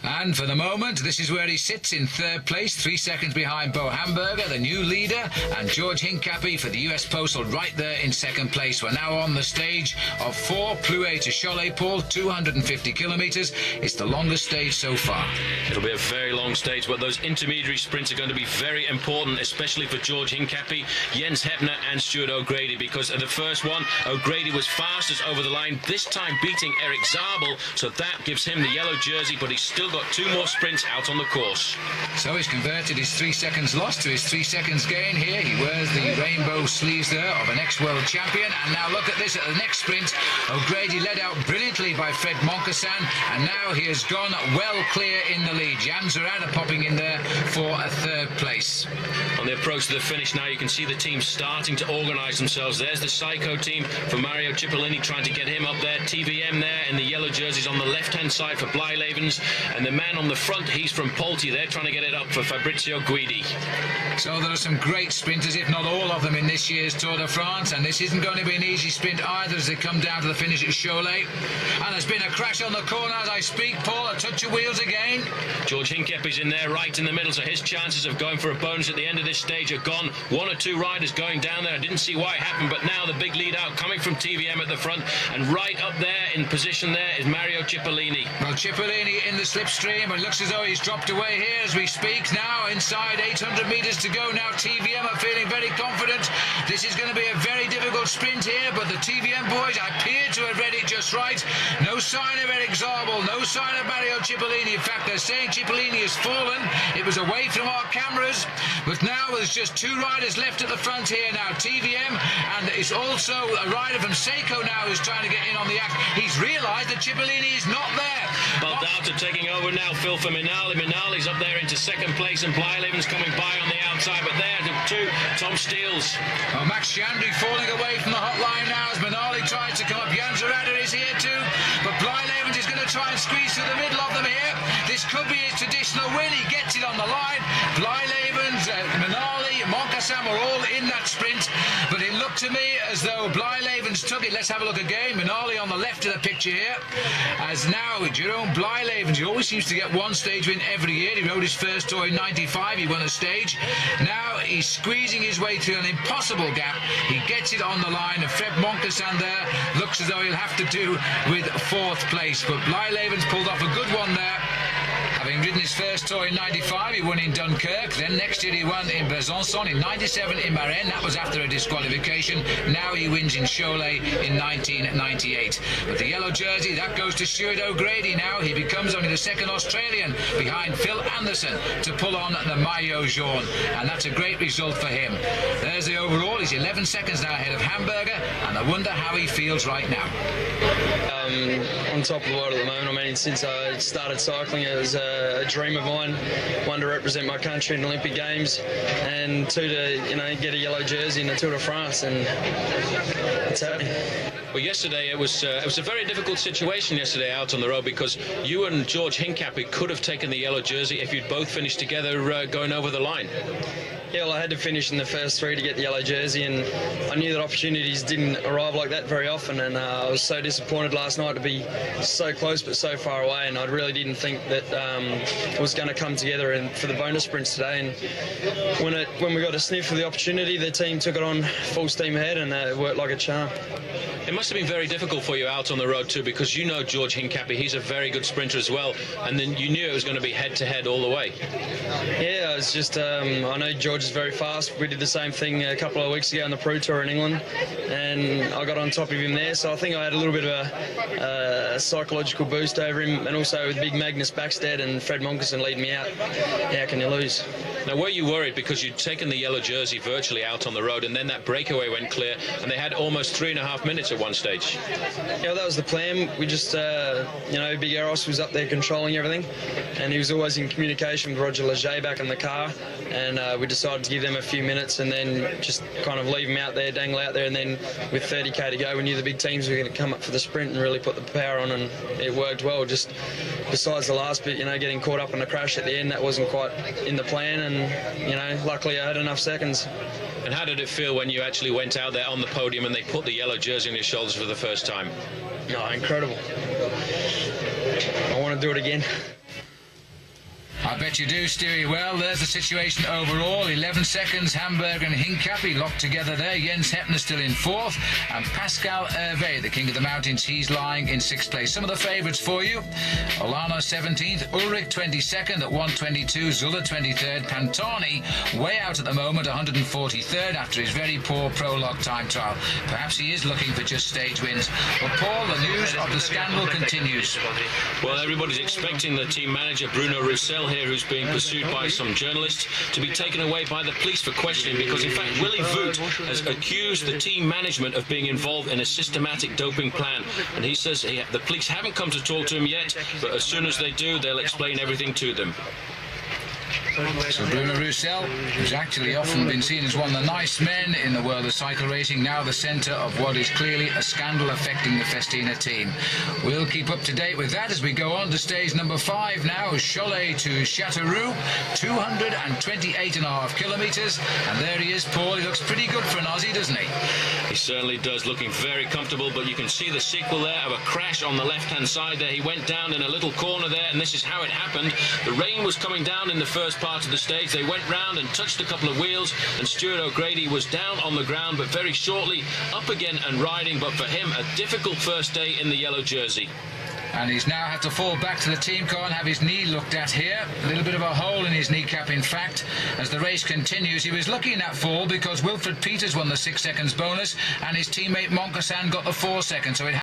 And for the moment, this is where he sits in third place, 3 seconds behind Bo Hamburger, the new leader, and George Hincapie for the US Postal right there in second place. We're now on the stage of 4, Plouay to Cholet, Paul, 250 kilometres. It's the longest stage so far. It'll be a very long stage, but those intermediary sprints are going to be very important, especially for George Hincapie, Jens Hepner and Stuart O'Grady, because at the first one, O'Grady was fastest over the line, this time beating Eric Zabel, so that gives him the yellow jersey, but he's still got 2 more sprints out on the course. So he's converted his 3 seconds loss to his 3 seconds gain here. He wears the rainbow sleeves there of an ex-world champion. And now look at this at the next sprint. O'Grady led out brilliantly by Fred Moncassin, and now he has gone well clear in the lead. Jan Zurada popping in there for a third place. On the approach to the finish now, you can see the team starting to organise themselves. There's the Psycho team for Mario Cipollini trying to get him up there. TVM there in the yellow jerseys on the left-hand side for Blijlevens. And the man on the front, he's from Polti. They're trying to get it up for Fabrizio Guidi. So there are some great sprinters, if not all of them, in this year's Tour de France, and this isn't going to be an easy sprint either as they come down to the finish at Cholet. And there's been a crash on the corner as I speak, Paul, a touch of wheels again. George Hincapie's in there right in the middle, so his chances of going for a bonus at the end of this stage are gone. 1 or 2 riders going down there. I didn't see why it happened, but now the big lead out coming from TVM at the front, and right up there in position there is Mario Cipollini. Well, Cipollini in the slipstream, and looks as though he's dropped away here as we speak. Now inside 800 metres to go. Now TVM are feeling very confident. This is going to be a very difficult sprint here, but the TVM boys appear to have read it just right. No sign of Eric Zabel, no sign of Mario Cipollini. In fact, they're saying Cipollini has fallen. It was away from our cameras, but now there's just 2 riders left at the front here now. TVM, and it's also a rider from Seiko now who's trying to get in on the act. He's realised that Cipollini is not there. Baldauta taking over now, Phil, for Minali. Minali's up there into second place, and Blijlevens coming by on the outside, but there the 2, Tom Steels. Well, Max Chandry falling away from the hotline now as Minali tries to come up. Jan Zurada is here too, but Blijlevens is going to try and squeeze through the middle of them here. This could be his traditional win. He gets it on the line. Blijlevens, Minali, Moncassin were all in that sprint, but it looked to me as though Blijlevens took it. Let's have a look again. Minali on the left of the picture here, as now Jerome Blijlevens, he always seems to get 1 stage win every year. He rode his first tour in '95, he won a stage. Now he's squeezing his way through an impossible gap. He gets it on the line, and Fred Moncassin there looks as though he'll have to do with 4th place, but Blijlevens pulled off a good one there. Having ridden his first tour in '95, he won in Dunkirk. Then next year he won in Besançon, in '97 in Marennes. That was after a disqualification. Now he wins in Cholet in 1998. But the yellow jersey, that goes to Stuart O'Grady now. He becomes only the 2nd Australian behind Phil Anderson to pull on the maillot jaune. And that's a great result for him. There's the overall. He's 11 seconds now ahead of Hamburger. And I wonder how he feels right now. On top of the world at the moment. I mean, since I started cycling, it was a dream of mine, 1, to represent my country in the Olympic Games, and 2, to get a yellow jersey in the Tour de France, and it's happening. Well, yesterday it was a very difficult situation yesterday out on the road, because you and George Hincapie could have taken the yellow jersey if you'd both finished together going over the line. Yeah, well, I had to finish in the first 3 to get the yellow jersey, and I knew that opportunities didn't arrive like that very often, and I was so disappointed last night to be so close but so far away, and I really didn't think that it was going to come together for the bonus sprints today. And when we got a sniff of the opportunity, the team took it on full steam ahead, and it worked like a charm. It must have been very difficult for you out on the road too, because you know George Hincapie, he's a very good sprinter as well, and then you knew it was going to be head-to-head all the way. Yeah, it's just, I know George is very fast. We did the same thing a couple of weeks ago on the Pro Tour in England, and I got on top of him there, so I think I had a little bit of a psychological boost over him, and also with big Magnus Backstedt and Fred Moncassin leading me out. How can you lose? Now, were you worried because you'd taken the yellow jersey virtually out on the road, and then that breakaway went clear, and they had almost 3.5 minutes at one stage? Yeah, that was the plan. We just, Big Eros was up there controlling everything, and he was always in communication with Roger Leger back in the car, and we decided to give them a few minutes and then just kind of leave them out there, dangle out there, and then with 30k to go, we knew the big teams were going to come up for the sprint and really put the power on, and it worked well. Just besides the last bit, getting caught up in a crash at the end, that wasn't quite in the plan, and luckily I had enough seconds. And how did it feel when you actually went out there on the podium and they put the yellow jersey on your shoulders for the first time? Oh, incredible. I want to do it again. I bet you do, Stewie. Well, there's the situation overall. 11 seconds, Hamburg and Hincapie locked together there. Jens Heppner still in 4th. And Pascal Hervé, the king of the mountains, he's lying in 6th place. Some of the favourites for you. Olano 17th, Ulrich 22nd at 1:22, Zuller 23rd, Pantani way out at the moment, 143rd after his very poor prologue time trial. Perhaps he is looking for just stage wins. But Paul, the news of the scandal continues. Well, everybody's expecting the team manager Bruno Roussel here, who's being pursued by some journalists, to be taken away by the police for questioning, because in fact Willy Voet has accused the team management of being involved in a systematic doping plan, and he says the police haven't come to talk to him yet, but as soon as they do, they'll explain everything to them. So Bruno Roussel, who's actually often been seen as one of the nice men in the world of cycle racing, now the centre of what is clearly a scandal affecting the Festina team. We'll keep up to date with that as we go on to stage number 5 now, Cholet to Châteauroux, 228.5 kilometres, and there he is, Paul. He looks pretty good for an Aussie, doesn't he? He certainly does, looking very comfortable, but you can see the sequel there of a crash on the left-hand side there. He went down in a little corner there, and this is how it happened. The rain was coming down in the first part of the stage. They went round and touched a couple of wheels, and Stuart O'Grady was down on the ground, but very shortly up again and riding. But for him, a difficult first day in the yellow jersey. And he's now had to fall back to the team car and have his knee looked at here. A little bit of a hole in his kneecap, in fact, as the race continues. He was lucky in that fall because Wilfred Peters won the 6 seconds bonus and his teammate Moncassin got the 4 seconds. So it